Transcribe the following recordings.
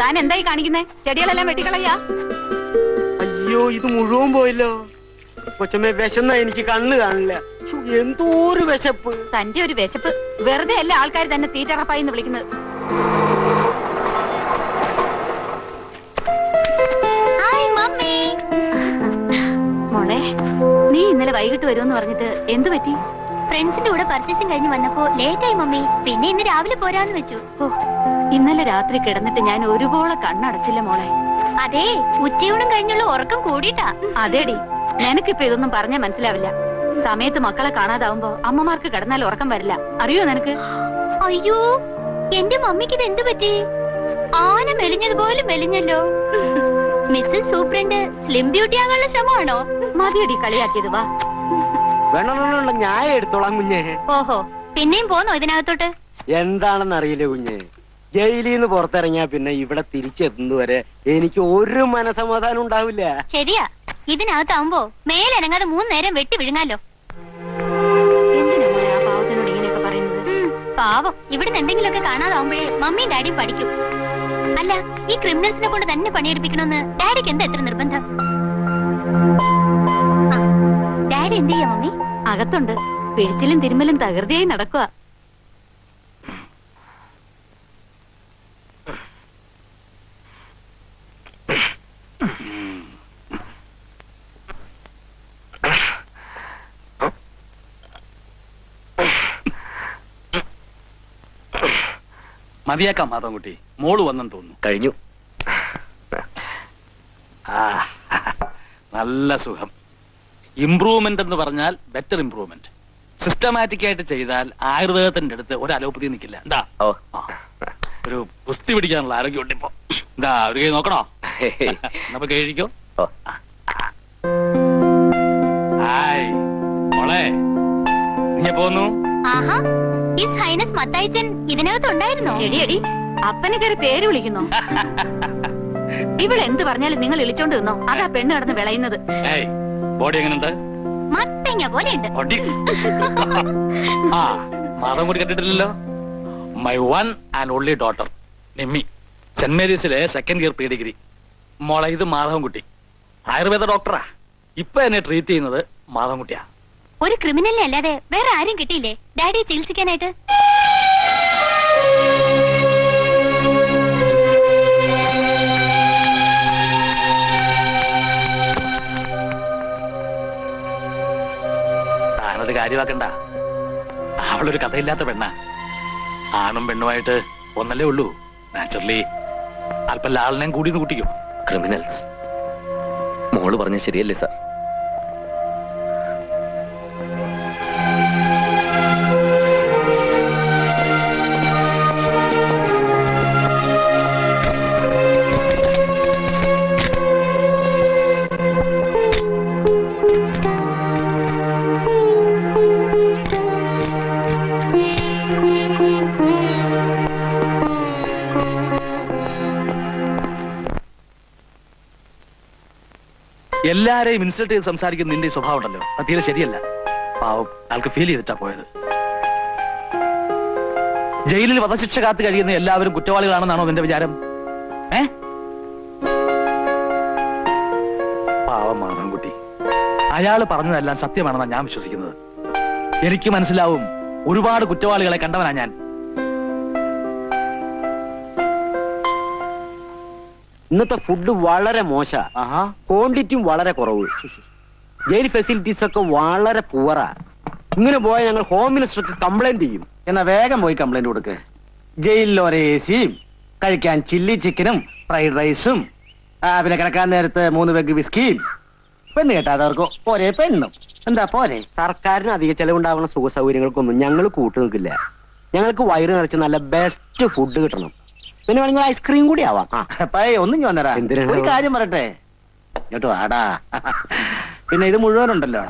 താൻ എന്തായി കാണിക്കുന്നേ? ചെടികളെല്ലാം വെട്ടിക്കളയാ? അയ്യോ, ഇത് മുഴുവൻ പോയല്ലോ. കൊച്ചമ്മ വിശന്ന എനിക്ക് കണ്ണ് കാണില്ല. എന്തോ ഒരു വിശപ്പ്. തന്റെ ഒരു വിശപ്പ് വെറുതെ അല്ല ആൾക്കാർ തന്നെ തീറ്ററപ്പായി എന്ന് വിളിക്കുന്നത്. മോളെ, നീ ഇന്നലെ വൈകിട്ട് വരുമെന്ന് പറഞ്ഞിട്ട് എന്ത് പറ്റി? ഫ്രണ്ട്സിന്റെ കൂടെ പർച്ചേസിംഗ് കഴിഞ്ഞ് വന്നപ്പോ ലേറ്റ് ആയി മമ്മി. പിന്നെ ഇന്ന് രാവിലെ പോരാന്ന് വെച്ചു. ഓ, ഇന്നലെ രാത്രി കിടന്നിട്ട് ഞാൻ ഒരുപോലെ കണ്ണടച്ചില്ല മോളെ. അതെ, ഉച്ചയൂണും കഴിഞ്ഞുള്ള ഉറക്കം കൂടിയിട്ടാ. അതേടി, നിനക്കിപ്പോ ഇതൊന്നും പറഞ്ഞാ മനസ്സിലാവില്ല. സമയത്ത് മക്കളെ കാണാതാവുമ്പോ അമ്മമാർക്ക് കിടന്നാൽ ഉറക്കം വരില്ല. അറിയോ നിനക്ക്? അയ്യോ, എന്റെ മമ്മിക്ക് ഇത് എന്ത് പറ്റി? ആന മെലിഞ്ഞതുപോലെ മെലിഞ്ഞല്ലോ. മിസ്സസ് സൂപ്രണ്ട് സ്ലിം ബ്യൂട്ടി ആകാനുള്ള ശ്രമമാണോ? മതിയടി കളിയാക്കിയത്. വാ, വേണമെന്നുള്ള ഞാൻ എടുത്തോളാം കുഞ്ഞെ. ഓഹോ, പിന്നെയും പോന്നോ ഇതിനകത്തോട്ട്? എന്താണെന്ന് അറിയില്ല കുഞ്ഞെ. ജയിലിൽ നിന്ന് പുറത്തിറങ്ങിയാ പിന്നെ ഇവിടെ തിരിച്ചെത്തുന്നതുവരെ എനിക്ക് ഒരു മനസമാധാനം ഉണ്ടാവില്ല. ശരിയാ, ഇതിനകത്താവുമ്പോ മേലനങ്ങാതെ 3 നേരം വെട്ടി വിഴുങ്ങാലോ. എന്തിനാ മോളെ ആ പാവത്തിനോട് ഇങ്ങനെയൊക്കെ പറയുന്നത്? പാവം, ഇവിടുന്ന് എന്തെങ്കിലുമൊക്കെ കാണാതാവുമ്പോഴേ മമ്മിയും ഡാഡിയും പഠിക്കും. അല്ല, ഈ ക്രിമിനൽസിനെ കൊണ്ട് തന്നെ പണിയെടുപ്പിക്കണമെന്ന് ഡാഡിക്ക് എന്താ എത്ര നിർബന്ധം? ഡാഡി എന്ത് ചെയ്യാ മമ്മി? അകത്തുണ്ട്. പിഴിച്ചിലും തിരുമ്മലും തകൃതിയായി നടക്കുക. മതിയാക്കാം മാധവൻകുട്ടി, മോള് വന്നെന്ന് തോന്നുന്നു. കഴിഞ്ഞു. നല്ല സുഖം. ഇംപ്രൂവ്മെന്റ് എന്ന് പറഞ്ഞാൽ ബെറ്റർ ഇംപ്രൂവ്മെന്റ്. സിസ്റ്റമാറ്റിക് ആയിട്ട് ചെയ്താൽ ആയുർവേദത്തിന്റെ അടുത്ത് ഒരു അലോപ്പതി നിൽക്കില്ല. എന്താ ഒരു കുസ്തി പിടിക്കാനുള്ള ആരോഗ്യം ഇപ്പൊ. എന്താ ഒരു കൈ നോക്കണോ? നമുക്ക് കഴിക്കോ? ഹായ് മോളെ, നീ പോന്നു? ആഹാ, ഹിസ് ഹൈനസ് മത്തായിച്ചൻ ഇതിനകത്തുണ്ടായിരുന്നോ? എടി, അപ്പനെ കയറി പേര് വിളിക്കുന്നു. ഇവളെന്ത് പറഞ്ഞാലും നിങ്ങൾ ഇളിച്ചോണ്ട് നിന്നോ. അതാ പെണ്ണ് കിടന്ന് വിളയുന്നത്. ബോഡി എങ്ങനെയുണ്ട്? മത്തങ്ങ പോലെയുണ്ട്. ആ, മാധവൻ കൂടി കണ്ടിട്ടില്ലല്ലോ. My one and only daughter Nimmi, saint മേരീസിലെ 2nd ഇയർ പ്രീ-ഡിഗ്രി. മോളെ, ഇത് മാധവൻകുട്ടി, ആയുർവേദ ഡോക്ടറാ. ഇപ്പൊ എന്നെ ട്രീറ്റ് ചെയ്യുന്നത് മാധവൻകുട്ടിയാ. ഒരു ക്രിമിനലിനെ അല്ലാതെ വേറെ ആരും കിട്ടിയില്ലേ ഡാഡിയെ ചികിത്സിക്കാനായിട്ട്? താനത് കാര്യമാക്കണ്ട. അവളൊരു കഥയില്ലാത്ത പെണ്ണ. ആണും പെണ്ണുമായിട്ട് ഒന്നല്ലേ ഉള്ളൂ. നാച്ചുറലി അല്പം ലാളനം കൂടി കൂട്ടിക്കോ. ക്രിമിനൽസ്. മോള് പറഞ്ഞ ശരിയല്ലേ സാർ? എല്ലാരെയും ഇൻസൾട്ട് ചെയ്ത് സംസാരിക്കുന്ന നിന്റെ സ്വഭാവം ഉണ്ടല്ലോ, അത് തീരെ ശരിയല്ല. പാവം, ആൾക്ക് ഫീൽ ചെയ്തിട്ടാ പോയത്. ജയിലിൽ വധശിക്ഷ കാത്തു കഴിയുന്ന എല്ലാവരും കുറ്റവാളികളാണെന്നാണോ നിന്റെ വിചാരം? പാവം മാധവൻകുട്ടി, അയാള് പറഞ്ഞതെല്ലാം സത്യമാണെന്നാണ് ഞാൻ വിശ്വസിക്കുന്നത്. എനിക്ക് മനസ്സിലാവും, ഒരുപാട് കുറ്റവാളികളെ കണ്ടവനാ ഞാൻ. ഇന്നത്തെ ഫുഡ് വളരെ മോശ. ക്വാണ്ടിറ്റിയും വളരെ കുറവ്. ജയിൽ ഫെസിലിറ്റീസ് ഒക്കെ വളരെ പുവറാ. ഇങ്ങനെ പോയാൽ ഞങ്ങൾ ഹോം മിനിസ്റ്റർക്ക് കംപ്ലൈന്റ് ചെയ്യും. എന്നാ വേഗം പോയി കംപ്ലൈന്റ് കൊടുക്ക്. ജയിലിൽ ഒരേ എസിയും, കഴിക്കാൻ ചില്ലി ചിക്കനും ഫ്രൈഡ് റൈസും, പിന്നെ കിടക്കാൻ നേരത്ത് 3 പെഗ് വിസ്കിയും. പെണ്ണ് കേട്ടാതവർക്ക് ഒരേ പെണ്ണും. എന്താ പോരെ? സർക്കാരിന് അധിക ചെലവുണ്ടാകുന്ന സുഖ സൗകര്യങ്ങൾക്കൊന്നും ഞങ്ങൾ കൂട്ടു നിൽക്കില്ല. ഞങ്ങൾക്ക് വയറ് നിറച്ച് നല്ല ബെസ്റ്റ് ഫുഡ് കിട്ടണം. പിന്നെ വേണമെങ്കിൽ ഐസ്ക്രീം കൂടി ആവാം. ഒന്നും ഞാൻ തരാം. ഒരു കാര്യം പറയട്ടെ, ഇങ്ങോട്ട് വാടാ. പിന്നെ ഇത് മുഴുവനുണ്ടല്ലോ.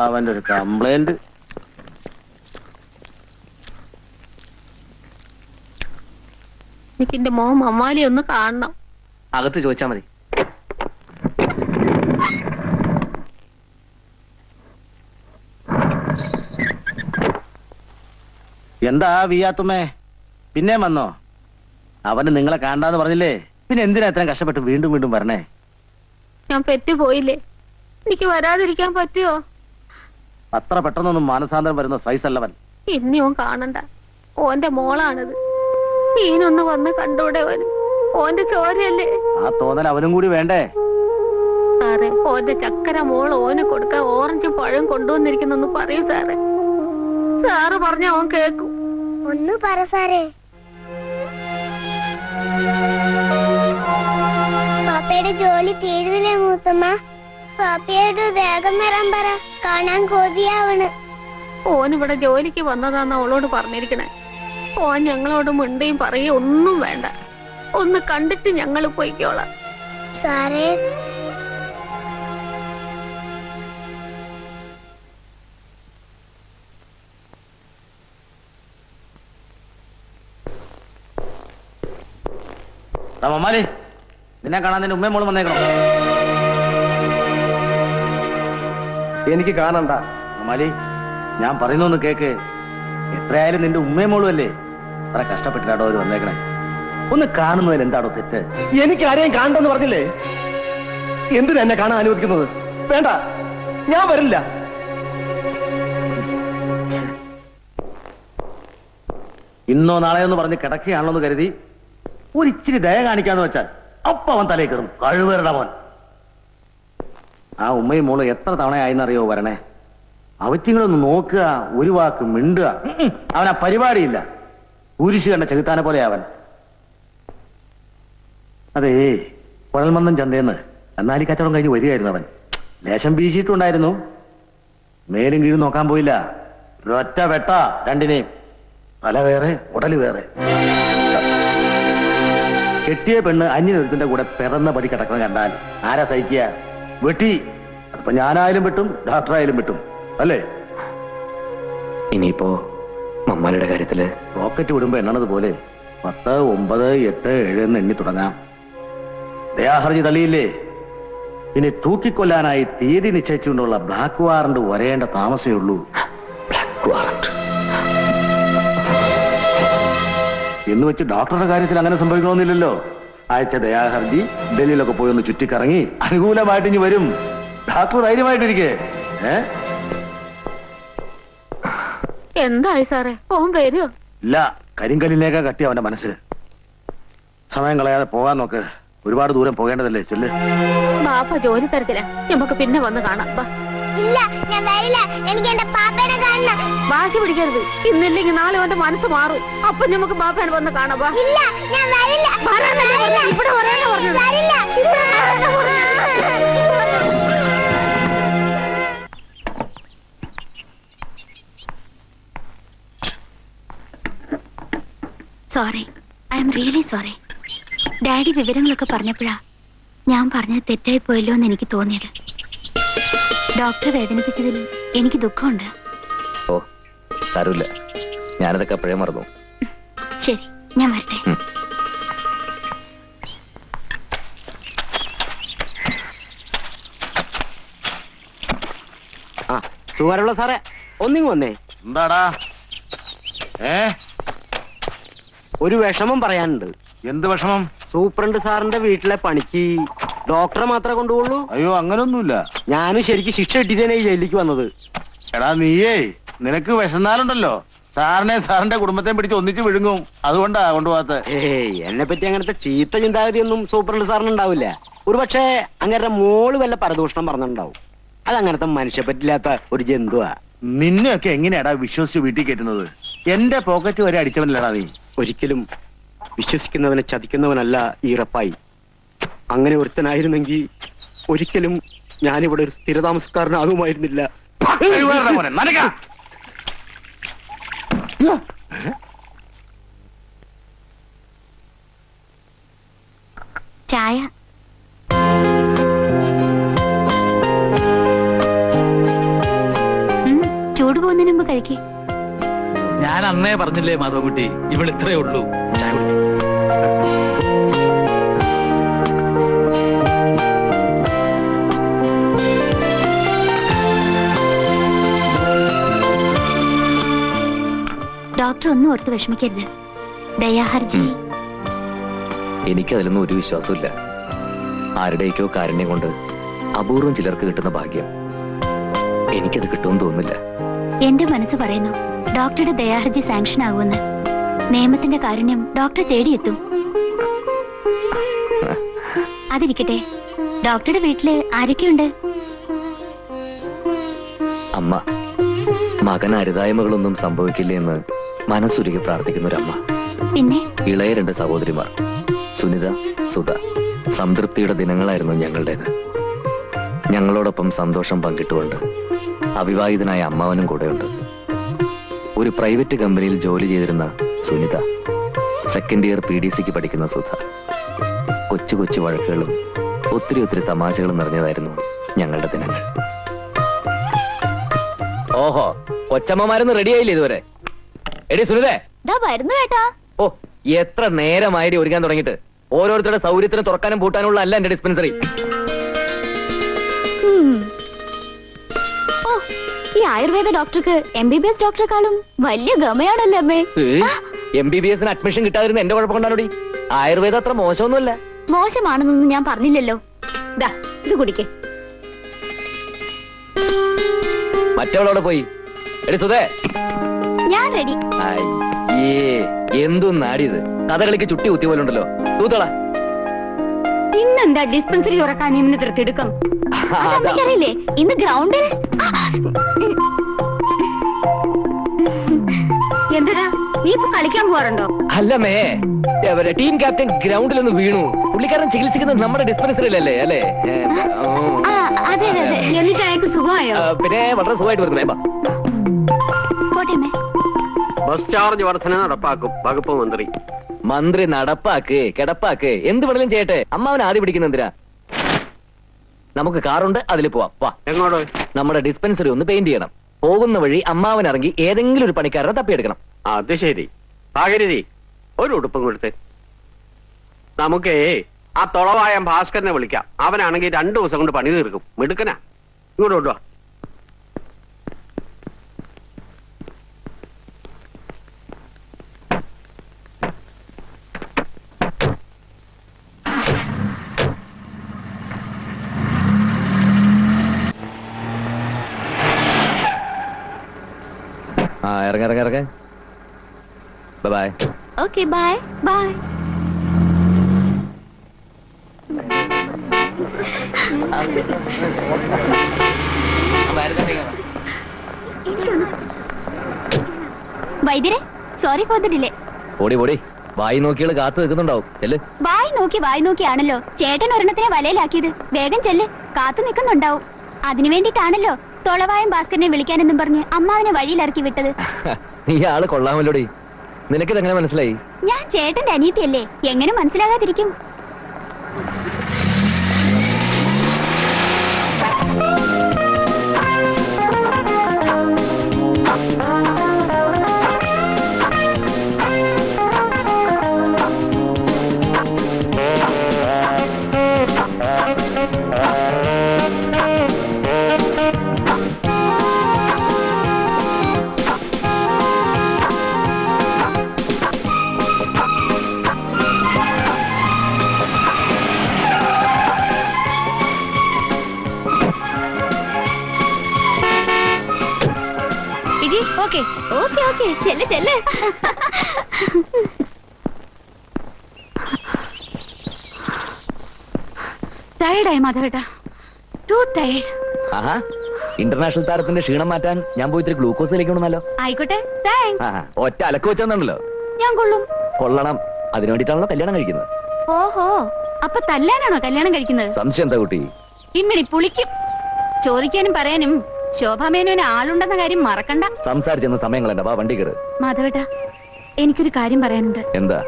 അവന്റെ ഒരു കംപ്ലൈന്റ്. എനിക്ക് എന്റെ മോൻ മമ്മാലി ഒന്ന് കാണണം. അകത്ത് ചോദിച്ചാ മതി. എന്താ വിയാത്തുമ്മേ പിന്നെ വന്നോ? അവന് നിങ്ങളെ കാണാന്ന് പറഞ്ഞില്ലേ, പിന്നെ എന്തിനാ ഇത്രയും കഷ്ടപ്പെട്ട് വീണ്ടും വീണ്ടും വരണേ? ഞാൻ പെറ്റുപോയില്ലേ, എനിക്ക് വരാതിരിക്കാൻ പറ്റുമോ? അത്ര പെട്ടെന്നൊന്നും മാനസാന്തരം വരുന്ന സൈസ് അല്ലവൻ. ഇനി ഓൻ കാണണ്ട, ഓന്റെ മോളാണിത്. ഈനൊന്ന് വന്ന് കണ്ടൂടെ വരും, ഓന്റെ ചോരയല്ലേ. ആ തോന്നൽ അവനും കൂടി വേണ്ടേ? സാറേ, ഓന്റെ ചക്കര മോൾ ഓന് കൊടുക്കാൻ ഓറഞ്ചും പഴം കൊണ്ടുവന്നിരിക്കുന്നെന്ന് പറയൂ സാറേ. സാറ് പറഞ്ഞ ഓൻ കേക്കും. ഒന്ന് പറ സാറേ. പാപ്പയുടെ ജോലി തീരുന്നില്ലേ മൂത്തമ്മ? പാപ്പയോട് വേഗം വരാൻ പറ, കാണാൻ കൊതിയാവണ്. ഓൻ ഇവിടെ ജോലിക്ക് വന്നതാന്ന് അവളോട് പറഞ്ഞിരിക്കണേ. ഓൻ ഞങ്ങളോട് മിണ്ടുകയും പറയുകയും ഒന്നും വേണ്ട, ഒന്ന് കണ്ടിട്ട് ഞങ്ങൾ പോയിക്കോളാം. സാറേ, മമ്മാലി, നിന്നെ കാണാൻ നിന്റെ ഉമ്മയും മോളും വന്നേക്കണോ? എനിക്ക് കാണണ്ട. മമ്മാലി, ഞാൻ പറയുന്നൊന്ന് കേക്ക്. എത്രയായാലും നിന്റെ ഉമ്മയും മോളും അല്ലേ? അത്ര കഷ്ടപ്പെട്ടിട്ടാടോ അവര് വന്നേക്കണേ. ഒന്ന് കാണുന്നതിൽ എന്താണോ തെറ്റ്? എനിക്ക് ആരെയും കാണണ്ടെന്ന് പറഞ്ഞില്ലേ? എന്തിനാ എന്നെ കാണാൻ അനുവദിക്കുന്നത്? വേണ്ട, ഞാൻ വരില്ല. ഇന്നോ നാളെയോ എന്ന് പറഞ്ഞ് കിടക്കുകയാണല്ലോ എന്ന് കരുതി ഒരിച്ചിരി ദയ കാണിക്കാന്ന് വെച്ചാൽ അപ്പ അവൻ തലേ കയറും. കഴിവേറട മോൻ. ആ ഉമ്മയും മോളും എത്ര തവണയായിന്നറിയോ വരണേ? അവറ്റിങ്ങളൊന്ന് നോക്കുക, ഒരു വാക്ക് മിണ്ടുക. അവൻ ആ പരിപാടിയില്ല. കുരിശ് കണ്ട ചെകുത്താനെ പോലെ അവൻ. അതേ, കുഴൽമന്ദം ചന്തേന്ന് എന്നാലി കച്ചവടം കഴിഞ്ഞ് വരികയായിരുന്നു അവൻ. ലേശം വീശിയിട്ടുണ്ടായിരുന്നു. മേലും കീഴും നോക്കാൻ പോയില്ല. ഒരൊറ്റ വെട്ട രണ്ടിനെയും. തല വേറെ, ഉടല് വേറെ. കെട്ടിയ പെണ്ണ് അന്യനൊരുത്തിന്റെ കൂടെ പിറന്ന പടി കിടക്കണം കണ്ടാൽ ആരാ സഹിക്കുക? വെട്ടി. അതിപ്പോ ഞാനായാലും വെട്ടും, ഡോക്ടറായാലും വെട്ടും, അല്ലേ? ഇനിയിപ്പോ മമ്മാലിയുടെ കാര്യത്തില് റോക്കറ്റ് വിടുമ്പോ എണ്ണണത് പോലെ 10, 9, 8, 7 എന്ന് എണ്ണി തുടങ്ങാം. ദയാഹർജി തള്ളിയില്ലേ? ഇനി തൂക്കിക്കൊല്ലാനായി തീയതി നിശ്ചയിച്ചുകൊണ്ടുള്ള ബ്ലാക്ക് വാറണ്ട് വരേണ്ട താമസമേ ഉള്ളൂ. ബ്ലാക്ക് വാറണ്ട് എന്ന് വെച്ച് ഡോക്ടറുടെ കാര്യത്തിൽ അങ്ങനെ സംഭവിക്കണമെന്നില്ലല്ലോ. അയച്ച ദയാഹർജി ഡൽഹിയിലൊക്കെ പോയി ഒന്ന് ചുറ്റിക്കറങ്ങി അനുകൂലമായിട്ട് ഇനി വരും. ഡോക്ടർ ധൈര്യമായിട്ടിരിക്കേ. എന്തായി സാറേ, ഓൻ വരുമോ? ഇല്ല, കരിങ്കല്ലിനേക്കാ കട്ടി അവന്റെ മനസ്സിൽ. സമയം കളയാതെ പോകാൻ നോക്ക്. ഒരുപാട് ദൂരം പോകേണ്ടതല്ലേ. ചെല്ല്. ബാപ്പ ജോലി തരത്തില്ല, നമുക്ക് പിന്നെ വന്ന് കാണാം. ബാ. ഇല്ല, ഞാൻ വരില്ല. എനിക്ക് എന്റെ പാപ്പേനെ കാണണം. വാശി പിടിക്കരുത്. ഇന്നില്ലെങ്കിൽ നാളെ അവന്റെ മനസ്സ് മാറും. അപ്പൊ നമുക്ക് ബാപ്പേനെ വന്ന് കാണാം. വാ. ഇല്ല, ഞാൻ വരില്ല. വരാനല്ലേ ഇവിടെ വരാനാ പറഞ്ഞത്. വരില്ല. Sorry, I am really sorry. Daddy വിവരങ്ങളൊക്കെ പറഞ്ഞപ്പോഴാ ഞാൻ പറഞ്ഞത് തെറ്റായി പോയല്ലോ എന്ന് എനിക്ക് തോന്നിയത്. ഡോക്ടറെ വേദനിപ്പിച്ചതിൽ എനിക്ക് ദുഃഖമുണ്ട്. ഓ സാരമില്ല, ഞാനതൊക്കെ അപ്പോഴേ മറന്നു. ശരി, ഞാൻ വരട്ടെ. ആ, സുഖമുള്ള സാറേ, ഒന്നിങ്ങ് വന്നേ. എന്താടാ? ഒരു വിഷമം പറയാനുണ്ട്. എന്ത് വിഷമം? സൂപ്രണ്ട് സാറിന്റെ വീട്ടിലെ പണിക്ക് ഡോക്ടറെ മാത്രമേ കൊണ്ടുപോകുള്ളൂ. അയ്യോ, അങ്ങനൊന്നുമില്ല. ഞാനും ശരിക്കും ശിക്ഷ കിട്ടിയതേനെ ഈ ജയിലിലേക്ക് വന്നത്. എടാ നീയേ, നിനക്ക് വിശന്നാലുണ്ടല്ലോ സാറിനെ സാറിന്റെ കുടുംബത്തെ പിടിച്ച് ഒന്നിച്ച് വിഴുങ്ങും. അതുകൊണ്ടാ കൊണ്ടുപോകാത്ത. ഏയ്, എന്നെ പറ്റി അങ്ങനത്തെ ചീത്ത ചിന്താഗതിയൊന്നും സൂപ്രണ്ട് സാറിന് ഉണ്ടാവില്ല. ഒരു പക്ഷേ അങ്ങനെ മോള് വല്ല പരദൂഷണം പറഞ്ഞിട്ടുണ്ടാവും. അതങ്ങനത്തെ മനുഷ്യ പറ്റില്ലാത്ത ഒരു ജന്തുവാ. നിന്നെയൊക്കെ എങ്ങനെയാടാ വിശ്വസിച്ച് വീട്ടിൽ കയറ്റുന്നത്? എന്റെ പോക്കറ്റ് വരെ അടിച്ചവനല്ലടാ നീ. ഒരിക്കലും വിശ്വസിക്കുന്നവനെ ചതിക്കുന്നവനല്ല ഈ റപ്പായി. അങ്ങനെ ഒരുത്തനായിരുന്നെങ്കിൽ ഒരിക്കലും ഞാനിവിടെ ഒരു സ്ഥിരതാമസക്കാരനാകുമായിരുന്നില്ല. ചായ. ചൂട് പോകുന്നതിന് മുമ്പ് കഴിക്കേ. ഞാൻ അന്നേ പറഞ്ഞില്ലേ മാധവൻകുട്ടി, ഇവിടെ ഇത്രേ ഉള്ളൂ. ചായ കുടിക്ക്. ഡോക്ടർ ഒന്നും ഓർത്ത് വിഷമിക്കരുത്. ദയാഹർജി. എനിക്കതിലൊന്നും ഒരു വിശ്വാസമില്ല. ആരുടെയൊക്കെയോ കാരുണ്യം കൊണ്ട് അപൂർവം ചിലർക്ക് കിട്ടുന്ന ഭാഗ്യം എനിക്കത് കിട്ടുമെന്ന് തോന്നുന്നില്ല. എന്റെ മനസ്സ് പറയുന്നു ഡോക്ടറുടെ ദയാഹർജി സാങ്ഷൻ ആകുമെന്ന്. നിയമത്തിന്റെ കാരുണ്യം ഡോക്ടറെ തേടിയെത്തും. അതിരിക്കട്ടെ, ഡോക്ടറുടെ വീട്ടില് ആരൊക്കെയുണ്ട്? അമ്മ, മകൻ അരുതായ്മകളൊന്നും സംഭവിക്കില്ല എന്ന് മനസ്സുരുകി പ്രാർത്ഥിക്കുന്ന ഒരമ്മ. പിന്നെ ഇളയ 2 സഹോദരിമാർ, സുനിത, സുധ. സംതൃപ്തിയുടെ ദിനങ്ങളായിരുന്നു ഞങ്ങളുടേത്. ഞങ്ങളോടൊപ്പം സന്തോഷം പങ്കിട്ടുകൊണ്ട് അവിവാഹിതനായ അമ്മാവനും കൂടെയുണ്ട്. ഒരു പ്രൈവറ്റ് കമ്പനിയിൽ ജോലി ചെയ്തിരുന്ന സുനിത, സെക്കൻഡ് ഇയർ PDCക്ക് പഠിക്കുന്ന സുധ. കൊച്ചു കൊച്ചു വഴക്കുകളും ഒത്തിരി ഒത്തിരി തമാശകളും നിറഞ്ഞതായിരുന്നു ഞങ്ങളുടെ ദിനങ്ങൾ. ഓഹോ, കൊച്ചമ്മമാരൊന്നും റെഡിയായില്ലേ ഇതുവരെ? എടി സുനിതേ. വരുന്നു ഏട്ടാ. ഓ, എത്ര നേരമായി ഒരുങ്ങാൻ തുടങ്ങിയിട്ട്. ഓരോരുത്തരുടെ സൗകര്യത്തിന് തുറക്കാനും പൂട്ടാനുള്ള അല്ല എന്റെ ഡിസ്പെൻസറി. ഓ, ഈ ആയുർവേദ ഡോക്ടർക്ക് MBBS ഡോക്ടറെക്കാളും വലിയ ഗമയാണല്ലേ അമ്മേ? MBBSന് അഡ്മിഷൻ കിട്ടാതിരുന്ന എന്റെ കുഴപ്പം കൊണ്ടാണോടി. ആയുർവേദം അത്ര മോശമൊന്നുമല്ല. മോശമാണെന്നൊന്നും ഞാൻ പറഞ്ഞില്ലല്ലോ. ദാ ഇത് കുടിക്കേ. മറ്റവളോടെ പോയി. എടി സുധേ. ഞാൻ റെഡി. അയ്യേ, എന്തും നാടിയത്. കഥകളിക്ക് ചുട്ടി കുത്തി പോലുണ്ടല്ലോ. തൂത്തള. ഇന്നെന്താ ഡിസ്പെൻസറി തുറക്കാൻ ഇന്ന് തിടുക്കം? അറിയില്ലേ, ഇന്ന് ഗ്രൗണ്ടിൽ എന്തിനാ നീ ഇപ്പൊ കളിക്കാൻ പോവാറുണ്ടോ? അല്ലമ്മേ, ടീം ക്യാപ്റ്റൻ ഗ്രൗണ്ടിൽ ഒന്ന് വീണു. പുള്ളിക്കാരൻ ചികിത്സിക്കുന്നത് നമ്മുടെ ഡിസ്പെൻസറിയിലല്ലേ അല്ലേ? അതെ അതെ. എന്നിട്ട് അയാൾക്ക് സുഖമായോ? പിന്നെ വളരെ സുഖമായിട്ട് വരുന്നേ. പോട്ടെ. ബസ് ചാർജ് വർധന നടപ്പാക്കും വകുപ്പ് മന്ത്രി. മന്ത്രി നടപ്പാക്ക് കിടപ്പാക്ക് എന്ത് വേണേലും ചെയ്യട്ടെ. അമ്മാവൻ ആദ്യം പിടിക്കുന്ന എന്തിനാ? നമുക്ക് കാറുണ്ട്, അതിൽ പോവാം. വാ. എങ്ങോട്ട്? നമ്മുടെ ഡിസ്പെൻസറി ഒന്ന് പെയിന്റ് ചെയ്യണം. പോകുന്ന വഴി അമ്മാവൻ ഇറങ്ങി ഏതെങ്കിലും ഒരു പണിക്കാരനെ തപ്പിയെടുക്കണം. അത് ശരി. ഭാഗരതി, ഒരു ഉടുപ്പും കൊടുത്ത്. നമുക്കേ ആ തൊളവായ ഭാസ്കരനെ വിളിക്കാം. അവനാണെങ്കിൽ 2 ദിവസം കൊണ്ട് പണി തീർക്കും. മിടുക്കനാ. ഇങ്ങോട്ട് കൊണ്ടുവാ. ഇറങ്ങ. ബൈ. Okay, bye bye. വൈദ്യരെ, സോറി ഫോർ ദ ഡിലേ. ഓടി വായി നോക്കിയാൽ കാത്തു നിൽക്കുന്നുണ്ടാവും. ചെല്ല്. വായി നോക്കിയാണല്ലോ ചേട്ടൻ ഒരെണ്ണത്തിനെ വലയിലാക്കിയത്. വേഗം ചെല്ല്, കാത്തു നിൽക്കുന്നുണ്ടാവും. അതിനു വേണ്ടിട്ടാണല്ലോ തൊളവായം ഭാസ്കരനെ വിളിക്കാനെന്നും പറഞ്ഞ് അമ്മാവിനെ വഴിയിലിറക്കി വിട്ടത്. നീ ആള് കൊള്ളാമല്ലോടി. നിനക്കിതെങ്ങനെ മനസ്സിലായി? ഞാൻ ചേട്ടന്റെ അനിയത്തിയല്ലേ, എങ്ങനെ മനസ്സിലാകാതിരിക്കും? ഓക്കെ ഓക്കെ ഓക്കെ, ചെല്ല് ചെല്ല്. ടയർഡായി മാധവേട്ടാ, ടു ടയർഡ്. ആഹാ, ഇന്റർനാഷണൽ താരത്തിന്റെ ക്ഷീണം മാറ്റാൻ ഞാൻ പോയി ഇത്തിരി ഗ്ലൂക്കോസ് കഴിക്കണമെന്നല്ലോ. ആയിക്കോട്ടെ, താങ്ക്സ്. ഒറ്റ അലക്ക് വെച്ചെന്നുണ്ടല്ലോ. ഞാൻ കൊള്ളും. കൊള്ളണം. അതിനു വേണ്ടിയിട്ടാണല്ലോ കല്യാണം കഴിക്കുന്നത്. ഓഹോ, അപ്പൊ തല്ലാനാണോ കല്യാണം കഴിക്കുന്നത്? സംശയം എന്താ കുട്ടി? ഇമ്മിണി പുളിക്കും. ചോദിക്കാനും പറയാനും ശോഭാമേനോന് ആളുണ്ടെന്ന കാര്യം മറക്കണ്ട. സംസാരിച്ചെന്ന് സമയങ്ങളെന്താ? വാ, വണ്ടി കയറ്. മാധവേട്ടാ, എനിക്കൊരു കാര്യം പറയാനുണ്ട്. എന്താ?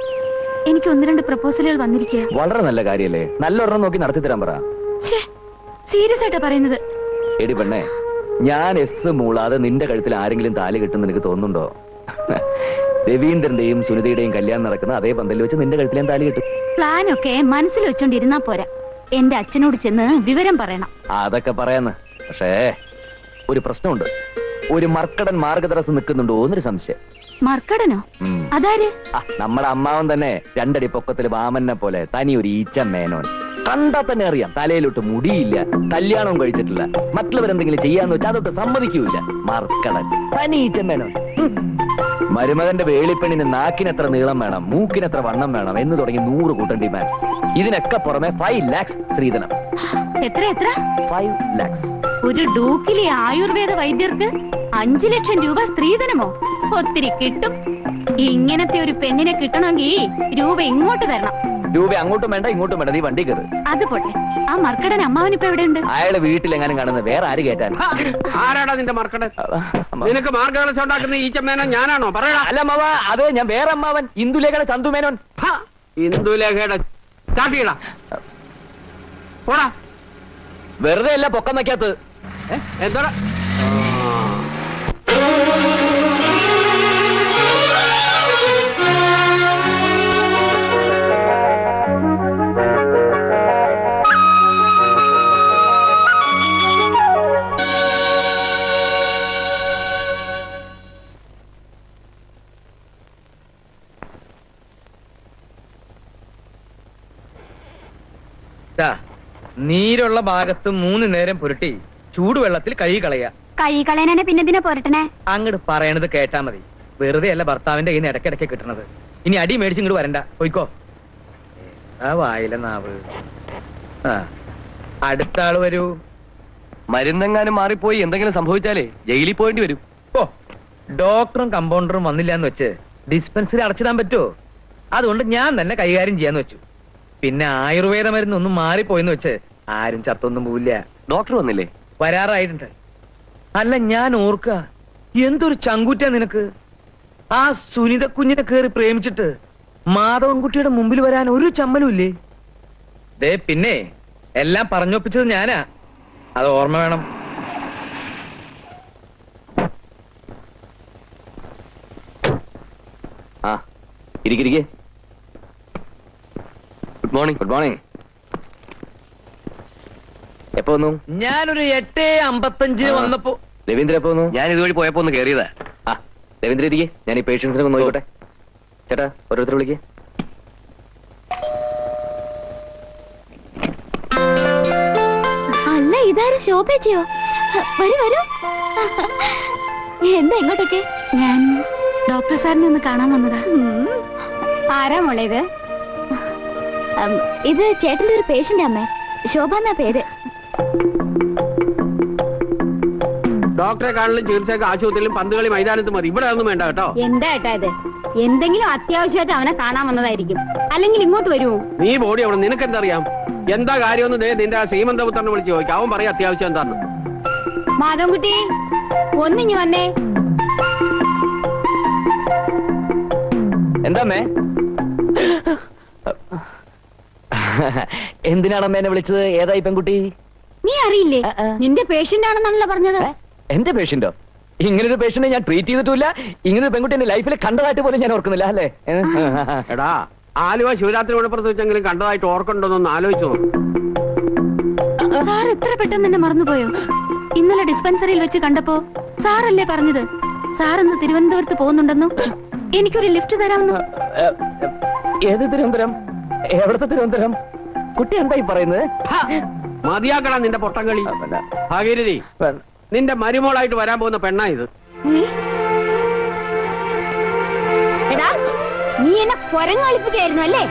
എനിക്ക് 1-2 പ്രപ്പോസലുകൾ വന്നിരിക്കുക. വളരെ നല്ല കാര്യല്ലേ, നല്ലൊരെണ്ണം നോക്കി നടത്തി തരാൻ പറ. സീരിയസ് ആയിട്ടാ പറയുന്നത്. എടി പെണ്ണേ, ഞാൻ എസ് മൂളാതെ നിന്റെ കഴുത്തിൽ ആരെങ്കിലും താലി കിട്ടുന്ന നിനക്ക് തോന്നുന്നുണ്ടോ? രവീന്ദ്രന്റെയും സുനിതയുടെയും കല്യാണം നടക്കുന്ന അതേ പന്തലിൽ വെച്ച് നിന്റെ കഴുത്തിൽ ഞാൻ താലി കിട്ടും. പ്ലാനൊക്കെ മനസ്സിൽ വെച്ചോണ്ടിരുന്നാ പോരാ, എന്റെ അച്ഛനോട് ചെന്ന് വിവരം പറയണം. അതൊക്കെ പറയാന്ന്. പക്ഷേ ഒരു പ്രശ്നമുണ്ട്. ഒരു മർക്കടൻ മാർഗതടസ്സം നിൽക്കുന്നുണ്ടോ എന്നൊരു സംശയം. മർക്കടനോ? ഉം. അതാര്? നമ്മുടെ അമ്മാവൻ തന്നെ രണ്ടടി പൊക്കത്തിൽ വാമനെ പോലെ തനി ഒരു ഈച്ച മേനോൻ. കണ്ടാ തന്നെ അറിയാം, തലയിലോട്ട് മുടിയില്ല, കല്യാണവും കഴിച്ചിട്ടില്ല, മറ്റുള്ളവരെന്തെങ്കിലും ചെയ്യാന്ന് വെച്ചാൽ അതൊട്ട് സമ്മതിക്കൂല. മർക്കടൻ, തനി ഈച്ച മേനോൻ. മരുമകന്റെ വേളിപ്പെണ്ണിന് നാക്കിനെത്ര നീളം വേണം, മൂക്കിനെത്ര വണ്ണം വേണം എന്ന് തുടങ്ങി 100 കൂട്ടം ഡിമാൻഡ്. ഇതിനൊക്കെ പുറമെ 5 lakhs ശ്രീധനം. എത്ര എത്ര? 5 lakhs. ഒരു ഡൂക്കിലെ ആയുർവേദ വൈദ്യർക്ക് 5 ലക്ഷം രൂപ സ്ത്രീധനമോ? ഒത്തിരി കിട്ടും. ഇങ്ങനത്തെ ഒരു പെണ്ണിനെ കിട്ടണമെങ്കിൽ രൂപ ഇങ്ങോട്ട് തരണം. രൂപ അങ്ങോട്ടും വേണ്ട ഇങ്ങോട്ടും വേണ്ട, നീ വണ്ടി കയറ്. അത് പോട്ടെ, ആ മർക്കടൻ അമ്മാവനിപ്പോ എവിടെയുണ്ട്? അയാളെ വീട്ടിലെങ്ങാനും കാണുന്നത് വേറെ ആര് കേട്ടാൻ? ആരാടാ നിന്റെ മർക്കടൻ? നിനക്ക് മാർഗകളെ ഉണ്ടാക്കുന്ന ഈ ചമ്മേനോ ഞാനാണോ? പറയടാ. അല്ല അമ്മാവ, അത് ഞാൻ വേറെ അമ്മാവൻ, ഇന്ദുലേഖയുടെ ചന്തുമേനോൻ. ഇന്ദുലേഖയുടെ ചാട്ടിയടാ, പോടാ. വെറുതെ അല്ല പൊക്കം വയ്ക്കാത്തത്. എന്താടാ? നീരുള്ള ഭാഗത്ത് 3 നേരം പുരട്ടി ചൂടുവെള്ളത്തിൽ കഴുകി കളയാ. കൈ കളയാനെ പിന്നെ എന്തിനാ പോരട്ടണേ? അങ്ങോട്ട് പറയണത് കേട്ടാ മതി. വെറുതെ അല്ല ഭർത്താവിന്റെ കയ്യിൽ നിന്ന് ഇടയ്ക്കിടയ്ക്ക് കിട്ടണത്. ഇനി അടി മേടിച്ച് ഇങ്ങോട്ട് വരണ്ട, പോയിക്കോ. ആ വായില നാവ്. ആ, അടുത്ത ആള് വരൂ. മരുന്നെങ്ങാനും മാറിപ്പോയി എന്തെങ്കിലും സംഭവിച്ചാലേ ജയിലിൽ പോയേണ്ടി വരും. ഓ, ഡോക്ടറും കമ്പൗണ്ടറും വന്നില്ല എന്ന് വെച്ച് ഡിസ്പെൻസറി അടച്ചിടാൻ പറ്റുമോ? അതുകൊണ്ട് ഞാൻ തന്നെ കൈകാര്യം ചെയ്യാന്ന് വെച്ചു. പിന്നെ ആയുർവേദ മരുന്നൊന്നും മാറിപ്പോയെന്ന് വെച്ച് ആരും ചത്തൊന്നും പോവില്ല. ഡോക്ടർ വന്നില്ലേ? വരാറായിട്ടുണ്ട്. അല്ല, ഞാൻ ഓർക്ക, എന്തൊരു ചങ്കൂറ്റ നിനക്ക്. ആ സുനിത കുഞ്ഞിനെ കേറി പ്രേമിച്ചിട്ട് മാധവൻകുട്ടിയുടെ മുമ്പിൽ വരാൻ ഒരു ചമ്മലും ഇല്ലേ? ദേ, പിന്നെ എല്ലാം പറഞ്ഞൊപ്പിച്ചത് ഞാനാ, അത് ഓർമ്മ വേണം. ആ, ഇരിക്കിരിക്കെ. Good morning. Good morning. എപ്പോ വന്നു? ഞാനൊരു 8:55 വന്നപ്പോ. രവീന്ദ്ര എപ്പോ വന്നു? ഞാൻ ഇതുവഴി പോയപ്പോ ഒന്ന് കയറിയതാ. ആ, രവീന്ദ്ര ഇരിക്കെ, ഞാൻ ഈ പേഷ്യൻസിനെ ഒന്ന് നോക്കട്ടെ. ചേട്ടാ, ഓരോരുത്തർ വിളിക്കേ. അല്ല, ഇതാരും ശോഭേച്ചയോ? വരൂ വരൂ. എന്താ ഇങ്ങോട്ടൊക്കെ? ഞാൻ ഡോക്ടർ സാറിനെ ഒന്ന് കാണാൻ വന്നതാ. ആരാ മോളെ ഇത്? ഇത് ചേട്ടന്റെ ഒരു പേഷ്യന്റ് അമ്മേ, ശോഭ എന്നാ പേര്. ഡോക്ടറെ കാണലും ചികിത്സയൊക്കെ ആശുപത്രിയിലും പന്തുകളി മൈതാനത്ത് മതി, ഇവിടെ ഒന്നും വേണ്ട കേട്ടോ. എന്താ ഏട്ടാ ഇത്? എന്തെങ്കിലും അത്യാവശ്യമായിട്ട് അവനെ കാണാൻ വന്നതായിരിക്കും, അല്ലെങ്കിൽ ഇങ്ങോട്ട് വരൂ. നീ ബോഡി അവിടെ, നിനക്കെന്തറിയാം? എന്താ കാര്യമെന്ന് ദേ നിന്റെ ശ്രീമന്തപുത്രനെ വിളിച്ച് ചോദിക്കാം, അവൻ പറയാം അത്യാവശ്യം എന്താന്ന്. മാധവൻകുട്ടി, ഒന്നിഞ്ഞു വന്നേ. എന്താമ്മേ? എന്തിനാണമ്മ എന്നെ വിളിച്ചത്? ഏതായി പെൺകുട്ടി? നീ അറിയില്ലേ? നിന്റെ പേഷ്യന്റ് ആണെന്നാണല്ലോ പറഞ്ഞത്. എന്റെ പേഷ്യന്റോ? ഇങ്ങനൊരു പേഷ്യന്റിനെ ഞാൻ ട്രീറ്റ് ചെയ്തിട്ടില്ല. ഇങ്ങനൊരു പെൺകുട്ടി എന്റെ ലൈഫിൽ കണ്ടതായിട്ട് പോലും ഞാൻ ഓർക്കുന്നില്ല. അല്ലേ? എടാ, ആലുവ ശിവരാത്രി ഉടപ്പുറത്ത് വെച്ചെങ്കിലും കണ്ടതായിട്ട് ഓർക്കണ്ടോന്നൊന്ന് ആലോചിച്ചോ. സാർ എത്ര പെട്ടെന്ന് തന്നെ മറന്നുപോയോ? ഇന്നലെ ഡിസ്പെൻസറിയിൽ വെച്ച് കണ്ടപ്പോ സാറല്ലേ പറഞ്ഞത് സാർ ഇന്ന് തിരുവനന്തപുരത്ത് പോകുന്നുണ്ടെന്നും എനിക്കൊരു ലിഫ്റ്റ് തരാമെന്നും. ഏത് തിരുവനന്തപുരം? എവിടത്തെ തിരുവനന്തപുരം? കുട്ടി എന്തായി പറയുന്നത്? മതിയാക്കടാ നിന്റെ പൊട്ടംകളി. ഭാഗീരഥി, നിന്റെ മരുമോളായിട്ട് വരാൻ പോകുന്ന പെണ്ണാ ഇത്. എടാ, നീ എന്നെ കൊരങ്ങളിപ്പിക്കായിരുന്നു അല്ലേ?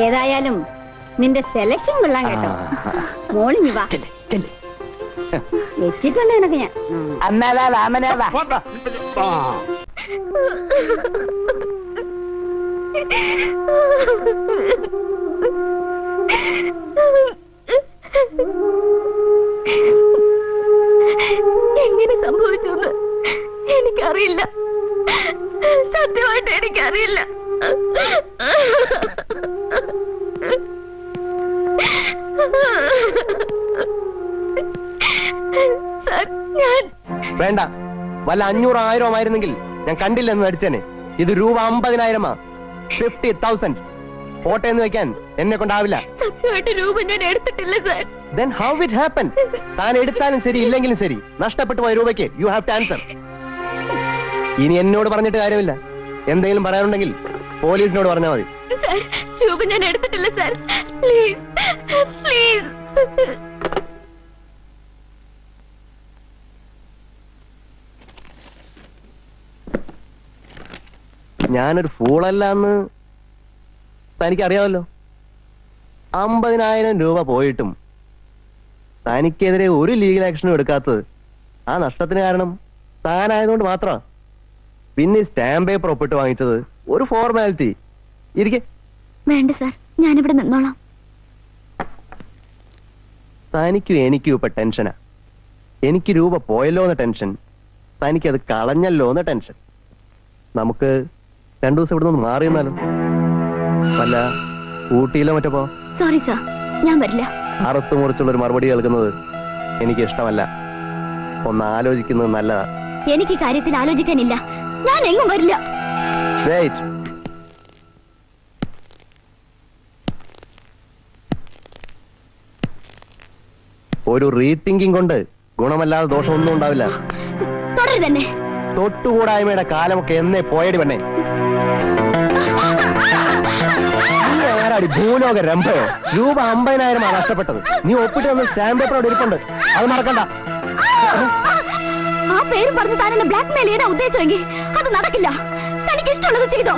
ഏതായാലും നിന്റെ സെലക്ഷൻ കൊള്ളാൻ കേട്ടോ. മോളിഞ്ഞു വാ, വെച്ചിട്ടുണ്ട് നിനക്ക് ഞാൻ. ആ. എങ്ങനെ സംഭവിച്ചു എന്ന് എനിക്കറിയില്ല, സത്യമായിട്ട് എനിക്കറിയില്ല. വേണ്ട, വല്ല 500,000 ആയിരുന്നെങ്കിൽ ഞാൻ കണ്ടില്ലെന്ന് നടിച്ചേനെ. ഇത് രൂപ 50,000. 50,000. പോട്ടെ എന്ന് വെക്കാൻ എന്നെ കൊണ്ടാവില്ല. സത്യമായിട്ട് രൂപ ഞാൻ എടുത്തിട്ടില്ല sir. Then how it happened? താൻ എടുത്താലും ശരി ഇല്ലെങ്കിലും ശരി നഷ്ടപ്പെട്ടു പോയ രൂപയ്ക്ക് യു ഹാവ് ടു ആൻസർ. ഇനി എന്നോട് പറഞ്ഞിട്ട് കാര്യമില്ല. എന്തെങ്കിലും പറയാനുണ്ടെങ്കിൽ പോലീസിനോട് പറഞ്ഞാൽ മതി. സാർ, രൂപ ഞാൻ എടുത്തിട്ടില്ല സാർ. Please please. ഞാനൊരു ഫൂളല്ല എന്ന് തനിക്കറിയാമല്ലോ. 50,000 രൂപ പോയിട്ടും തനിക്കെതിരെ ഒരു ലീഗൽ ആക്ഷനും എടുക്കാത്തത് ആ നഷ്ടത്തിന് കാരണം താനായതുകൊണ്ട് മാത്രമാണ്. പിന്നെ സ്റ്റാമ്പ് പേപ്പർ ഒപ്പിട്ട് വാങ്ങിച്ചത് ഒരു ഫോർമാലിറ്റി. ഇരിക്കെ. വേണ്ട സാർ, ഞാനിവിടെ നിന്നോളാം. തനിക്കും എനിക്കും ഇപ്പൊ ടെൻഷനാ. എനിക്ക് രൂപ പോയല്ലോ എന്ന ടെൻഷൻ, തനിക്കത് കളഞ്ഞല്ലോ എന്ന ടെൻഷൻ. നമുക്ക് 2 ദിവസം ഇവിടെ നിന്ന് മാറി നിന്നാലോ? അല്ല, ഊട്ടിയിലോ മറ്റോ. സോറി സാർ, ഞാൻ വരില്ല. അറുത്തു മുറിച്ചുള്ളൊരു മറുപടി കേൾക്കുന്നത് എനിക്ക് ഇഷ്ടമല്ല. ഒന്ന് ആലോചിക്കുന്നത് നല്ലതാ. എനിക്ക് കാര്യത്തിൽ ആലോചിക്കാനില്ല. ഞാൻ എങ്ങും വരില്ല. Wait. ഒരു റീതിങ്കിങ് കൊണ്ട് ഗുണമല്ലാതെ ദോഷമൊന്നും ഉണ്ടാവില്ല. തുടരുതന്നെ. തൊട്ടുകൂടായ്മയുടെ കാലമൊക്കെ എന്നേ പോയടി പെണ്ണേ. നീ ആരാടി ഭൂലോക രംഭയോ? രൂപ 50,000 നഷ്ടപ്പെട്ടത്. നീ ഒപ്പിട്ട് വന്ന് സ്റ്റാമ്പ് പേപ്പർ അവിടെ ഇരിപ്പുണ്ട്, അത് മറക്കണ്ട. ആ പേര് പറഞ്ഞ് താൻ എന്നെ ബ്ലാക്ക് മെയിൽ ചെയ്യാൻ ഉദ്ദേശിച്ചെങ്കിൽ അത് നടക്കില്ല. തനിക്ക് ഇഷ്ടമുള്ളത് ചെയ്തോ.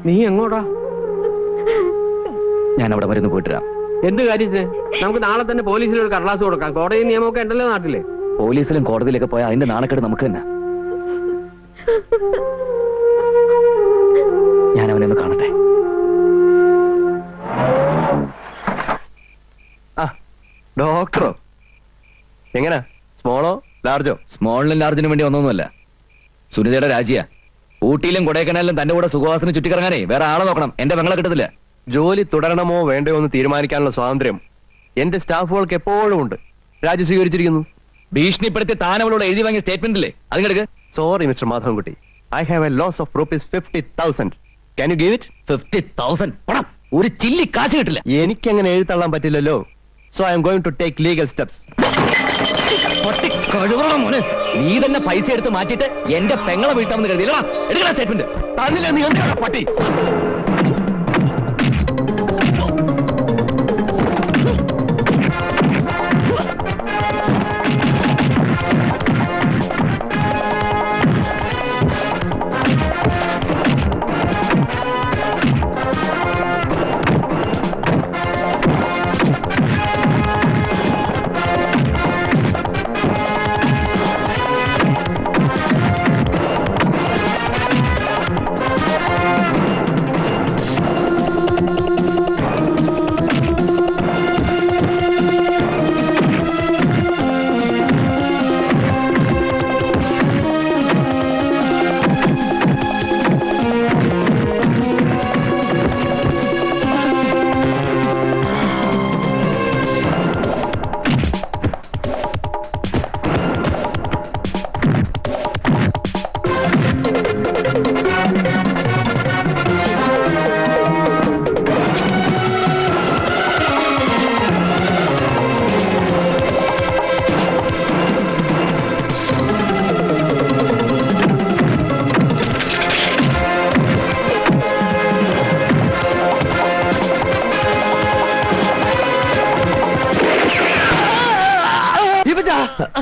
നീ എങ്ങോട്ടാ? ഞാൻ അവിടെ മരുന്ന് പോയിട്ട് വരാം. എന്ത് കാര്യത്തിന്? നമുക്ക് നാളെ തന്നെ പോലീസിൽ ഒരു കടലാസ് കൊടുക്കാം. കോടതി നിയമമൊക്കെ ഉണ്ടല്ലോ നാട്ടില്. പോലീസിലും കോടതിയിലൊക്കെ പോയാൽ അതിന്റെ നാണക്കേട് നമുക്ക് തന്നെ. ഞാൻ അവനെ ഒന്ന് കാണട്ടെ. ഡോക്ടറോ? എങ്ങനെ? സ്മോളോ ലാർജോ? സ്മോളിനും ലാർജിനും വേണ്ടി ഒന്നൊന്നുമല്ല. സുനിതയുടെ രാജിയാ. ഊട്ടിയിലും കൊടൈക്കനാലിലും തന്റെ കൂടെ സുഖവാസന ചുറ്റിക്കറങ്ങാനേ വേറെ ആളെ നോക്കണം. എന്റെ പെങ്ങളെ കിട്ടത്തില്ല. ജോലി തുടരണമോ വേണ്ടയോ എന്ന് തീരുമാനിക്കാനുള്ള സ്വാതന്ത്ര്യം എന്റെ സ്റ്റാഫുകൾക്ക് എപ്പോഴും ഉണ്ട്. രാജി സ്വീകരിച്ചിരിക്കുന്നു. ഭീഷണിപ്പെടുത്തി താനവളോട് എഴുതി വാങ്ങിയ സ്റ്റേറ്റ്മെന്റ് ഇല്ലേ, അതിനെടുക്ക്. Sorry mister Madhavankutty, I have a loss of ₹50,000. Can you give it? 50,000 ഒരു ചില്ലി കാശ് കിട്ടില്ല. എനിക്കങ്ങനെ എഴുതള്ളാൻ പറ്റില്ലല്ലോ. So I am going to take legal steps. മോനെ, നീ തന്നെ പൈസ എടുത്ത് മാറ്റിയിട്ട് എന്റെ പെങ്ങളെ വീട്ടാമെന്ന് കരുതിയില്ല. എടുക്കണ സ്റ്റേറ്റ്മെന്റ്. തന്നില്ല നീ എന്താണ് പട്ടി?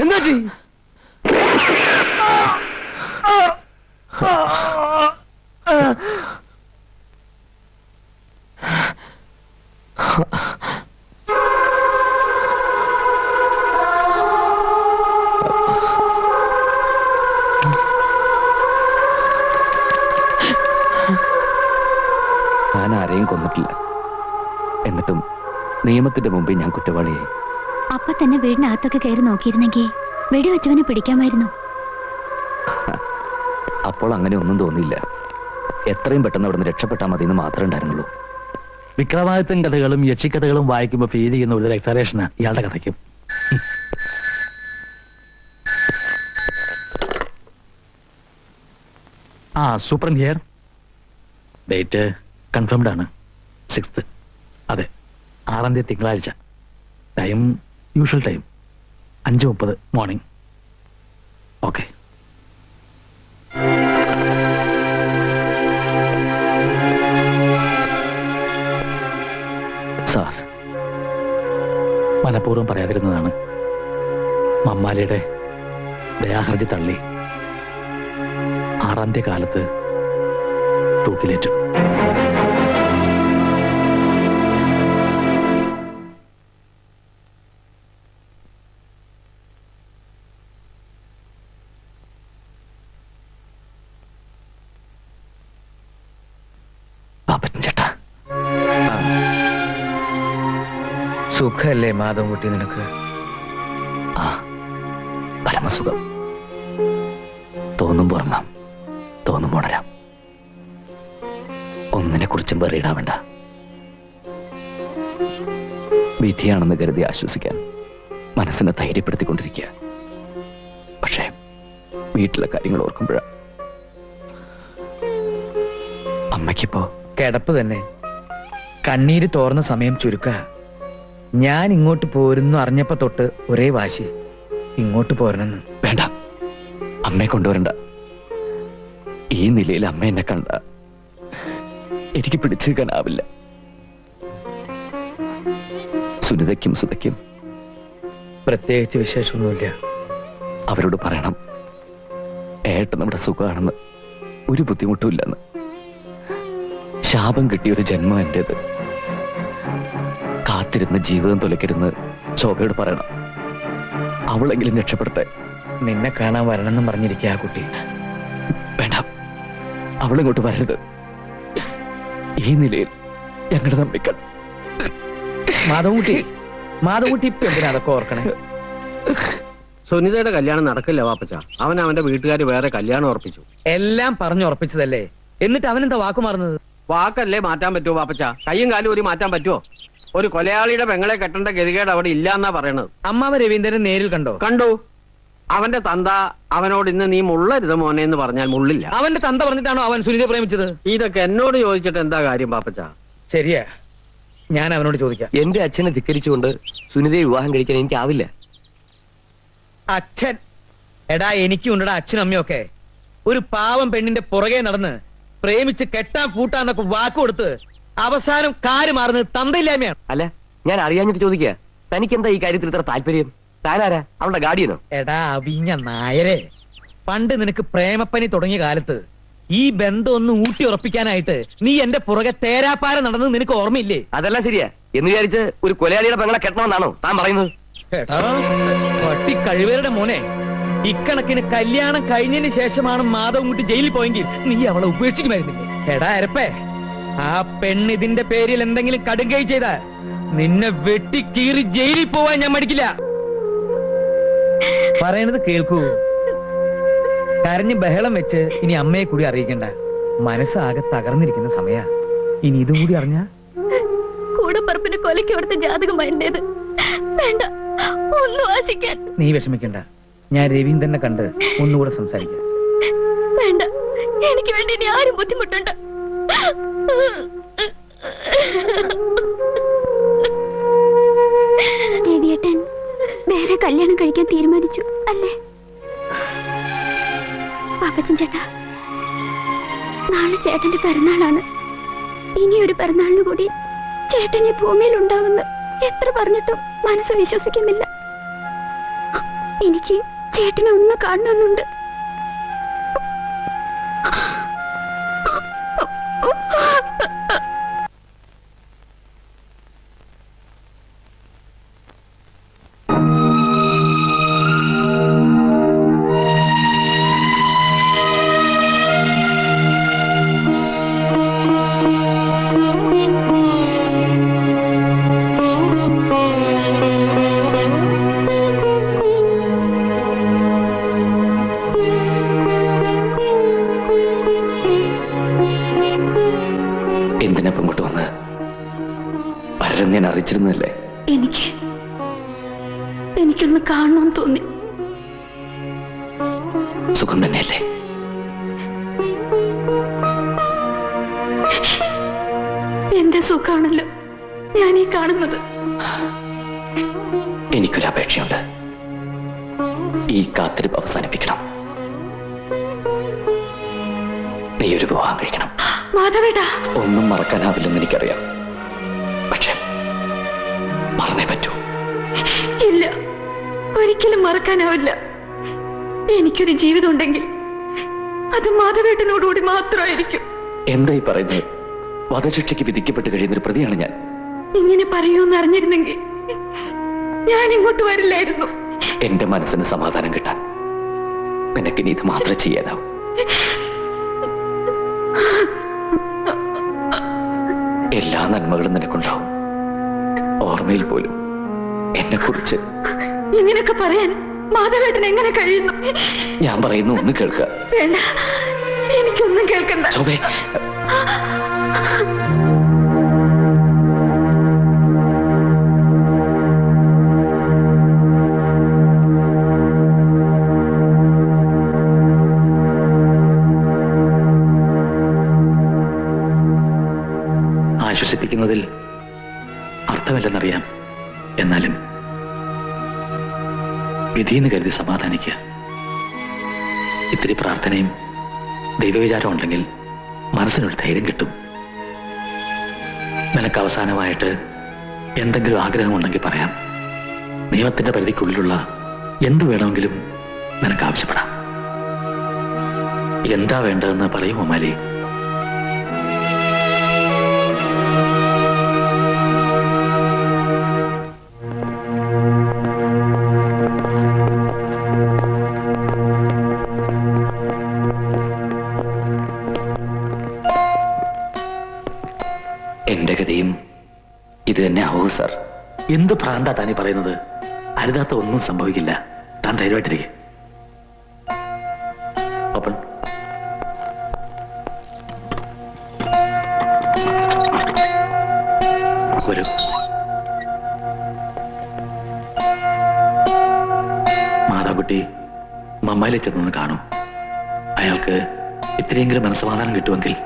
എന്താ? ഞാൻ ആരെയും കൊന്നിട്ടില്ല. എന്നിട്ടും നിയമത്തിന്റെ മുമ്പിൽ ഞാൻ കുറ്റവാളിയായി. അപ്പൊ തന്നെ വീടിനകത്തൊക്കെ കയറി നോക്കിയിരുന്നെങ്കിൽ വെടിവെച്ചവനെ പിടിക്കാമായിരുന്നു. അപ്പോൾ അങ്ങനെ ഒന്നും തോന്നിയില്ല. എത്രയും പെട്ടെന്ന് അവിടെ നിന്ന് രക്ഷപ്പെട്ടാൽ മതി എന്ന് മാത്രമേ ഉണ്ടായിരുന്നുള്ളൂ. വിക്രമാദിത്യൻ കഥകളും യക്ഷിക്കഥകളും വായിക്കുമ്പോൾ ഫീൽ ചെയ്യുന്ന ഒരു എക്സലേഷന് ഇയാളുടെ കഥയ്ക്കും. Superintendent here. ഡേറ്റ് കൺഫേംഡ് ആണ്, 6th. അതെ, 6ാം തീയതി തിങ്കളാഴ്ച. Time usual time, 5:30 morning. Okay. Sir, മനഃപൂർവ്വം പറയാതിരുന്നതാണ്. മമ്മാലിയുടെ ദയാഹർജി തള്ളി 6ാം തീയതി കാലത്ത് തൂക്കിലേറ്റു. പാപ്പച്ചൻ ചേട്ടാ, സുഖല്ലേ മാധവൻകുട്ടി നിനക്ക്? ആ, പരമസുഖം. തോന്നുമ്പോ ഉറങ്ങാം, തോന്നുമ്പോ ഉണരാം. ഒന്നിനെ കുറിച്ചും വെറിയിടാവണ്ട. വിധിയാണെന്ന് കരുതി ആശ്വസിക്കാൻ മനസ്സിനെ ധൈര്യപ്പെടുത്തിക്കൊണ്ടിരിക്കുക. പക്ഷേ വീട്ടിലെ കാര്യങ്ങൾ ഓർക്കുമ്പോഴാ. അമ്മയ്ക്കിപ്പോ കിടപ്പ് തന്നെ. കണ്ണീര് തോർന്ന സമയം ചുരുക്ക. ഞാൻ ഇങ്ങോട്ട് പോരുന്നു അറിഞ്ഞപ്പോ തൊട്ട് ഒരേ വാശി, ഇങ്ങോട്ട് പോരണമെന്ന്. വേണ്ട, അമ്മയെ കൊണ്ടുവരണ്ട. ഈ നിലയിൽ അമ്മ എന്നെ കണ്ട എനിക്ക് പിടിച്ചെടുക്കാനാവില്ല. സുനിതയ്ക്കും സുതയ്ക്കും പ്രത്യേകിച്ച് വിശേഷമൊന്നുമില്ല. അവരോട് പറയണം, ഏട്ടൻ നമ്മുടെ സുഖമാണെന്ന്, ഒരു ബുദ്ധിമുട്ടും ഇല്ലെന്ന്. ശാപം കിട്ടിയൊരു ജന്മം എന്റേത്. കാത്തിരുന്ന് ജീവിതം തുലക്കരുന്ന് ശോഭയോട് പറയണം. അവളെങ്കിലും രക്ഷപ്പെടുത്തേ. നിന്നെ കാണാൻ വരണമെന്നും പറഞ്ഞിരിക്കുക ആ കുട്ടി. വേണ്ട, അവളിങ്ങോട്ട് വരരുത്. ഈ നിലയിൽ ഞങ്ങളുടെ നമ്പിക്കാൻ. മാധവൻകുട്ടി ഇപ്പൊ എന്തിനാ അതൊക്കെ ഓർക്കണേ? സുനിതയുടെ കല്യാണം നടക്കില്ല വാപ്പച്ച. അവൻ അവന്റെ വീട്ടുകാർ വേറെ കല്യാണം ഉറപ്പിച്ചു. എല്ലാം പറഞ്ഞുറപ്പിച്ചതല്ലേ, എന്നിട്ട് അവനെന്താ വാക്കു മാറുന്നത്? വാക്കല്ലേ മാറ്റാൻ പറ്റുമോ വാപ്പച്ച? കയ്യും കാലും ഒരു മാറ്റാൻ പറ്റുമോ? ഒരു കൊലയാളിയുടെ പെങ്ങളെ കെട്ടേണ്ട ഗതികേട് അവിടെ ഇല്ല എന്നാ പറയണത്. അമ്മാവ രവീന്ദ്രൻ നേരിൽ കണ്ടോ? കണ്ടു. അവന്റെ തന്ത അവനോട് ഇന്ന് നീ മുള്ളരുത് മോനെ എന്ന് പറഞ്ഞാൽ മുള്ളില്ല. അവന്റെ തന്ത പറഞ്ഞിട്ടാണോ അവൻ സുനിതയെ പ്രേമിച്ചത്? ഇതൊക്കെ എന്നോട് ചോദിച്ചിട്ട് എന്താ കാര്യം പാപ്പച്ച? ശരിയാ, ഞാൻ അവനോട് ചോദിക്കാം. എന്റെ അച്ഛനെ ധിക്കരിച്ചുകൊണ്ട് സുനിതയെ വിവാഹം കഴിക്കാൻ എനിക്കാവില്ല. അച്ഛൻ? എടാ, എനിക്കും ഉണ്ടടാ അച്ഛനും അമ്മയൊക്കെ. ഒരു പാവം പെണ്ണിന്റെ പുറകെ നടന്ന് പ്രേമിച്ച് കെട്ടാൻ പൂട്ടാന്നൊക്കെ വാക്ക് കൊടുത്ത് അവസാനം കാര് മാറുന്നത് തന്തയില്ലായ്മയാണ്. അല്ല, ഞാൻ അറിയാഞ്ഞിട്ട് ചോദിക്കുക, തനിക്ക് എന്താ ഈ കാര്യത്തിൽ ഇത്ര താല്പര്യം? താനാരാ, അവളുടെ ഗാർഡിയനോ? എടാ അവിഞ്ഞ നായരെ, പണ്ട് നിനക്ക് പ്രേമപ്പനി തുടങ്ങിയ കാലത്ത് ഈ ബന്ധം ഒന്ന് ഊട്ടി ഉറപ്പിക്കാനായിട്ട് നീ എന്റെ പുറകെ തേരാപ്പാര നടന്നത് നിനക്ക് ഓർമ്മയില്ലേ? അതെല്ലാം ശരിയാ. എന്ന് വിചാരിച്ച് ഒരു കൊലയാളിയുടെ പെങ്ങളെ കെട്ടണമെന്നാണോ താൻ പറയുന്നത്? എടാ പട്ടി കഴിവരുടെ മോനെ, ഇക്കണക്കിന് കല്യാണം കഴിഞ്ഞതിന് ശേഷമാണ് മാധവൻകുട്ടി ജയിലിൽ പോയെങ്കിൽ നീ അവളെ ഉപേക്ഷിക്കുമായിരുന്നില്ലേ? എടാ അരപ്പേ, ആ പെണ്ണ് ഇതിന്റെ പേരിൽ എന്തെങ്കിലും കടുങ്കൈ ചെയ്താൽ നിന്നെ വെട്ടിക്കീറി ജയിലിൽ പോവാൻ ഞാൻ മടിക്കില്ല. പറയണത് കേൾക്കൂ. കരഞ്ഞ് ബഹളം വെച്ച് ഇനി അമ്മയെ കൂടി അറിയിക്കണ്ട. മനസ്സാകെ തകർന്നിരിക്കുന്ന സമയ. ഇനി ഇതും കൂടി അറിഞ്ഞ കൂടപ്പറപ്പിന് കൊലയ്ക്ക് കൊടുത്ത ജാതകമായിരുന്നത്. വേണ്ട, ഒന്നും ആശിക്കാൻ. നീ വിഷമിക്കണ്ട, ഞാൻ രവീന്ദ്രനെ കണ്ട് ഒന്നുകൂടെ സംസാരിക്കാം. വേണ്ട, എനിക്ക് വേണ്ടി ഇനി ആരും ബുദ്ധിമുട്ടുണ്ട്. രവിയേട്ടൻ വേറെ കല്യാണം കഴിക്കാൻ തീരുമാനിച്ചു അല്ലേ? പാപ്പച്ചൻ ചേട്ടാ, നാളെ ചേട്ടന്റെ പിറന്നാളാണ്. ഇനിയൊരു പിറന്നാളിന് കൂടി ചേട്ടൻ ഈ ഭൂമിയിൽ ഉണ്ടാവുമെന്ന് എത്ര പറഞ്ഞിട്ടും മനസ്സ് വിശ്വസിക്കുന്നില്ല. എനിക്ക് ചേട്ടനെ ഒന്ന് കാണണമെന്നുണ്ട്. വിളിച്ചിരുന്നല്ലേ? എനിക്കൊന്ന് കാണണം തോന്നി. സുഖം തന്നെയല്ലേ? എന്റെ സുഖാണല്ലോ ഞാൻ ഈ കാണുന്നത്. എനിക്കൊരു അപേക്ഷയുണ്ട്. ഈ കാത്തിരിപ്പ് അവസാനിപ്പിക്കണം. നീ ഒരു വിവാഹം കഴിക്കണം. മാധവേട്ടാ, ഒന്നും മറക്കാനാവില്ലെന്ന് എനിക്കറിയാം. പക്ഷെ മറന്നേ പറ്റൂ. ഇല്ല, ഒരിക്കലും മറക്കാനാവില്ല. എനിക്കൊരു ജീവിതം ഉണ്ടെങ്കിൽ അത് മാധവേട്ടനോടുകൂടി മാത്രമായിരിക്കും. എന്തായി പറയുന്നത്? വധശിക്ഷയ്ക്ക് വിധിക്കപ്പെട്ട് കഴിയുന്നൊരു പ്രതിയാണ് ഞാൻ. ഇങ്ങനെ പറയൂന്ന് അറിഞ്ഞിരുന്നെങ്കിൽ ഞാൻ ഇങ്ങോട്ട് വരില്ലായിരുന്നു. എന്റെ മനസ്സിന് സമാധാനം കിട്ടാൻ നിനക്കിനി ഇത് മാത്രമേ ചെയ്യാനാവൂ. എല്ലാ നന്മകളും നിനക്കുണ്ടാവും. ഓർമ്മയിൽ പോലും എന്നെ കുറിച്ച് ഇങ്ങനെയൊക്കെ പറയാൻ മാധവേട്ടൻ എങ്ങനെ കഴിയുന്നു? ഞാൻ പറയുന്നു, ഒന്ന് കേൾക്കുക. വേണ്ട, എനിക്കൊന്നും കേൾക്കണ്ട. ശോഭേ, ആശ്വസിപ്പിക്കുന്നതിൽ അർത്ഥമില്ലെന്നറിയാം. എന്നാലും വിധിയെന്ന് കരുതി സമാധാനിക്കുക. ഇത്തിരി പ്രാർത്ഥനയും ദൈവവിചാരം ഉണ്ടെങ്കിൽ മനസ്സിനൊരു ധൈര്യം കിട്ടും. നിനക്ക് അവസാനമായിട്ട് എന്തെങ്കിലും ആഗ്രഹമുണ്ടെങ്കിൽ പറയാം. നിയമത്തിന്റെ പരിധിക്കുള്ളിലുള്ള എന്തു വേണമെങ്കിലും നിനക്ക് ആവശ്യപ്പെടാം. എന്താ വേണ്ടതെന്ന് പറയൂ അമ്മാലി. എന്റെ ഗതിയും ഇത് തന്നെ ആവൂ സാർ. എന്ത് ഭ്രാന്താ താനീ പറയുന്നത്? അരുതാത്ത ഒന്നും സംഭവിക്കില്ല. താൻ ധൈര്യമായിട്ടിരിക്കെ. ഓപ്പൺ. വരൂ. മാതാകുട്ടി മമ്മായിലെ ചെന്നൊന്ന് കാണും. അയാൾക്ക് ഇത്രയെങ്കിലും മനസ്സമാധാനം കിട്ടുമെങ്കിൽ.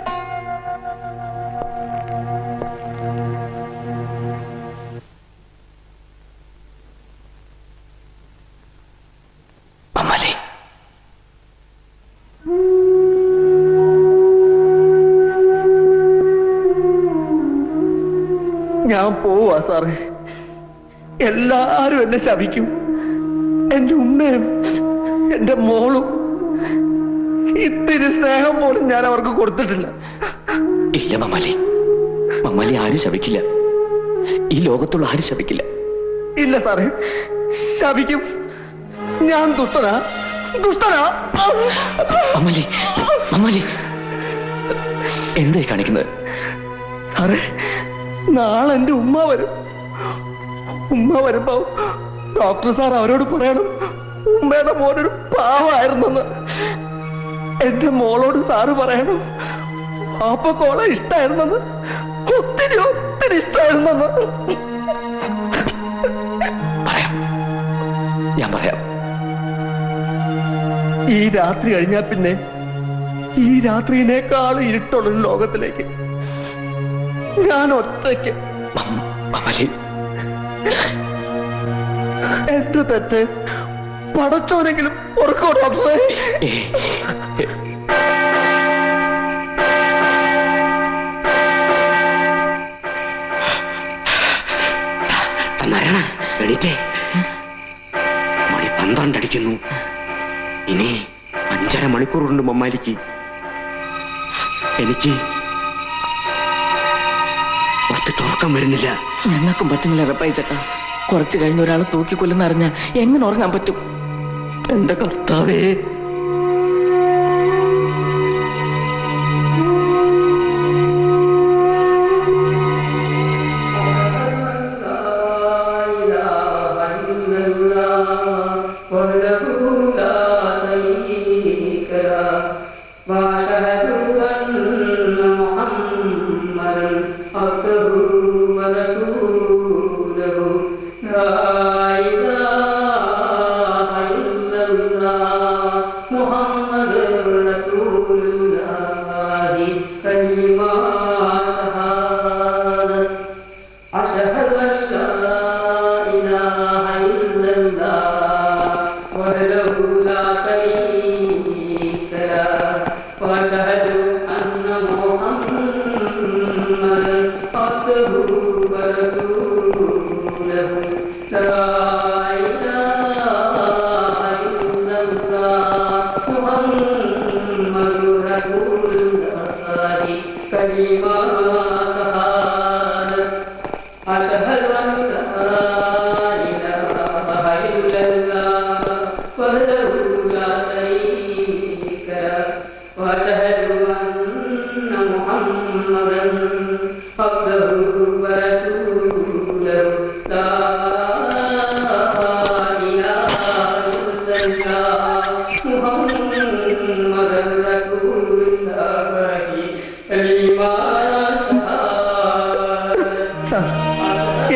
ഞാൻ പോവാ സാറേ. എല്ലാരും എന്നെ ശപിക്കും. എന്റെ ഉമ്മയും എന്റെ മോളും. ഇത്തിരി സ്നേഹം പോലും ഞാൻ അവർക്ക് കൊടുത്തിട്ടില്ല. ഇല്ല മമ്മാലി, മമ്മാലി ആരും ശപിക്കില്ല. ഈ ലോകത്തുള്ള ആരും ശപിക്കില്ല. ഇല്ല സാറേ, ശപിക്കും. ഞാൻ ദുഷ്ടനാ. മമ്മാലി, മമ്മാലി എന്തായി കാണിക്കുന്നത്? സാറേ, നാളെ എന്റെ ഉമ്മ വരും. ഉമ്മ വരുമ്പോ ഡോക്ടർ സാർ അവരോട് പറയണം ഉമ്മയുടെ മോനൊരു പാവമായിരുന്നെന്ന്. എന്റെ മോളോട് സാറ് പറയണം പാപ്പക്കോളെ ഇഷ്ടായിരുന്നെന്ന്. ഒത്തിരി ഇഷ്ടായിരുന്നെന്ന്. ഞാൻ പറയാം. ഈ രാത്രി കഴിഞ്ഞാൽ പിന്നെ ഈ രാത്രിയിനേക്കാൾ ഇരുട്ടുള്ളൊരു ലോകത്തിലേക്ക് ഞാൻ ഒറ്റയ്ക്ക്. എന്റെ തെറ്റ് പടച്ചോനെങ്കിലും ഓർക്കോ ഡോക്ടറെ? എണീറ്റേ, മണി 12 അടിക്കുന്നു. ഇനി 5.5 മണിക്കൂറുണ്ട് മമ്മാലിക്ക്. എനിക്ക് ഉറക്കം വരുന്നില്ല. ഞങ്ങൾക്കും പറ്റുന്നില്ല റപ്പായി ചേട്ടാ. കുറച്ച് കഴിഞ്ഞ് ഒരാളെ തൂക്കിക്കൊല്ലുന്ന അറിഞ്ഞ എങ്ങനെ ഉറങ്ങാൻ പറ്റും? എന്റെ കർത്താവേ, عبده ورسوله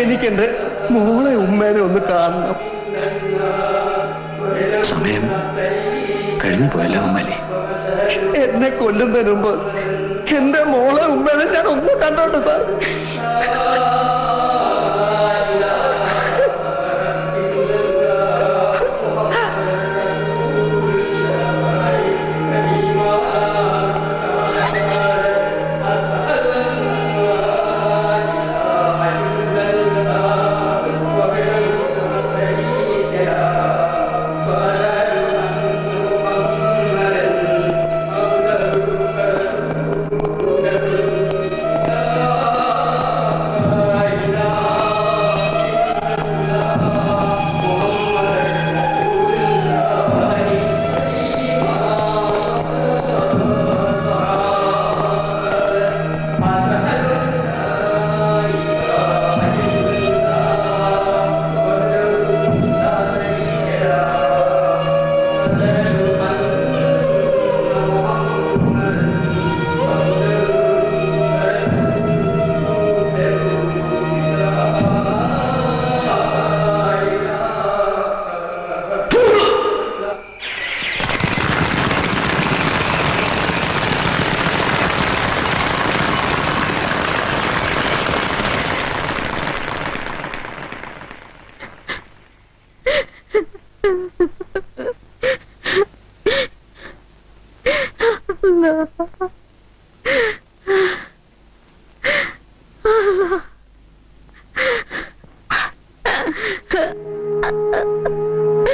എനിക്കെന്റെ മോളെ ഉമ്മേനെ ഒന്ന് കാണണം. സമയം കഴിഞ്ഞു പോയല്ലോ ഉമ്മലേ. എന്നെ കൊല്ലുന്നതിന് മുമ്പ് എന്റെ മോളെ ഉമ്മേനെ ഞാൻ ഒന്ന് കണ്ടോട്ടെ സാർ.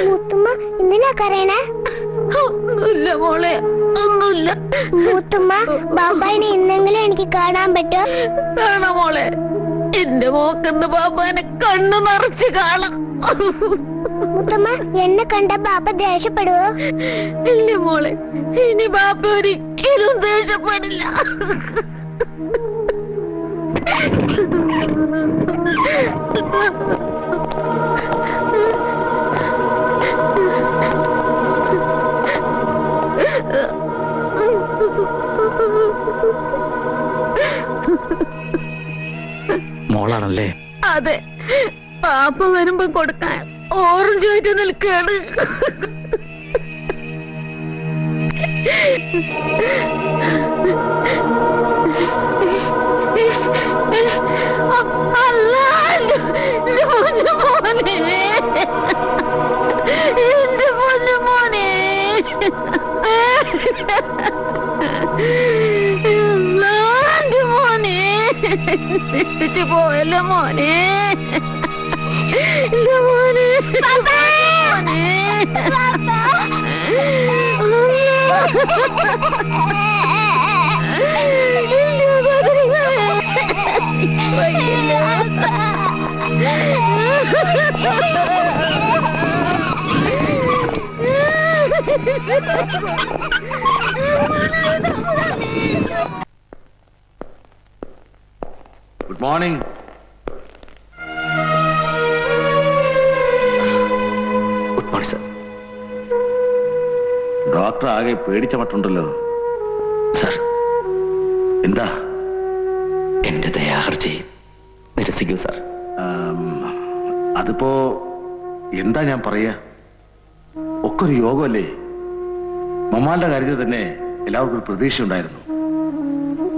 മുത്തുമ്മ എന്തിനാ കരയണേ? ഒന്നുമില്ല മോളെ, ഒന്നുമില്ല. മുത്തുമ്മ ബാബായിനെ ഇന്നെങ്കിലും എനിക്ക് കാണാൻ പറ്റോ? കാണാം മോളെ, എന്റെ മോക്കെന്ന് ബാബാനെ കണ്ണു നിറച്ച് കാണാം. മുത്തുമ്മ എന്നെ കണ്ട ബാബ ദേഷ്യപ്പെടുവോ? ഇല്ല മോളെ, ഇനി ബാബ ഒരിക്കലും ദേഷ്യപ്പെടില്ല. മോളാണല്ലേ? അതെ, പാപ്പ വരുമ്പോ കൊടുക്കാൻ ഓറഞ്ച് ആയിട്ട് നിൽക്കാണ്. അല്ല, എന്റെ പൊന്നു മോനെ, എന്റെ പൊന്നു മോനെ, എന്റെ മോനെ തിരിച്ചു പോയല്ലോ മോനെ, എന്റെ മോനെ, good morning. Good morning sir. Doctor ആകെ പേടിച്ച മട്ടുണ്ടല്ലോ. സർ, എന്താ? എന്റെ ദയാഹർജി നിരസിക്കൂ സർ. അതിപ്പോ എന്താ ഞാൻ പറയാ, ഒക്കെ ഒരു യോഗമല്ലേ. മമ്മാന്റെ കാര്യത്തിൽ തന്നെ എല്ലാവർക്കും ഒരു പ്രതീക്ഷ ഉണ്ടായിരുന്നു.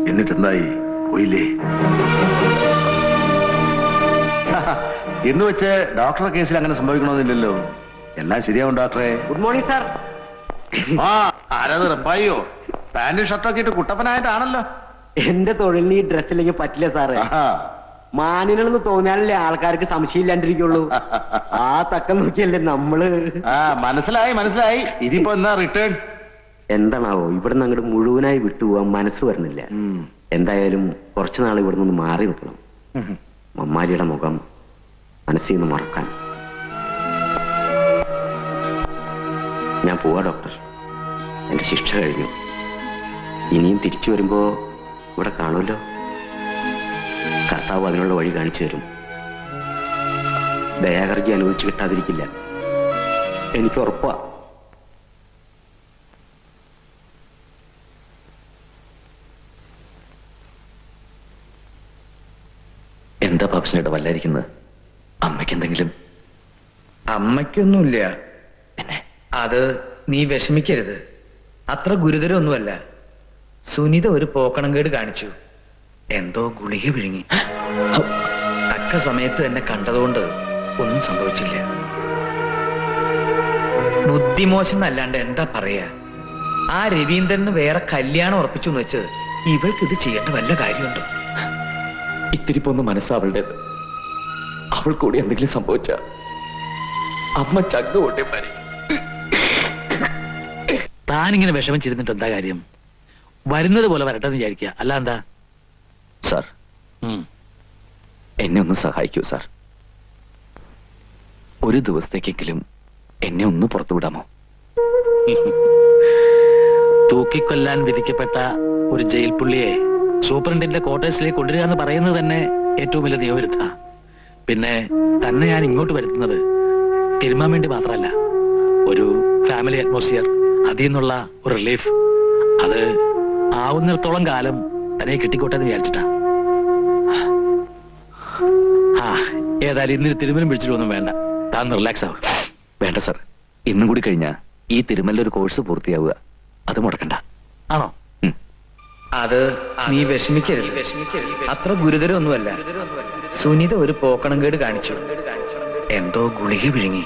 എന്നിട്ടെന്തായി? പോയില്ലേ? എന്ന് വെച്ച് ഡോക്ടറുടെ കേസിൽ അങ്ങനെ സംഭവിക്കണമെന്നില്ലല്ലോ. എല്ലാം ശരിയാവും ഡോക്ടറെ. Good morning sir. ആ ആരത് റപ്പായോ? പാന്റും ഷർട്ടൊക്കെ ഇട്ട് കുട്ടപ്പനായിട്ടാണല്ലോ. എന്റെ തൊഴിലിന് ഈ ഡ്രസ്സില്ലെങ്കിൽ പറ്റില്ല സാറേ. ആഹാ. മാനിനെന്ന് തോന്നിയാലല്ലേ ആൾക്കാർക്ക് സംശയമില്ലാണ്ടിരിക്കുള്ളൂ. ആ തക്കം നോക്കിയല്ലേ നമ്മള്. ആ മനസ്സിലായി മനസ്സിലായി. ഇതിപ്പോ എന്താ റിട്ടേൺ? എന്താണാവോ ഇവിടുന്ന് അങ്ങോട്ട് മുഴുവനായി വിട്ടുപോകാൻ മനസ്സ് വരുന്നില്ല. എന്തായാലും കുറച്ചു നാൾ ഇവിടെ നിന്ന് മാറി നിൽക്കണം. മമ്മാരിയുടെ മുഖം മനസ്സിൽ നിന്ന് മറക്കാൻ. ഞാൻ പോവാ ഡോക്ടർ. എന്റെ ശിക്ഷ കഴിഞ്ഞു. ഇനിയും തിരിച്ചു വരുമ്പോ ഇവിടെ കാണുമല്ലോ. കർത്താവ് അതിനുള്ള വഴി കാണിച്ചു തരും. ദയാഹർജി അനുവദിച്ചു കിട്ടാതിരിക്കില്ല, എനിക്ക് ഉറപ്പാ. എന്താ പാപ്പച്ചനോട് വല്ലായിരിക്കുന്നത്? അമ്മയ്ക്ക് എന്തെങ്കിലും? അമ്മയ്ക്കൊന്നുമില്ല. അത് നീ വിഷമിക്കരുത്. അത്ര ഗുരുതരമൊന്നുമല്ല. സുനിത ഒരു പോക്കണം കേട് കാണിച്ചു. എന്തോ ഗുളിക വിഴുങ്ങി. തക്ക സമയത്ത് എന്നെ കണ്ടതുകൊണ്ട് ഒന്നും സംഭവിച്ചില്ല. ബുദ്ധിമോശം എന്നല്ലാണ്ട് എന്താ പറയാ. ആ രവീന്ദ്രന് വേറെ കല്യാണം ഉറപ്പിച്ചു എന്ന് വെച്ച് ഇവൾക്ക് ഇത് ചെയ്യേണ്ട വല്ല കാര്യമുണ്ടോ? ഇത്തിരി പോന്ന് മനസ്സാവളുടേത്. അവൾ കൂടി എന്തെങ്കിലും സംഭവിച്ച അമ്മ ചങ്ങ കൊണ്ടേ മരി. താനിങ്ങനെ വിഷമിച്ചിരുന്നിട്ട് എന്താ കാര്യം? വരുന്നത് പോലെ വരട്ടെന്ന് വിചാരിക്കുക, അല്ല എന്താ? സാർ, എന്നെ ഒന്ന് സഹായിക്കൂ സാർ. ഒരു ദിവസത്തേക്കെങ്കിലും എന്നെ ഒന്ന് പുറത്തു വിടാമോ? തൂക്കിക്കൊല്ലാൻ വിധിക്കപ്പെട്ട ഒരു ജയിൽ പുള്ളിയെ സൂപ്രണ്ടിന്റെ ക്വാർട്ടേഴ്സിലേക്ക് കൊണ്ടുവരിക എന്ന് പറയുന്നത് തന്നെ ഏറ്റവും വലിയ നിയമവിരുദ്ധ. പിന്നെ തന്നെ ഞാൻ ഇങ്ങോട്ട് വരുത്തുന്നത് തിരുമാൻ വേണ്ടി മാത്രമല്ല, ഒരു ഫാമിലി അറ്റ്മോസ്ഫിയർ, അതിൽ നിന്നുള്ള ഒരു റിലീഫ്, അത് ആവുന്നിടത്തോളം കാലം തന്നെ കിട്ടിക്കോട്ടെ എന്ന് വിചാരിച്ചിട്ടാ. ആ ഏതായാലും ഇന്നൊരു തിരുമലും പിടിച്ചിട്ടൊന്നും വേണ്ട, താൻ റിലാക്സ് ആവും. വേണ്ട സാർ, ഇന്നും കൂടി കഴിഞ്ഞാ ഈ തിരുമല്ലൊരു കോഴ്സ് പൂർത്തിയാവുക. അത് മുടക്കണ്ട. ആണോ? അത് നീ വിഷമിക്കരുത്. അത്ര ഗുരുതരമൊന്നുമല്ല. സുനിത ഒരു പോക്കണം കേട് കാണിച്ചു. എന്തോ ഗുളിക വിഴുങ്ങി.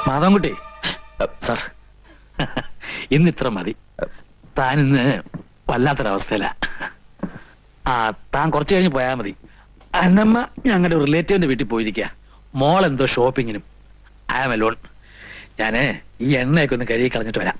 മാധവൻകുട്ടി, സാർ, ഇന്ന് ഇത്ര മതി. താൻ ഇന്ന് വല്ലാത്തൊരവസ്ഥയില. ആ താൻ കുറച്ചു കഴിഞ്ഞ് പോയാൽ മതി. അന്നമ്മ ഞങ്ങളുടെ റിലേറ്റീവിന്റെ വീട്ടിൽ പോയിരിക്കുക. മോൾ എന്തോ ഷോപ്പിങ്ങിനും. I am alone. ഞാന് ഈ എണ്ണയൊക്കെ ഒന്ന് കഴുകി കളഞ്ഞിട്ട് വരാം.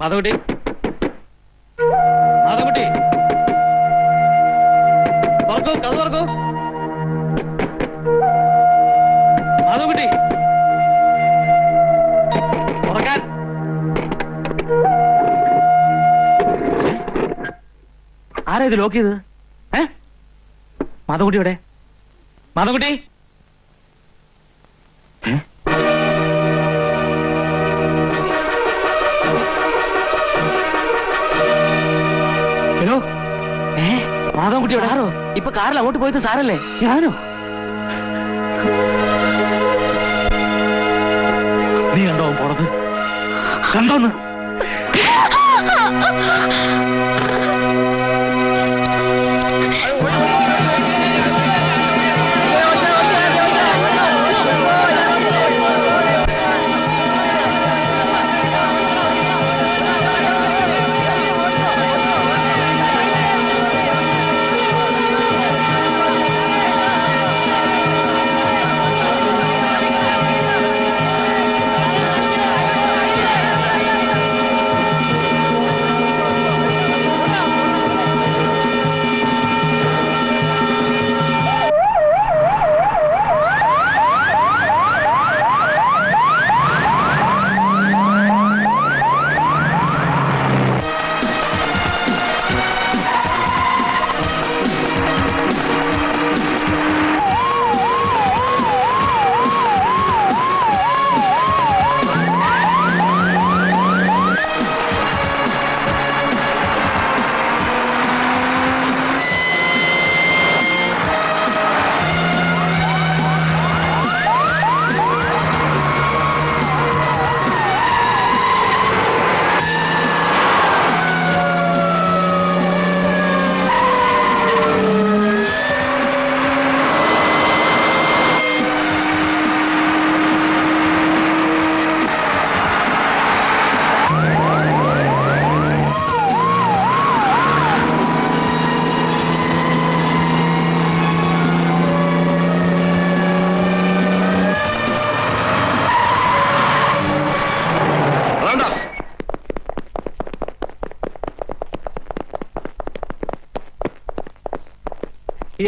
മാധവൻകുട്ടി, മാധവൻകുട്ടി, തുറക്കൂ, കഥ തുറക്കൂ. ആരാ ഇത് ലോക്ക് ചെയ്തത്? മാധവൻകുട്ടി എവിടെ? മാധവൻകുട്ടി ഹലോ, മാധവൻകുട്ടി എവിടെ? സാറോ ഇപ്പൊ കാറിൽ അങ്ങോട്ട് പോയത് സാറല്ലേ? ഞാനോ? നീ കണ്ടോ പോണത്? കണ്ടോന്ന്?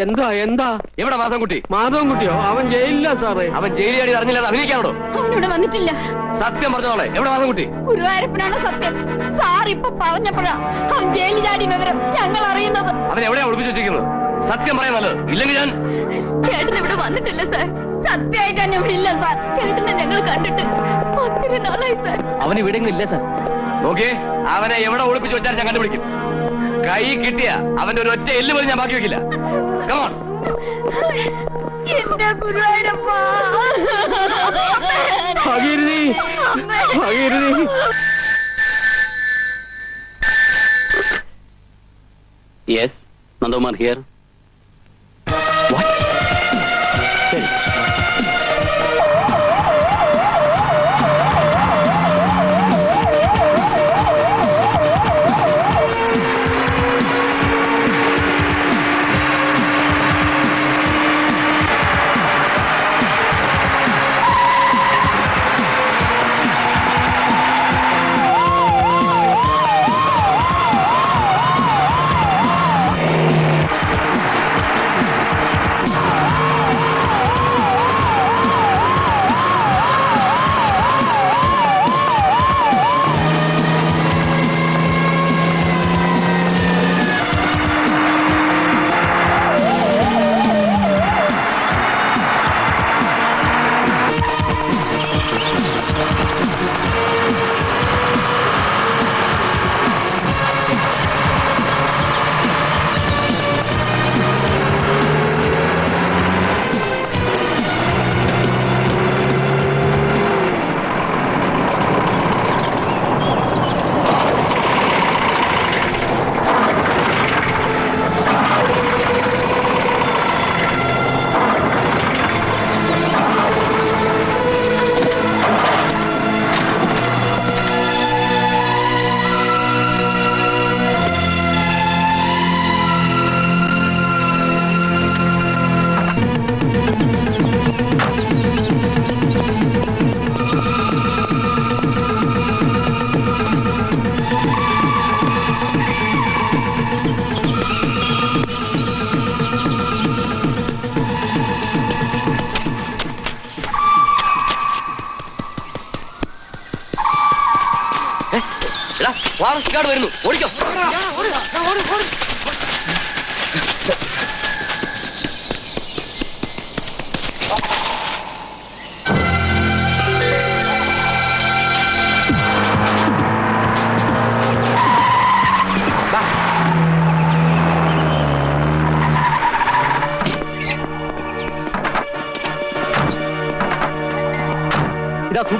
എന്താ എന്താ? എവിടെ മാധവൻകുട്ടി? മാധവൻകുട്ടിയോ? അവൻ ജയിലില്ല സാറേ. അവൻ ജയിലിയാടി അറിഞ്ഞില്ലാതെ അഭിനയിക്കാണോ? അവനിവിടെ വന്നിട്ടില്ല. സത്യം പറഞ്ഞോളെ, എവിടെ മാധവൻകുട്ടി? ഗുരുവായൂരപ്പനാണ് സത്യം. സാർ ഇപ്പൊ പറഞ്ഞപ്പോഴാ അവൻ ജയിലിൽ ചാടി വിവരം ഞങ്ങൾ അറിയുന്നത്. അവൻ എവിടെയാ ഒളിപ്പിച്ചു വെച്ചിരിക്കുന്നത്? സത്യം പറയാൻ നല്ലത്. ഇല്ലെങ്കിൽ ഞാൻ ചേട്ടൻ ഇവിടെ വന്നിട്ടില്ല സാർ. സത്യമായിട്ടാണ് ഇവിടെ ഇല്ല സാർ. ചേട്ടനെ ഞങ്ങൾ കണ്ടിട്ട് ഒത്തിരി നാളായി സാർ. അവൻ ഇവിടെ ഇല്ല സാർ. നോക്കിയേ, അവനെ എവിടെ ഒളിപ്പിച്ചു വെച്ചാൽ ഞാൻ കണ്ടുപിടിക്കും. കൈ കിട്ടിയ അവന്റെ ഒരു ഒറ്റ എല്ല് പോലും ഞാൻ ബാക്കി വെക്കില്ല. കമോൺ. എന്റെ ഗുരുവായൂരപ്പ. ഭഗീരഥി, ഭഗീരഥി. Yes, Nandakumar here. ശരി. ഫോറസ്റ്റ് ഗാർഡ് വരുന്നു, ഓടിക്കോ.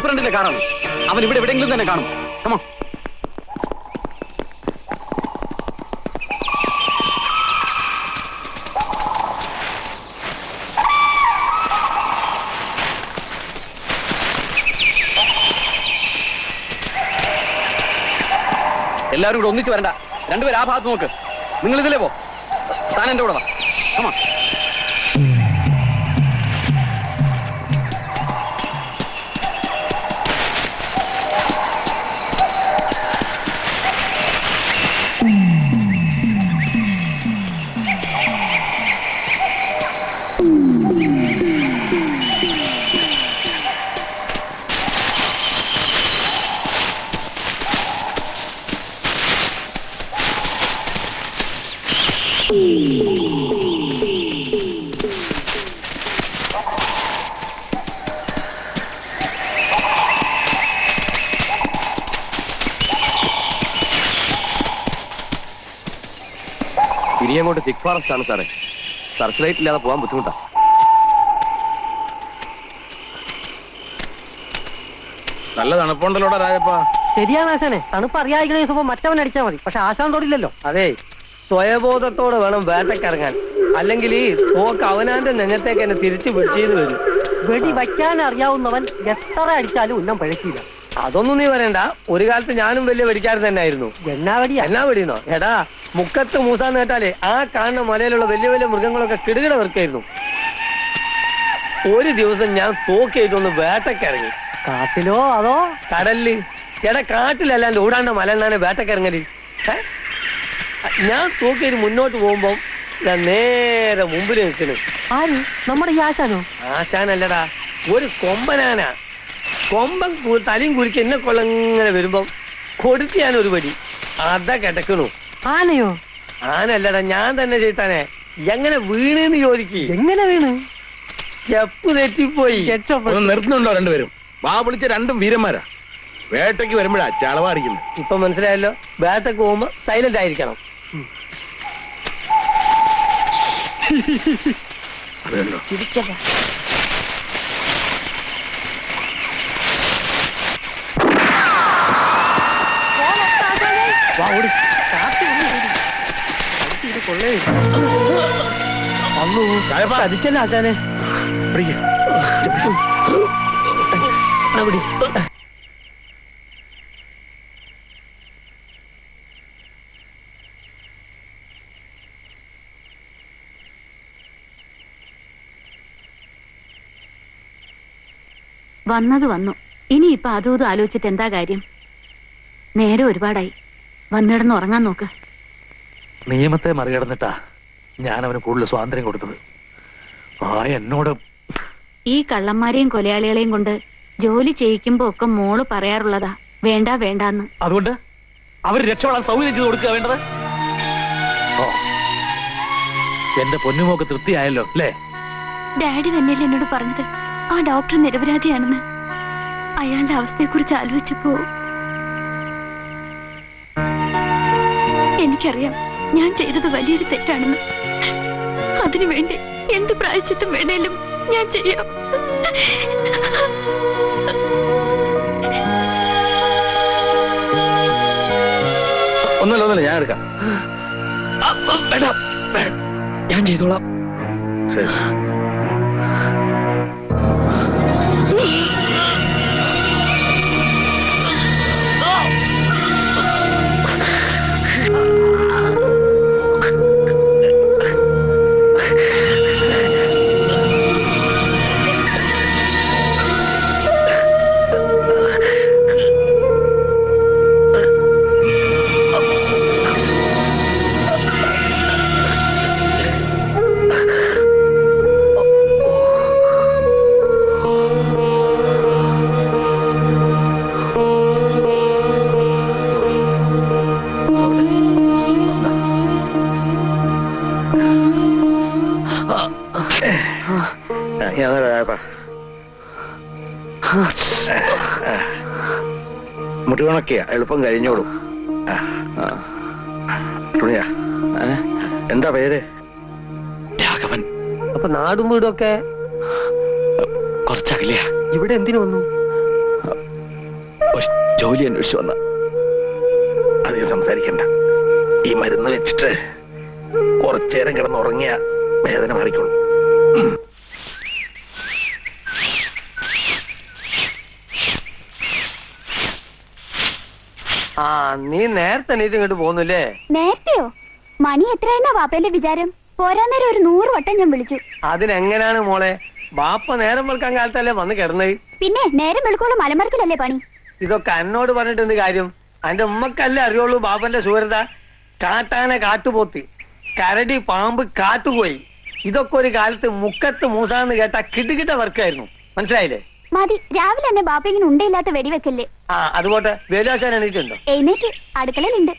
സൂപ്രണ്ടിന്റെ കാറാണ്. അവൻ ഇവിടെ എവിടെയെങ്കിലും തന്നെ കാണും. കമോ. എല്ലാവരും കൂടെ ഒന്നിച്ച് വരണ്ട. രണ്ടുപേരും ആ ഭാഗത്ത് നോക്ക്. നിങ്ങൾ ഇതിലേ പോ. താൻ എന്റെ കൂടെ വാ. കമോ. ഇനി അങ്ങോട്ട് തിക് ഫോറസ്റ്റ് ആണ് സാറേ. സർച്ച് ലൈറ്റ് ഇല്ലാതെ പോകാൻ ബുദ്ധിമുട്ടാ. നല്ല തണുപ്പുണ്ടല്ലോടാ രാജപ്പ. ശരിയാണ് ആശാനെ, തണുപ്പ് അറിയാതിരിക്കണ ദിവസം മറ്റവൻ അടിച്ചാൽ മതി. പക്ഷെ ആശാൻ തൊടില്ലല്ലോ. അതെ, സ്വയബോധത്തോടെ വേണം വേട്ടക്കിറങ്ങാൻ. അല്ലെങ്കിൽ ഈ തോക്ക് അവനാന്റെ നെഞ്ഞത്തേക്ക് എന്നെ തിരിച്ചു പിടിച്ചെന്ന് വരും. വെടി വയ്ക്കാൻ അറിയാവുന്നവൻ എത്ര അടിച്ചാലും ഉന്നം പഴക്കില്ല. അതൊന്നും നീ പറയണ്ട. ഒരു കാലത്ത് ഞാനും വലിയ വെടിക്കാരൻ തന്നെ ആയിരുന്നു. എന്നാ വെടിയെന്നോ? എടാ, മുക്കത്ത് മൂസാന്ന് കേട്ടാലേ ആ കാണുന്ന മലയിലുള്ള വലിയ വലിയ മൃഗങ്ങളൊക്കെ കിടുകിട വെറുക്കായിരുന്നു. ഒരു ദിവസം ഞാൻ തോക്കിയിട്ടൊന്ന് വേട്ടക്കിറങ്ങി. കാട്ടിലോ അതോ കടലില്? എടാ, കാട്ടിലല്ലാണ്ട് ഓടാണ്ട മലണ്ണാനെ വേട്ടക്കിറങ്ങല്. ഞാൻ തോക്കിയിട്ട് മുന്നോട്ട് പോകുമ്പോ ഞാൻ നേരെ മുമ്പിൽ നിൽക്കുന്നു. ആര്? നമ്മുടെ ഈ ആശാനോ? ആശാനല്ലടാ, ഒരു കൊമ്പനാന. കൊമ്പൻ തലയും കുലിക്ക് എന്നെ കൊള്ളങ്ങനെ വരുമ്പം കൊടുത്ത് ഞാൻ ഒരു പടി അതാ കിടക്കണു. ആനയോ? ആനല്ലടാ, ഞാൻ തന്നെ ചെയ്താനെ. എങ്ങനെ വീണെന്ന് ചോദിക്ക്. എങ്ങനെ വീണ്? സ്റ്റെപ്പ് തെറ്റിപ്പോയി. നിർത്തുന്നുണ്ടോ രണ്ടുപേരും? വാ വിളിച്ച രണ്ടും വീരന്മാരാ. വേട്ടയ്ക്ക് വരുമ്പോഴാ ചളവാടിക്കുന്നത്. ഇപ്പൊ മനസ്സിലായല്ലോ. വേട്ടക്ക് പോകുമ്പോ സൈലന്റ് ആയിരിക്കണം. ചിരിക്കണ്ട. ചതിച്ചല്ല ആശാനെ. വന്നത് വന്നു. ഇനിയിപ്പൊ അതും ഇതും ആലോചിച്ചിട്ട് എന്താ കാര്യം? നേരെ ഒരുപാടായി. വന്നിടന്ന് ഉറങ്ങാൻ നോക്ക്. നിയമത്തെ മറികടന്നിട്ടാ ഞാൻ അവന് കൂടുതൽ സ്വാതന്ത്ര്യം കൊടുത്തത്. എന്നോട് ഈ കള്ളന്മാരെയും കൊലയാളികളെയും കൊണ്ട് ജോലി ചെയ്യിക്കുമ്പോ ഒക്കെ മോള് പറയാറുള്ളതാ, വേണ്ട വേണ്ടാന്ന്. അതുകൊണ്ട് അവർ രക്ഷപ്പെടാൻ സൗകര്യം ചെയ്ത് കൊടുക്കുക വേണ്ടത്. എന്റെ പൊന്നുമോക്ക് തൃപ്തിയായല്ലോ അല്ലേ? ഡാഡി തന്നെയല്ലേ എന്നോട് പറഞ്ഞത് ആ ഡോക്ടർ നിരപരാധിയാണെന്ന്. അയാളുടെ അവസ്ഥയെക്കുറിച്ച് ആലോചിച്ചപ്പോ എനിക്കറിയാം ഞാൻ ചെയ്തത് വലിയൊരു തെറ്റാണെന്ന്. അതിനുവേണ്ടി എന്ത് പ്രായശ്ചിത്തം വേണേലും ഞാൻ ചെയ്യാം. ഒന്നല്ല ഞാൻ എടുക്കാം. ഞാൻ ചെയ്തോളാം. ശരി. മുടികണക്കിയ എളുപ്പം കഴിഞ്ഞോളൂ. എന്താ പേര്? രാഘവൻ. അപ്പൊ നാടും വീടും ഒക്കെ കുറച്ചകലെയാ. ഇവിടെ എന്തിനു വന്നു? ജോലി അന്വേഷിച്ചു വന്ന. അധികം സംസാരിക്കണ്ട. ഈ മരുന്ന് വെച്ചിട്ട് കുറച്ചേരം കിടന്നുറങ്ങിയ വേദന മാറിക്കോളും. ആ നീ നേരത്തെ എണീറ്റ് ഇങ്ങോട്ട് പോകുന്നില്ലേ? നേരത്തെയോ? മണി എത്രയെന്നാ വാപ്പേന്റെ വിചാരം? പോരാ നേരം ഒരു 100 വട്ടം ഞാൻ വിളിച്ചു. അതിനെങ്ങനാണ് മോളെ? ബാപ്പ നേരം വെളുക്കാൻ കാലത്തല്ലേ വന്ന് കിടന്നത്? പിന്നെ നേരം വെളുക്കോളം മലമറക്കലല്ലേ പണി? ഇതൊക്കെ എന്നോട് പറഞ്ഞിട്ട് എന്ത് കാര്യം? അന്റെ ഉമ്മക്കല്ലേ അറിയുള്ളൂ ബാപ്പന്റെ ശൂരത. കാട്ടാന കാട്ടുപോത്തി, കരടി പാമ്പ് കാട്ടുപോയി, ഇതൊക്കെ ഒരു കാലത്ത് മുക്കത്ത് മൂസാന്ന് കേട്ട കിടുകിട്ട വർക്കായിരുന്നു. മനസ്സിലായില്ലേ? മതി, രാവിലെ തന്നെ ബാപ്പ ഇങ്ങനെ ഉണ്ടയില്ലാത്ത വെടിവെക്കല്ലേ. ആ അതുപോട്ടെ. വേലാശാൻ എണീറ്റുണ്ടോ? എഴുന്നേറ്റ് അടുക്കളയിലുണ്ട്.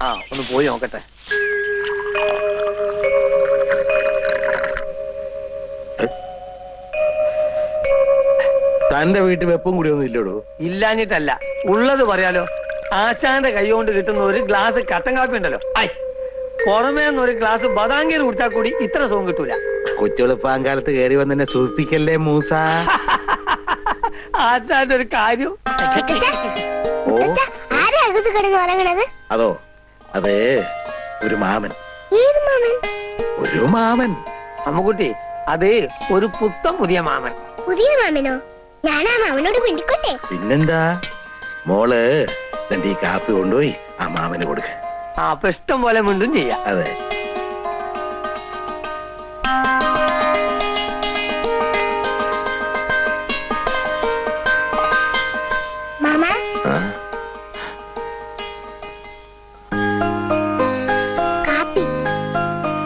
ആ ഒന്ന് പോയി നോക്കട്ടെ. തന്റെ വീട്ടിൽ വെപ്പും കൂടി ഒന്നും ഇല്ലടോ? ഇല്ലാഞ്ഞിട്ടല്ല, ഉള്ളത് പറയാലോ. ആശാന്റെ കൈ കൊണ്ട് കിട്ടുന്ന ഒരു ഗ്ലാസ് കട്ടൻ കാപ്പി ഉണ്ടല്ലോ, ഐ പുറമേ നിന്ന് ഒരു ഗ്ലാസ് ബദാങ്കീർ കുടിച്ചാൽ കൂടി ഇത്ര സുഖം കിട്ടൂല. കൊച്ചുവെളുപ്പാങ്കാലത്ത് കയറി വന്നെ സൂചിപ്പിക്കല്ലേ മൂസ. ആശാന്റെ ഒരു കാര്യം. ഓ ആരാ അകത്ത് കിടന്ന് ഉറങ്ങണത്? അതോ, അതെ ഒരു മാമൻ. ഏത് മാമൻ? ഒരു മാമൻ. അമ്മുകുട്ടി, അത് ഒരു പുത്തം പുതിയ മാമൻ. പുതിയ മാമനോ? ഞാനാ മാമനോട് മിണ്ടിക്കോട്ടെ? പിന്നെന്താ മോള് തന്റെ ഈ കാപ്പി കൊണ്ടുപോയി ആ മാമന് കൊടുക്ക. ആ അപ്പൊ ഇഷ്ടം പോലെ മിണ്ടും ചെയ്യാം. അതെ. മാമ കാപ്പി.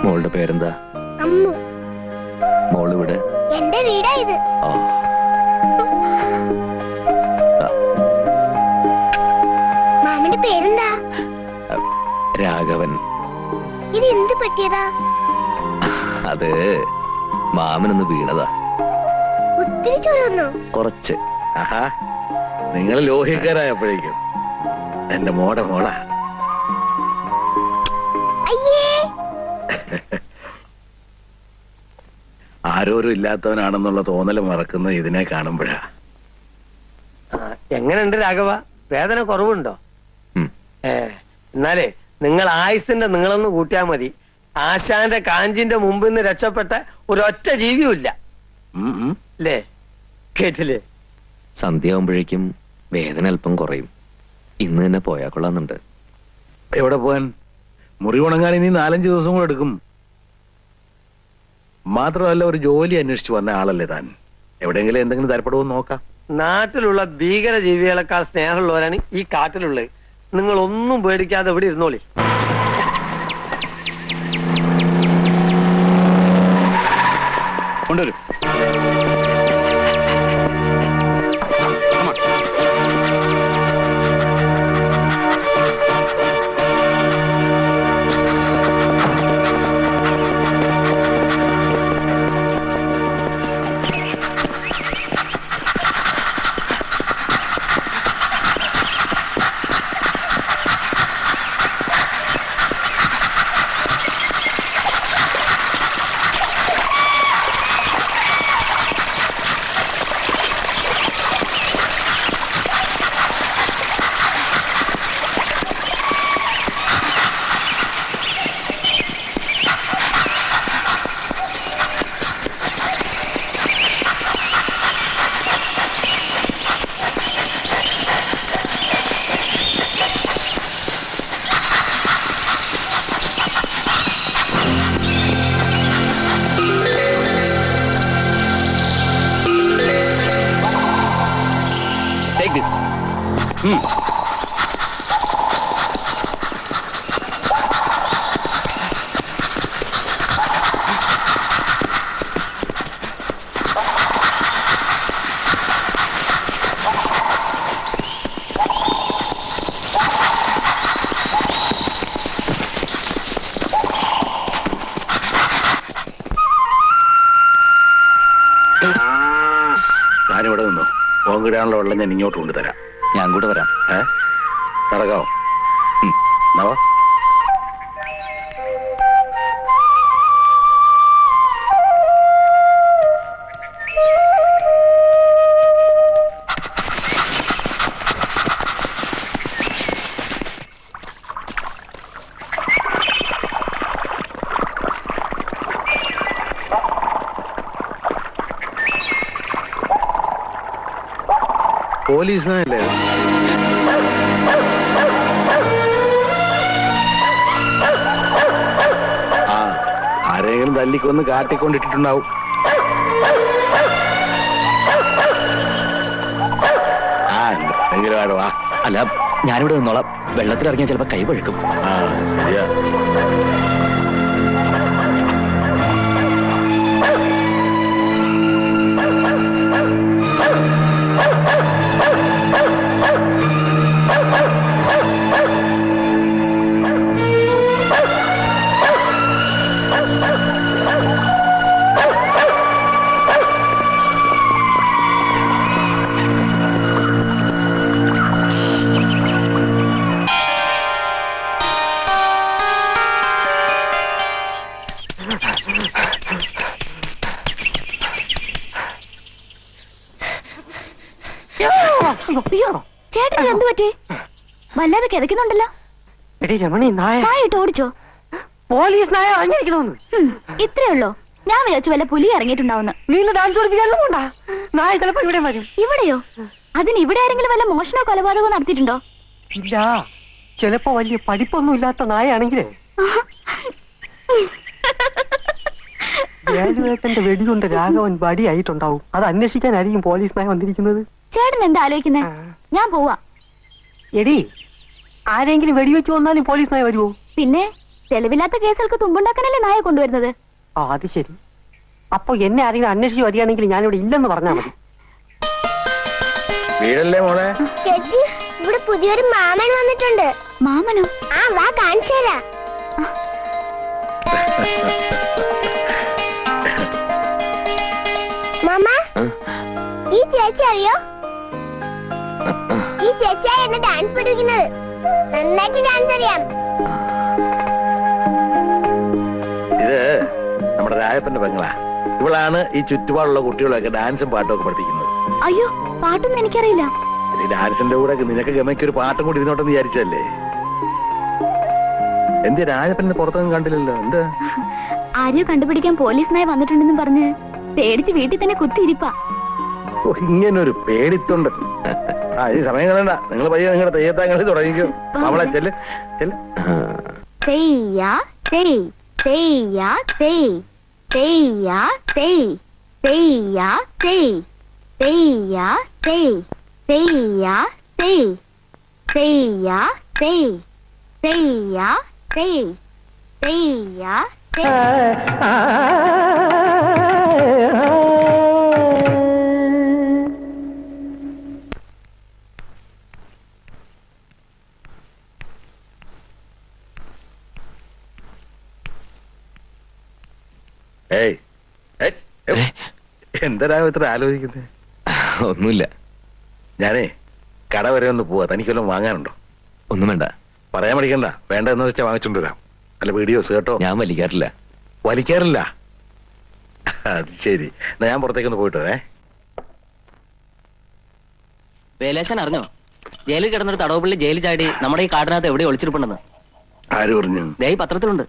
മോളുടെ പേരെന്താ? അമ്മു. മോള് ഇവിടെ? എന്റെ വീടാ ഇത്. ആ. മാമന്റെ പേരെന്താ? രാഘവൻ. ഇത് എന്ത് പറ്റിയതാ? അത് മാമനൊന്ന് വീണതാ. ഒത്തിരി ചൊല്ലുന്നു. കുറച്ച്. ആഹാ, നിങ്ങൾ ലോഹിക്കാരായപ്പോഴേക്കും എന്റെ മോടെ മോളാ. അയ്യേ. ആരോരും ഇല്ലാത്തവനാണെന്നുള്ള തോന്നല് മറക്കുന്നത് ഇതിനെ കാണുമ്പോഴാ. എങ്ങനെയുണ്ട് രാഘവ? വേദന കുറവുണ്ടോ? എന്നാലേ നിങ്ങൾ ആയുസിന്റെ നിങ്ങളൊന്ന് കൂട്ടിയാൽ മതി. ആശാന്റെ കാഞ്ചിന്റെ മുമ്പിൽ നിന്ന് രക്ഷപ്പെട്ട ഒരൊറ്റ ജീവിയുമില്ല. അല്ലേ? കേട്ടില്ലേ? സന്ധ്യയാവുമ്പോഴേക്കും വേദന അല്പം കുറയും. ഇന്ന് തന്നെ പോയാ കൊള്ളാന്നുണ്ട്. എവിടെ പോവാൻ? മുറി ഉണങ്ങാൻ ഇനി 4-5 ദിവസം കൂടെ എടുക്കും. മാത്രമല്ല, ഒരു ജോലി അന്വേഷിച്ചു വന്ന ആളല്ലേ താൻ. എവിടെയെങ്കിലും എന്തെങ്കിലും തരപ്പെടുമെന്ന് നോക്കാം. നാട്ടിലുള്ള ഭീകര ജീവികളെക്കാൾ സ്നേഹമുള്ളവരാണ് ഈ കാട്ടിലുള്ളത്. നിങ്ങൾ ഒന്നും പേടിക്കാതെ ഇവിടെ ഇരുന്നോളി. കൊണ്ടുവരും. താനിവിടെ നിന്നോ. പോങ്കിടാനുള്ള വെള്ളം ഞാൻ ഇങ്ങോട്ട് കൊണ്ടുതരാം. ഞാൻ കൂടെ വരാം. നടക്കാവോ? നവാ. പോലീസിനല്ലേ? ആ, ആരെങ്കിലും തല്ലിക്കൊന്ന് കാട്ടിക്കൊണ്ടിട്ടുണ്ടാവും. ആ, എന്തെങ്കിലും ആടുവാ. അല്ല, ഞാനിവിടെ നിന്നോളാം. വെള്ളത്തിലിറങ്ങിയാൽ ചിലപ്പോ കൈ പഴുക്കും. ആ, ശരിയാ. അയ്യോ, ചേട്ടൻ എന്ത് പറ്റി? വല്ലാതെ കിതയ്ക്കുന്നുണ്ടല്ലോ. രമണി, നായ നായിട്ട് ഓടിച്ചോ? പോലീസ് നായ അങ്ങിരിക്കണമെന്ന്. ഇത്രേ ഉള്ളോ? ഞാൻ വിചാരിച്ചു വല്ല പുലി ഇറങ്ങിയിട്ടുണ്ടാവുന്നു. നീ ഡാൻസ് പഠിപ്പിക്കാനും പോണ്ട. നായ ചിലപ്പോ ഇവിടെ വരും. ഇവിടെയോ? അതിന് ഇവിടെ ആരെങ്കിലും വല്ല മോഷണോ കൊലപാതകമോ നടത്തിയിട്ടുണ്ടോ? ഇല്ല, ചിലപ്പോ വലിയ പഠിപ്പൊന്നും ഇല്ലാത്ത നായാണെങ്കിലേ വേലുവേട്ടന്റെ വെടികൊണ്ട് രാഘവൻ വടിയായിട്ടുണ്ടാവും. അത് അന്വേഷിക്കാനായിരിക്കും പോലീസ് നായ വന്നിരിക്കുന്നത്. ചേട്ടൻ എന്താ ആലോചിക്കുന്നേ? ഞാൻ പോവാ. എടി, ആരെങ്കിലും വെടിവെച്ച് വന്നാലും പോലീസ് നായ വരുമോ? പിന്നെ തെളിവില്ലാത്ത കേസുകൾക്ക് തുമ്പുണ്ടാക്കാനല്ലേ നായ കൊണ്ടുവരുന്നത്. ആ, അത് ശരി. അപ്പൊ എന്നെ ആരെങ്കിലും അന്വേഷിച്ച് വരികയാണെങ്കിൽ ഞാനിവിടെ ഇല്ലെന്ന് പറഞ്ഞാൽ മതി. വീടല്ലേ മോളെ? ചേച്ചി, ഇവിടെ പുതിയൊരു മാമൻ വന്നിട്ടുണ്ട്. മാമനോ? ആ, വാ കാണിച്ചു തരാം. മാമ, ഈ ചേച്ചി അറിയോ? ഈ ചേച്ചിയാ എന്നെ ഡാൻസ് പഠിപ്പിക്കുന്നത്. നന്നായിട്ട് ഡാൻസ് അറിയാം. ഇത് നമ്മുടെ രായപ്പന്റെ പെങ്ങളാ. ഇവളാണ് ഈ ചുറ്റുപാടുള്ള കുട്ടികളൊക്കെ ഡാൻസും പാട്ടും ഒക്കെ പഠിപ്പിക്കുന്നത്. അയ്യോ, പാട്ടൊന്നും എനിക്കറിയില്ല. ഈ ഡാൻസിന്റെ കൂടെ നിനക്ക് ഗമയ്ക്കൊരു പാട്ടും കൂടി ഇതിനോട്ടെന്ന് വിചാരിച്ചല്ലേ? എന്ത് രാജപ്പനെ പുറത്തൊന്നും കണ്ടില്ലല്ലോ? എന്താ ആരെയോ കണ്ടുപിടിക്കാൻ പോലീസ് നായ വന്നിട്ടുണ്ടെന്ന് പറഞ്ഞ് പേടിച്ച് വീട്ടിൽ തന്നെ കുത്തിയിരിപ്പാ. ഇങ്ങനൊരു പേടിത്തൊണ്ട്. ആ, ഈ സമയം കളയണ്ട. നിങ്ങൾ പയ്യെ നിങ്ങളുടെ തെയ്യത്താൻ കളി തുടങ്ങിക്കും. അവളെ ചെല്ല് ചെല്ല്. തെയ്യാ തെയ്, തെയ്യാ തെയ്, തെയ്യാ തെയ്, തെയ്യാ തെയ്, തെയ്യാ തെയ്, തെയ്യാ തെയ്, തെയ്യാ തെയ്, തെയ്യാ തെയ്, തെയ്യാ ഏയ്, എന്തരാ ഇത്ര ആലോചിക്കുന്നത്? ഒന്നുമില്ല. ഞാനേ കട വരെ ഒന്ന് പോവാ. തനിക്കൊല്ലം വാങ്ങാനുണ്ടോ? ഒന്നും വേണ്ട. പറയാൻ പഠിക്കണ്ട. വേണ്ട എന്ന് വെച്ചാൽ വാങ്ങിച്ചോണ്ട് വരാം. അല്ല, വീഡിയോ കേട്ടോ? ഞാൻ വലിക്കാറില്ല. വലിക്കാറില്ല? അത് ശരി. എന്നാ ഞാൻ പുറത്തേക്കൊന്ന് പോയിട്ട് വരേ. വേലേശൻ അറിഞ്ഞോ? ജയിലിൽ കിടന്നൊരു തടവുപള്ളി ജയിലിൽ ചാടി നമ്മുടെ ഈ കാടിനകത്ത് എവിടെ ഒളിച്ചിരിപ്പുണ്ടെന്ന്? ആര് പറഞ്ഞു? ദേ ഈ പത്രത്തിലുണ്ട്.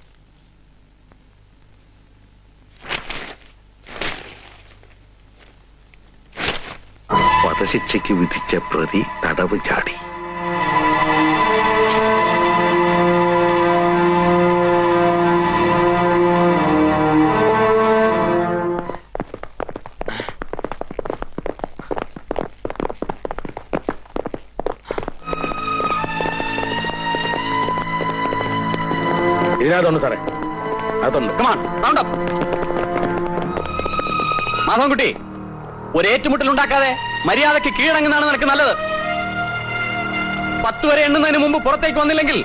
വധശിക്ഷയ്ക്ക് വിധിച്ച പ്രതി തടവ് ചാടി. ഇതിനകത്തുണ്ട് സാറേ, അകത്തുണ്ട്. മാധവൻകുട്ടി, ഒരു ഏറ്റുമുട്ടൽ ഉണ്ടാക്കാതെ മര്യാദയ്ക്ക് കീഴടങ്ങുന്നതാണ് നിനക്ക് നല്ലത്. 10 വരെ എണ്ണുന്നതിന് മുമ്പ് പുറത്തേക്ക് വന്നില്ലെങ്കിൽ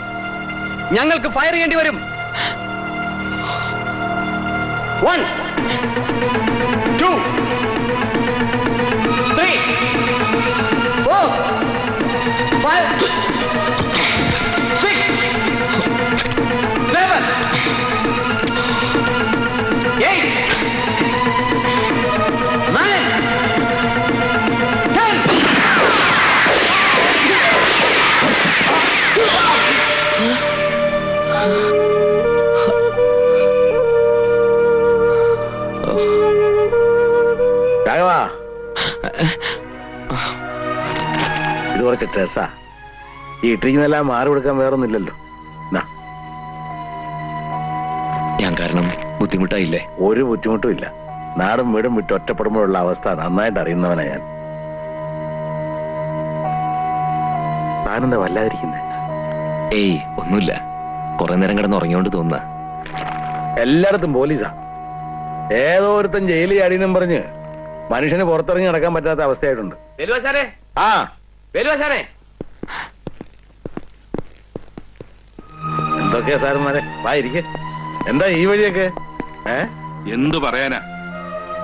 ഞങ്ങൾക്ക് ഫയർ ചെയ്യേണ്ടി വരും. 1 2 3 4 5 6 7 8 9 10. ഡ്രസ്സാ. ഈ ഇട്ടിരിക്കുന്നെല്ലാം മാറി കൊടുക്കാൻ വേറൊന്നുമില്ലല്ലോ. ഞാൻ കാരണം ബുദ്ധിമുട്ടായില്ലേ? ഒരു ബുദ്ധിമുട്ടും ഇല്ല. നാടും വീടും വിട്ട് ഒറ്റപ്പെടുമ്പോഴുള്ള അവസ്ഥ നന്നായിട്ട് അറിയുന്നവനാ ഞാൻ. താനെന്താ വല്ലാതിരിക്കുന്നേ? ഏയ് ഒന്നുമില്ല, കുറെ നേരം കിടന്ന് ഉറങ്ങിയോണ്ട് തോന്നുക. എല്ലായിടത്തും പോലീസാ. ഏതോ ഒരുത്തൻ ജയിലിൽ ചാടിയെന്നും പറഞ്ഞ് മനുഷ്യന് പുറത്തിറങ്ങി നടക്കാൻ പറ്റാത്ത അവസ്ഥയായിട്ടുണ്ട്. ആ എന്തൊക്കെയാ സാറന്മാരെ, വാ ഇരിക്കെ. എന്താ ഈ വഴിയൊക്കെ? എന്തു പറയാനാ,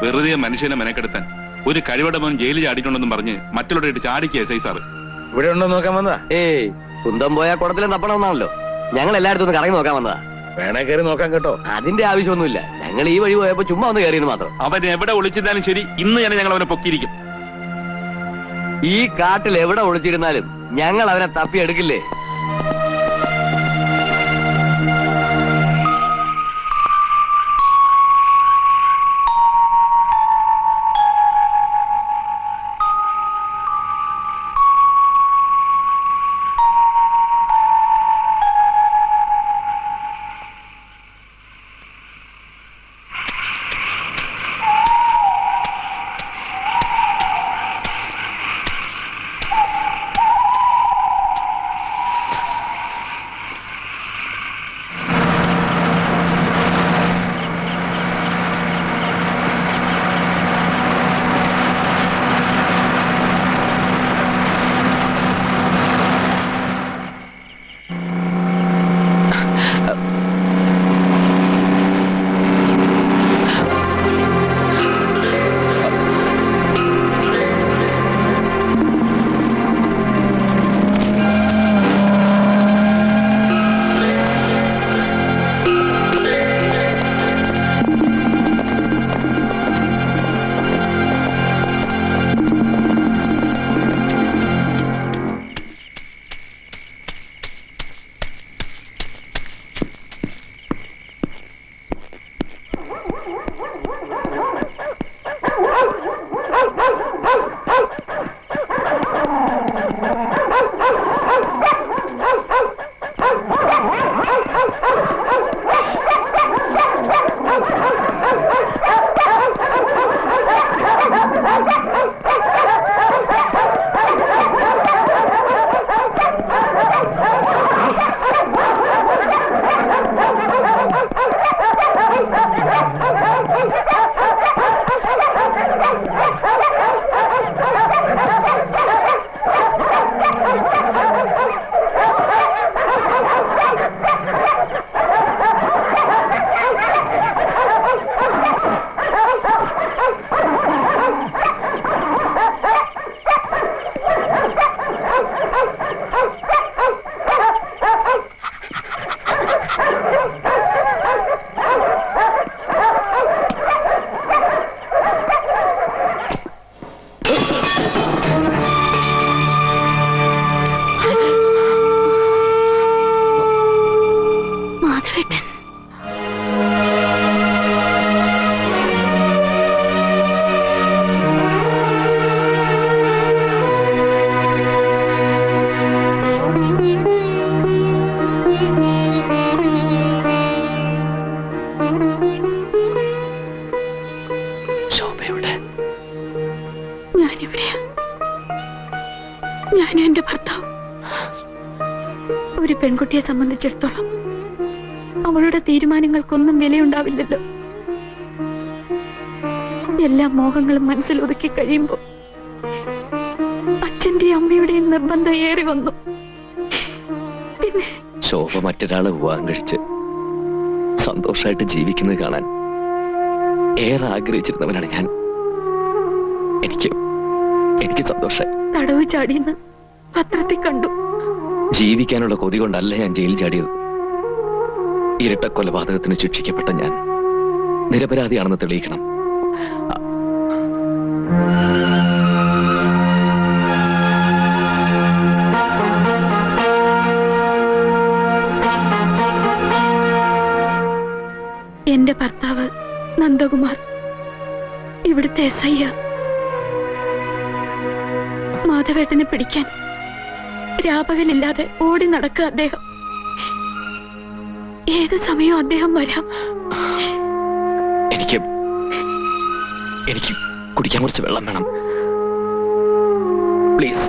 വെറുതെ മനുഷ്യനെ മെനക്കെടുത്താൻ. ഒരു കഴിവട മോൻ ജയിലിൽ ചാടിയിട്ടുണ്ടെന്നും പറഞ്ഞ് മറ്റുള്ളവരായിട്ട് ചാടിക്കുക എസ് ഐ സാറ്. ഇവിടെ ഉണ്ടോ നോക്കാൻ വന്നതാ? ഏയ് കുന്തം പോയാ കുടത്തിലും തപ്പണമെന്നാണല്ലോ. ഞങ്ങൾ എല്ലായിടത്തും ഒന്ന് കറങ്ങി നോക്കാൻ വന്നതാ. വേണേ കയറി നോക്കാൻ കേട്ടോ. അതിന്റെ ആവശ്യമൊന്നുമില്ല, ഞങ്ങൾ ഈ വഴി പോയപ്പോ ചുമ്മാ ഒന്ന് കയറിയെന്ന് മാത്രം. അവൻ എവിടെ ഒളിച്ചിരുന്നാലും ശരി, ഇന്ന് തന്നെ ഞങ്ങൾ അവനെ പൊക്കിയിരിക്കും. ഈ കാട്ടിൽ എവിടെ ഒളിച്ചിരുന്നാലും ഞങ്ങൾ അവനെ തപ്പിയെടുക്കില്ലേ? ഞാനും എന്റെ ഭർത്താവും. ഒരു പെൺകുട്ടിയെ സംബന്ധിച്ചിടത്തോളം അവളുടെ തീരുമാനങ്ങൾക്കൊന്നും വിലയുണ്ടാവില്ലല്ലോ. എല്ലാ മോഹങ്ങളും മനസ്സിൽ ഒതുക്കി കഴിയുമ്പോൾ അച്ഛന്റെയും അമ്മയുടെയും നിർബന്ധം ഏറി വന്നു. പിന്നെ ശോഭ മറ്റൊരാളെ വിവാഹം കഴിച്ച് സന്തോഷമായിട്ട് ജീവിക്കുന്നത് കാണാൻ ഏറെ ആഗ്രഹിച്ചിരുന്നവനാണ് ഞാൻ. എനിക്ക് സന്തോഷമായി. തടവ് ചാടിയെന്ന് പത്രത്തിൽ കണ്ടു. ജീവിക്കാനുള്ള കൊതി കൊണ്ടല്ല ഞാൻ ജയിലിൽ ചാടിയത്. ഇരട്ട കൊലപാതകത്തിന് ശിക്ഷിക്കപ്പെട്ട ഞാൻ നിരപരാധിയാണെന്ന് തെളിയിക്കണം. എന്റെ ഭർത്താവ് നന്ദകുമാർ ഇവിടുത്തെ SI. മാധവേട്ടനെ പിടിക്കാൻ രാപകലില്ലാതെ ഓടി നടക്കുക അദ്ദേഹം. ഏത് സമയവും അദ്ദേഹം വരാം. എനിക്ക് കുടിക്കാൻ കുറച്ച് വെള്ളം വേണം, പ്ലീസ്.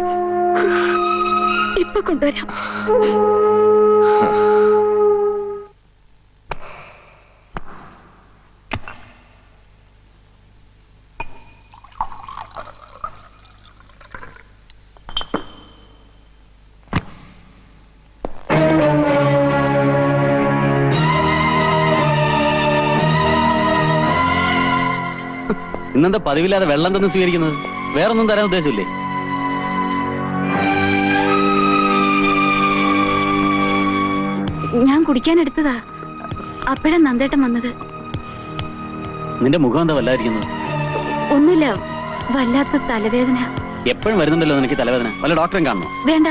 ഇപ്പൊ കൊണ്ടുവരാം. ഇന്നെന്താ പതിവില്ലാതെ വെള്ളം തന്നെ സ്വീകരിക്കുന്നത്? വേറൊന്നും തരാൻ ഉദ്ദേശമില്ലേ? ഞാൻ കുടിക്കാൻ എടുത്തതാ, അപ്പോഴാ നന്ദേട്ടൻ വന്നത്. നിന്റെ മുഖം എന്താ വല്ലാതിരിക്കുന്നത്? ഒന്നുമില്ല, വല്ലാത്ത തലവേദന. എപ്പോഴും വരുന്നുണ്ടല്ലോ നിനക്ക് തലവേദന. വല്ല ഡോക്ടറെ കാണണോ? വേണ്ട,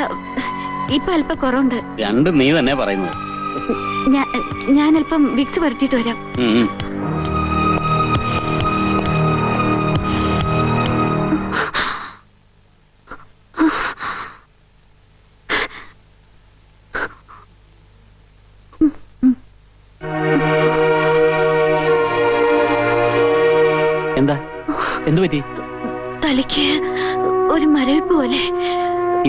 ഇപ്പൊ അല്പം കുറവുണ്ട്. രണ്ടും നീ തന്നെ പറയുന്നത്. ഞാൻ അല്പം വിക്സ് പുരട്ടിയിട്ട് വരാം. എന്താ, എന്തു പറ്റി? തലയ്ക്ക് ഒരു മരവിപ്പ് പോലെ.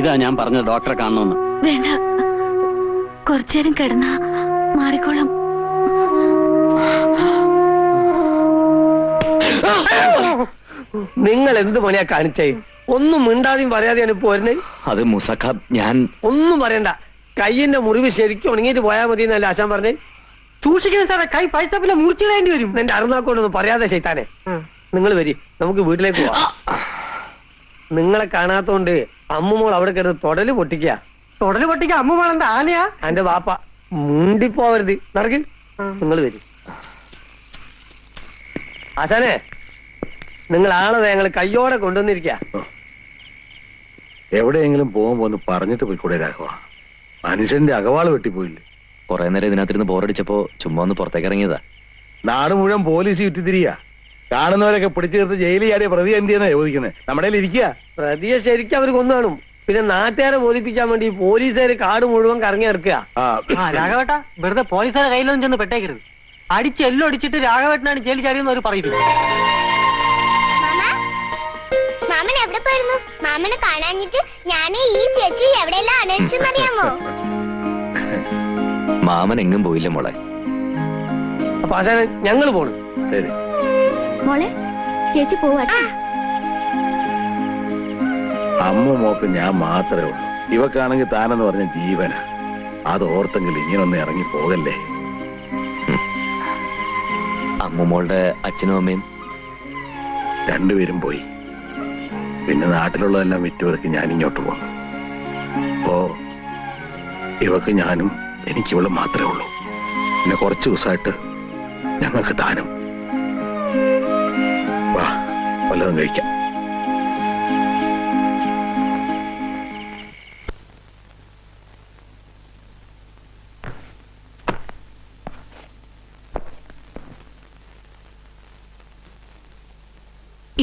ഇതാ ഞാൻ പറഞ്ഞത് ഡോക്ടറെ കാണണമെന്ന്. വേണ്ട, കുറച്ചേരം കിടന്നാ മാറിക്കോളാം. നിങ്ങൾ എന്ത് പണിയാ കാണിച്ചേ? ഒന്നും മിണ്ടാതെയും പറയാതെയാണ് ഇപ്പൊ വരുന്നേ. അത് മുസക്ക, ഞാൻ ഒന്നും പറയണ്ട. കയ്യിന്റെ മുറിവ് ശരിക്കും ഉണങ്ങിയിട്ട് പോയാൽ മതി എന്നല്ല ആശാൻ പറഞ്ഞേ. സൂക്ഷിക്കണം സാറേ, കൈ പഴുത്തപ്പില്ല മുറിച്ചിടേണ്ടി വരും. എന്റെ അറുനാക്കോടൊന്നും പറയാതെ ചെയ്താനെ. നിങ്ങൾ വരി, നമുക്ക് വീട്ടിലേക്ക് പോവാം. നിങ്ങളെ കാണാത്തോണ്ട് അമ്മുമോൾ അവിടെ കിടന്ന് തൊടല് പൊട്ടിക്ക. തൊടല് പൊട്ടിക്ക? അമ്മുമോൾ എന്താ ആനയാ? എന്റെ വാപ്പ മുണ്ടിപ്പോവരുത്. നടക്ക്, നിങ്ങൾ വരി. ആശാനെ, നിങ്ങൾ ആളെ ഞങ്ങൾ കയ്യോടെ കൊണ്ടുവന്നിരിക്ക. എവിടെയെങ്കിലും പോകുമ്പോ ഒന്ന് പറഞ്ഞിട്ട് പോയിക്കൂടെ രാഘവ? മനുഷ്യന്റെ അകവാള് വെട്ടിപ്പോയില്ലേ? കുറെ നേരം ഇതിനകത്തിരുന്ന് ബോറടിച്ചപ്പോ ചുമ്മാ ഒന്ന് പുറത്തേക്ക് ഇറങ്ങിയതാ. നാട് മുഴുവൻ പോലീസ് ചുറ്റിത്തിരിക. കാണുന്നവരൊക്കെ പിടിച്ചു ചേർത്ത് ജയിലിൽ ചാടിയ പ്രതി എന്തിയെന്നാ ചോദിക്കുന്നത്. നമ്മുടെ ഇരിക്കുക. പ്രതിയെ ശരിക്കും അവർ കൊന്നു കാണും. പിന്നെ നാട്ടുകാരെ ബോധിപ്പിക്കാൻ വേണ്ടി പോലീസുകാർ കാട് മുഴുവൻ കറങ്ങി നടക്കുക. രാഘവേട്ട, വെറുതെ പോലീസുകാരെ കയ്യിലൊന്നും ചെന്ന് പെട്ടേക്കരുത്. അടിച്ച് എല്ലാം അടിച്ചിട്ട് രാഘവേട്ടനാണ് ജയിലിൽ ചാടിയെന്ന് അവർ പറയുന്നു. മാമൻ എവിടെ പോയിരുന്നു? മാമനെ കാണാഞ്ഞിട്ട് ഞാൻ ഈ ചേച്ചി എവിടെയെല്ലാം അന്വേഷിച്ചെന്നറിയാമോ? മാമൻ എങ്ങും പോയില്ല മോളെ. അപ്പൊ ആശാനെ, ഞങ്ങൾ പോണു. ശരി മോളെ, ചേച്ചി പോവാ. അമ്മ മോക്ക് ഞാൻ മാത്രമേ ഉള്ളൂ. ഇവക്കാണെങ്കിൽ താനെന്ന് പറഞ്ഞ ജീവന. അത് ഓർത്തെങ്കിൽ ഇങ്ങനൊന്ന് ഇറങ്ങി പോകല്ലേ. അമ്മുമോളുടെ അച്ഛനും അമ്മയും രണ്ടുപേരും പോയി. പിന്നെ നാട്ടിലുള്ളതെല്ലാം വിറ്റുപെറുക്കി ഞാൻ ഇങ്ങോട്ട് പോന്നു. അപ്പോ ഇവക്ക് ഞാനും എനിക്കിവള് മാത്രമേ ഉള്ളൂ. പിന്നെ കുറച്ച് ദിവസമായിട്ട് ഞങ്ങൾക്ക് താനും. വാ, വല്ലതും കഴിക്കാം.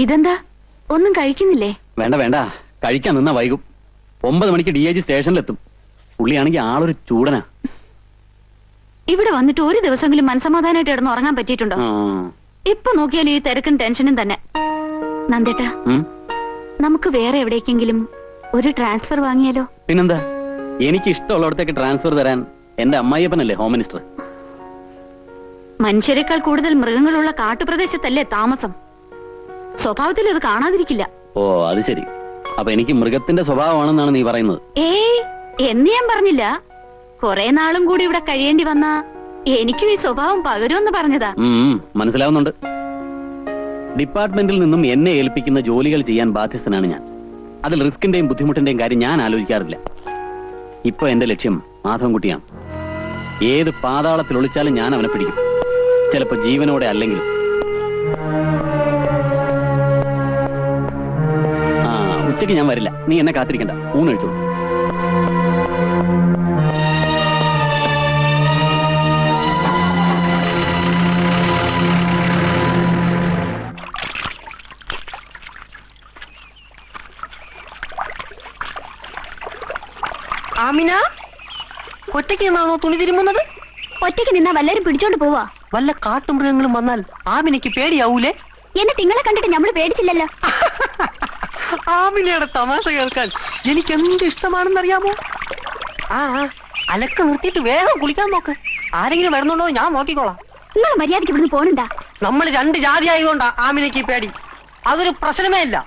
ഇതെന്താ, ഒന്നും കഴിക്കുന്നില്ലേ? വേണ്ട വേണ്ട, കഴിക്കാൻ നിന്നാ വൈകും. 9 മണിക്ക് DIG സ്റ്റേഷനിലെത്തും. പുള്ളിയാണെങ്കിൽ ആളൊരു ചൂടനാ. ഇവിടെ വന്നിട്ട് ഒരു ദിവസമെങ്കിലും മനസമാധാനമായിട്ട് കിടന്ന് ഉറങ്ങാൻ പറ്റിയിട്ടുണ്ടോ? ഇപ്പൊ നോക്കിയാൽ ഈ തിരക്കും ടെൻഷനും തന്നെ. നന്ദേട്ടാ, നമുക്ക് വേറെ എവിടേക്കെങ്കിലും ഒരു ട്രാൻസ്ഫർ വാങ്ങിയാലോ? പിന്നെന്താ, എനിക്ക് ഇഷ്ടമുള്ളടത്തേക്ക് ട്രാൻസ്ഫർ തരാൻ എന്റെ അമ്മായിയപ്പനല്ലേ ഹോം മിനിസ്റ്റർ. മനുഷ്യരെക്കാൾ കൂടുതൽ മൃഗങ്ങളുള്ള കാട്ടുപ്രദേശത്തല്ലേ താമസം. സ്വഭാവത്തിൽ അത് കാണാതിരിക്കില്ല. ഓ, അത് ശരി. അപ്പൊ എനിക്ക് മൃഗത്തിന്റെ സ്വഭാവമാണെന്നാണ് നീ പറയുന്നത്? ഏയ്, എന്ന് ഞാൻ പറഞ്ഞില്ല. കുറെ നാളും കൂടി ഇവിടെ കഴിയേണ്ടി വന്നാ എനിക്കും ഈ സ്വഭാവം പകരുമെന്ന് പറഞ്ഞതാ. മനസ്സിലാവുന്നുണ്ട്. ഡിപ്പാർട്ട്മെന്റിൽ നിന്നും എന്നെ ഏൽപ്പിക്കുന്ന ജോലികൾ ചെയ്യാൻ ബാധ്യസ്ഥനാണ് ഞാൻ. അതിൽ റിസ്കിന്റെയും ബുദ്ധിമുട്ടിന്റെയും കാര്യം ഞാൻ ആലോചിക്കാറില്ല. ഇപ്പൊ എന്റെ ലക്ഷ്യം മാധവൻകുട്ടിയാണ്. ഏത് പാതാളത്തിൽ ഒളിച്ചാലും ഞാൻ അവനെ പിടിക്കും. ചിലപ്പോ ജീവനോടെ അല്ലെങ്കിലും. ഉച്ചയ്ക്ക് ഞാൻ വരില്ല. നീ എന്നെ കാത്തിരിക്കണ്ട, ഊണ് കഴിച്ചോളൂ. ഒറ്റയ്ക്ക് നിന്നാണോ തുണി തിരുമുന്നത്? ഒറ്റയ്ക്ക് നിന്നാ വല്ലരും പിടിച്ചോണ്ട് പോവാ. വല്ല കാട്ടുമൃഗങ്ങളും വന്നാൽ ആമിനയ്ക്ക് പേടിയാവൂലേ? എന്നിട്ട് നിങ്ങളെ കണ്ടിട്ട് നമ്മള് പേടിച്ചില്ലല്ലോ. ആമിനയുടെ തമാശ കേൾക്കാൻ എനിക്ക് എന്ത് ഇഷ്ടമാണെന്നറിയാമോ? അലക്ക് നിർത്തിയിട്ട് വേഗം കുളിക്കാൻ നോക്ക്. ആരെങ്കിലും വരുന്നുണ്ടോ ഞാൻ നോക്കിക്കോളാം. നിങ്ങൾ മര്യാദയ്ക്ക് ഇവിടുന്ന് പോണുണ്ടാ? നമ്മൾ 2 ജാതി ആയതുകൊണ്ടാ ആമിനയ്ക്ക് പേടി. അതൊരു പ്രശ്നമേ ഇല്ല.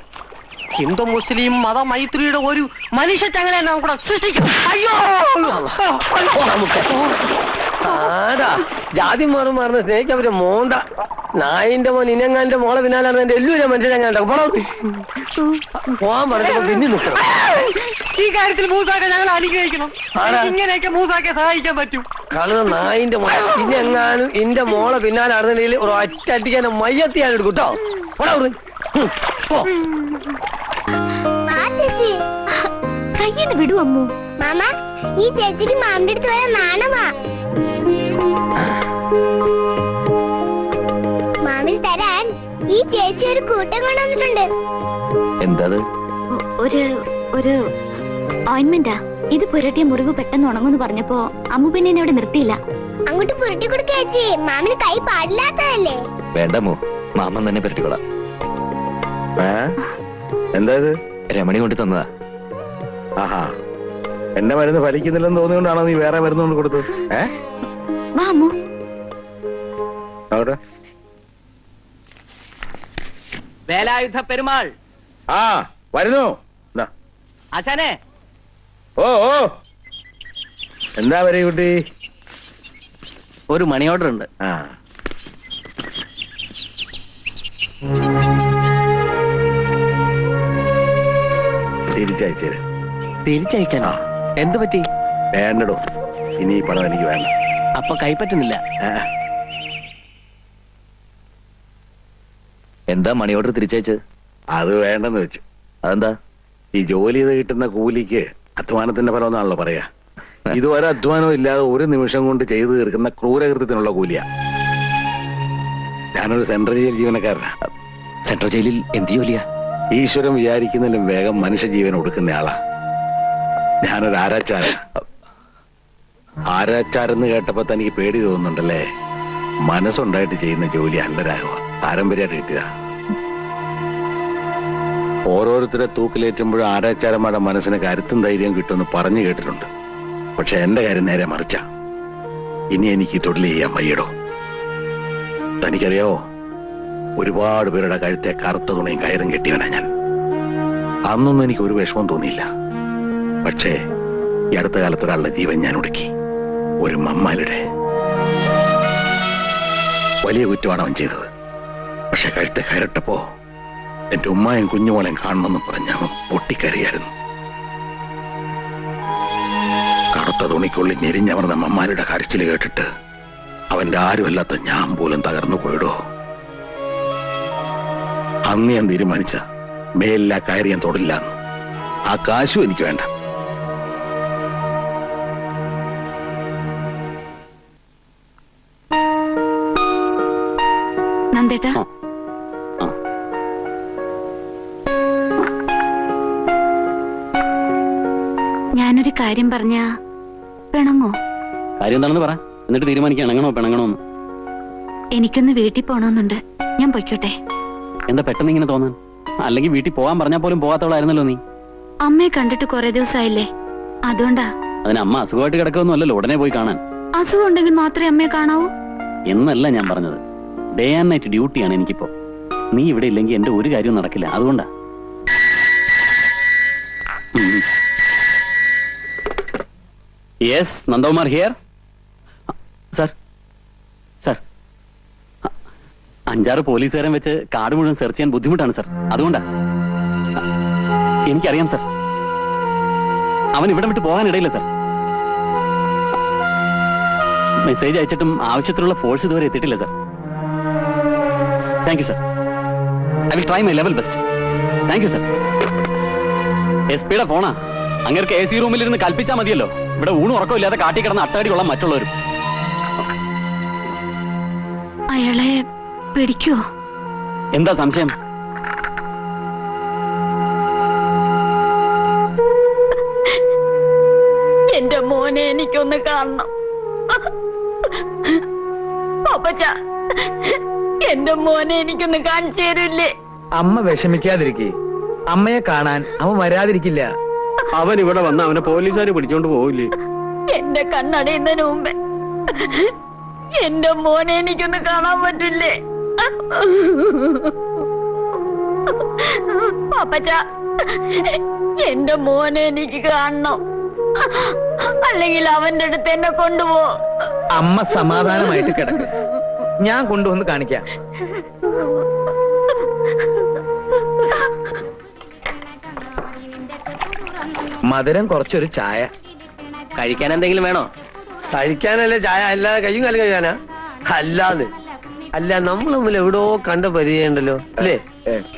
ഹിന്ദു മുസ്ലിം മതമൈത്രിയുടെ ഒരു മനുഷ്യ ചങ്ങല കൂടെ സൃഷ്ടിക്കും. അയ്യോ ജാതി മാറുന്ന സ്നേഹിക്കവര് മോന്ത നായിന്റെ മോൻ ഇനങ്ങാന്റെ മോളെ പിന്നാലാണ് എന്റെ എല്ലാവരും മനുഷ്യനെങ്ങാണ്ട പോവാൻ പറഞ്ഞപ്പോ പിന്നെ നിൽക്കണം. ഈ കാര്യത്തിൽ മൂസാക്കെ ഞങ്ങൾ അനുഗ്രഹിക്കണം. ഇങ്ങനെയൊക്കെ മൂസാക്കെ സഹായിക്കാൻ പറ്റും. കാരണം നായിന്റെ മോളെ ഇനെങ്ങാനും എന്റെ മോളെ പിന്നാലാണെന്നുണ്ടെങ്കിൽ ഒരു ഒറ്റടിക്കാൻ മയ്യത്തിയാണ് എടുക്കും കേട്ടോ. കയ്യെന്ന് വിടൂ അമ്മു. മാമ, ഈ ചേച്ചിക്ക് മാമിന്റെ അടുത്ത് വരാൻ നാണമാ. മാമിന് തരാൻ ഈ ചേച്ചി ഒരു കൂട്ടം കൊണ്ടുവന്നിട്ടുണ്ട്. എന്താ ഒരു ഓയിന്റ്മെന്റാ. ഇത് പുരട്ടിയ മുറിവ് പെട്ടെന്ന് ഉണങ്ങുന്നു പറഞ്ഞപ്പോ അമ്മു പിന്നെ എന്നെ ഇവിടെ നിർത്തിയില്ല. അങ്ങോട്ട് പുരട്ടി കൊടുക്ക ചേച്ചി. മാമിന് കൈ പാടില്ലാത്തതല്ലേ? വേണ്ടമോ, മാമൻ തന്നെ പരട്ടിക്കൊള്ളാം. എന്താ ഇത്? രമണി കൊണ്ട് തന്നതാ. ആഹാ, എന്റെ മരുന്ന് ഫലിക്കുന്നില്ലെന്ന് തോന്നിയോണ്ടാണോ നീ വേറെ മരുന്ന് കൊണ്ട് കൊടുത്തത്? വാ അമ്മു. അവിടെ വേലായുധ പെരുമാൾ വരുന്നു. ആശാനെ. ഓ എന്താ വരെ കുട്ടി? ഒരു മണി ഓർഡർ ഉണ്ട്. തിരിച്ചയക്കാനോ? എന്ത് പറ്റി? വേണ്ടടോ, ഇനി ഈ പണം എനിക്ക് വേണ്ട. അപ്പൊ കൈപ്പറ്റുന്നില്ല. എന്താ മണി ഓർഡർ തിരിച്ചയച്ചത്? അത് വേണ്ടെന്ന് വെച്ചു. അതെന്താ? ഈ ജോലി ചെയ്ത് കിട്ടുന്ന കൂലിക്ക് അധ്വാനത്തിന്റെ ഫലം എന്നാണല്ലോ പറയാ. ഇതുവരെ അധ്വാനം ഇല്ലാതെ ഒരു നിമിഷം കൊണ്ട് ചെയ്തു തീർക്കുന്ന ക്രൂരകൃത്യത്തിനുള്ള കൂലിയാ. ഞാനൊരു സെൻട്രൽ ജയിൽ ജീവനക്കാരനാ. സെൻട്രൽ ജയിലിൽ എന്ത് ജോലിയാ? ഈശ്വരൻ വിചാരിക്കുന്നതിലും വേഗം മനുഷ്യജീവൻ ഒടുക്കുന്ന ആളാ. ഞാനൊരു ആരാച്ചാരെന്ന് കേട്ടപ്പോ തനിക്ക് പേടി തോന്നുന്നുണ്ടല്ലേ? മനസ്സുണ്ടായിട്ട് ചെയ്യുന്ന ജോലി അല്ല രാഘവ, പാരമ്പര്യമായിട്ട് കിട്ടിയതാ. ഓരോരുത്തരെ തൂക്കിലേറ്റുമ്പോഴും ആരാച്ചാരന്മാരുടെ മനസ്സിന് കരുത്തും ധൈര്യം കിട്ടുമെന്ന് പറഞ്ഞു കേട്ടിട്ടുണ്ട്. പക്ഷെ എന്റെ കാര്യം നേരെ മറിച്ചാ. ഇനി എനിക്ക് തൊഴിൽ ചെയ്യാൻ വയ്യടോ. തനിക്കറിയാവോ, ഒരുപാട് പേരുടെ കഴുത്തെ കറുത്ത തുണയും കയറും കെട്ടിയവനാ ഞാൻ. അന്നൊന്നും എനിക്ക് ഒരു വിഷമം തോന്നിയില്ല. പക്ഷേ ഈ അടുത്ത കാലത്ത് ഒരാളുടെ ജീവൻ ഞാൻ ഒടുക്കി. ഒരു മമ്മാലിയുടെ. വലിയ കുറ്റമാണ് അവൻ ചെയ്തത്. പക്ഷെ കഴുത്തെ കയറിട്ടപ്പോ എന്റെ ഉമ്മായും കുഞ്ഞുമോളെയും കാണണമെന്ന് പറഞ്ഞ അവൻ പൊട്ടിക്കരയായിരുന്നു. കറുത്ത തുണിക്കുള്ളിൽ ഞെരിഞ്ഞമർന്ന മമ്മാലിയുടെ കരച്ചിൽ കേട്ടിട്ട് അവന്റെ ആരുമല്ലാത്ത ഞാൻ പോലും തകർന്നു പോയിടോ. അന്ന് ഞാൻ തീരുമാനിച്ച മേലില്ല കയറി ഞാൻ തൊടില്ല. ആ കാശും എനിക്ക് വേണ്ട. നന്ദേട്ടാ, ഞാനൊരു കാര്യം പറഞ്ഞ പിണങ്ങോ? കാര്യം എന്താണെന്ന് പറ, എന്നിട്ട് തീരുമാനിക്കാൻ ഇണങ്ങണോ പിണങ്ങണോന്ന്. എനിക്കൊന്ന് വീട്ടിൽ പോണമെന്നുണ്ട്. ഞാൻ പൊയ്ക്കോട്ടെ? എന്താ പെട്ടെന്ന് ഇങ്ങനെ തോന്നാൻ? അല്ലെങ്കിൽ വീട്ടിൽ പോകാൻ പറഞ്ഞാൽ പോലും പോകാത്തവളായിരുന്നല്ലോ നീ. അമ്മയെ കണ്ടിട്ട് കുറെ ദിവസമായില്ലേ, അതുകൊണ്ടാ. അതിന് അമ്മ അസുഖമായിട്ട് കിടക്കൊന്നും അല്ലല്ലോ ഉടനെ പോയി കാണാൻ. അസുഖം ഉണ്ടെങ്കിൽ മാത്രമേ അമ്മയെ കാണാവൂ എന്നല്ല ഞാൻ പറഞ്ഞത്. ഡേ ആൻഡ് നൈറ്റ് ഡ്യൂട്ടിയാണ് എനിക്കിപ്പോ. നീ ഇവിടെ ഇല്ലെങ്കിൽ എന്റെ ഒരു കാര്യവും നടക്കില്ല. അതുകൊണ്ടാ. Yes, Nandakumar here. Sir, sir, 5-6 പോലീസുകാരൻ വെച്ച് കാട് മുഴുവൻ സെർച്ച് ചെയ്യാൻ ബുദ്ധിമുട്ടാണ് സർ. അതുകൊണ്ടാ. എനിക്കറിയാം സർ. അവൻ ഇവിടെ വിട്ട് പോകാനിടയില്ല സർ. മെസ്സേജ് അയച്ചിട്ടും ആവശ്യത്തിലുള്ള ഫോഴ്സ് ഇതുവരെ എത്തിയിട്ടില്ല sir. Thank you sir. I will try my level best. Thank you sir. എസ്.പിയുടെ ഫോണാ. അങ്ങേർക്ക് AC റൂമിൽ ഇരുന്ന് കൽപ്പിച്ചാ മതിയല്ലോ. ഇവിടെ ഊണും ഉറക്കമില്ലാതെ കാട്ടി കിടന്ന് അട്ടടി കൊള്ളാൻ മറ്റുള്ളവരും. അയാളെ പിടിക്കോ? എന്താ സംശയം? എന്റെ മോനെ എനിക്ക് എനിക്കൊന്ന് കാണണം. പാപ്പച്ച, എന്റെ മോനെ എനിക്കൊന്ന് കാണിച്ചു തരില്ലേ? അമ്മ വിഷമിക്കാതിരിക്കേ. അമ്മയെ കാണാൻ അവൻ വരാതിരിക്കില്ല. അവൻ ഇവിടെ വന്ന് അവനെ പോലീസുകാർ പിടിച്ചോണ്ട് പോവില്ലേ? എന്റെ കണ്ണടയുന്നതിന് മുമ്പേ എന്റെ മോനെ എനിക്കൊന്ന് കാണാൻ പറ്റില്ലേ? പാപ്പച്ച, എന്റെ മോനെ എനിക്ക് കാണണം, അല്ലെങ്കിൽ അവന്റെ അടുത്ത് എന്നെ കൊണ്ടുപോ. അമ്മ സമാധാനമായിട്ട് കിടക്ക്, ഞാൻ കൊണ്ടുവന്ന് കാണിക്കാം. മധുരം കുറച്ചൊരു ചായ. കഴിക്കാൻ എന്തെങ്കിലും വേണോ? കഴിക്കാനല്ലേ ചായ, അല്ലാതെ കയ്യും കാലം കഴിയാനാ? അല്ലാതെ അല്ല, നമ്മൾ തമ്മിൽ എവിടോ കണ്ട പരിചയമുണ്ടല്ലോ അല്ലേ?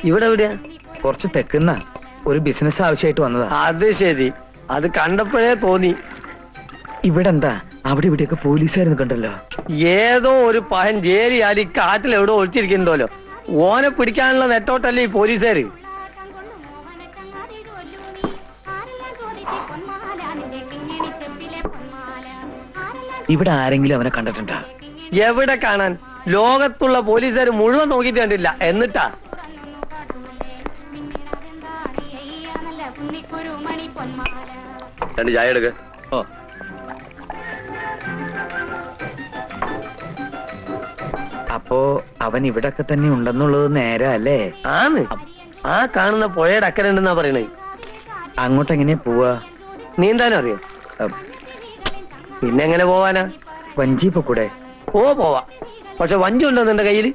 ഇവിടെ എവിടെയാ? കുറച്ച് തെക്കുന്ന ഒരു ബിസിനസ് ആവശ്യമായിട്ട് വന്നതാ. അത് ശരി, അത് കണ്ടപ്പോഴേ തോന്നി. ഇവിടെ എന്താ അവിടെ ഇവിടെയൊക്കെ പോലീസുകാർ നിൽക്കണ്ടല്ലോ. ഏതോ ഒരു പഹൻ ജേരിയാലി കാട്ടിൽ എവിടോ ഒളിച്ചിരിക്കണ്ടല്ലോ. ഓനെ പിടിക്കാനുള്ള നെട്ടോട്ടല്ലേ ഈ പോലീസുകാര്. ഇവിടെ ആരെങ്കിലും അവനെ കണ്ടിട്ടുണ്ടാ? എവിടെ കാണാൻ? ലോകത്തുള്ള പോലീസുകാർ മുഴുവൻ നോക്കിയിട്ട് കണ്ടില്ല. എന്നിട്ടാ രണ്ട് ചായ എടുക്ക. ഓ, അപ്പോ അവൻ ഇവിടൊക്കെ തന്നെ ഉണ്ടെന്നുള്ളത് നേരാ അല്ലേ? ആണ്. ആ കാണുന്ന പുഴയുടെ അക്കരെ ഉണ്ടെന്നാ പറയണേ. അങ്ങോട്ട് എങ്ങനെയാ പോവാ? നീന്താനും അറിയോ? പിന്നെ എങ്ങനെ പോവാനാ? വഞ്ചി പൊക്കൂടെ? പോവാ, പക്ഷെ വഞ്ചി ഉണ്ടോ നിന്റെ കയ്യില്?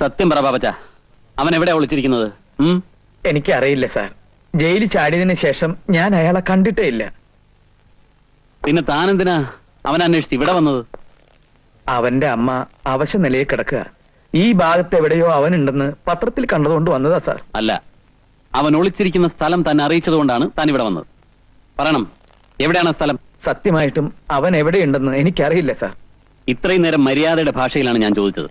സത്യം പറ പാപ്പച്ച, അവൻ എവിടെയാ ഒളിച്ചിരിക്കുന്നത്? എനിക്കറിയില്ല സാർ. ജയിലിൽ ചാടിയതിനു ശേഷം ഞാൻ അയാളെ കണ്ടിട്ടേ ഇല്ല. പിന്നെ താനെന്തിനാ അവൻ അന്വേഷിച്ച് ഇവിടെ വന്നത്? അവന്റെ അമ്മ അവശ നിലയിൽ കിടക്കുക. ഈ ഭാഗത്ത് എവിടെയോ അവനുണ്ടെന്ന് പത്രത്തിൽ കണ്ടതുകൊണ്ട് വന്നതാ സാർ. അല്ല, അവൻ ഒളിച്ചിരിക്കുന്ന സ്ഥലം തന്നെ അറിയിച്ചതുകൊണ്ടാണ് താൻ ഇവിടെ വന്നത്. പറയണം, എവിടെയാണ് സ്ഥലം? സത്യമായിട്ടും അവൻ എവിടെയുണ്ടെന്ന് എനിക്കറിയില്ല സാർ. ഇത്രയും നേരം മര്യാദയുടെ ഭാഷയിലാണ് ഞാൻ ചോദിച്ചത്.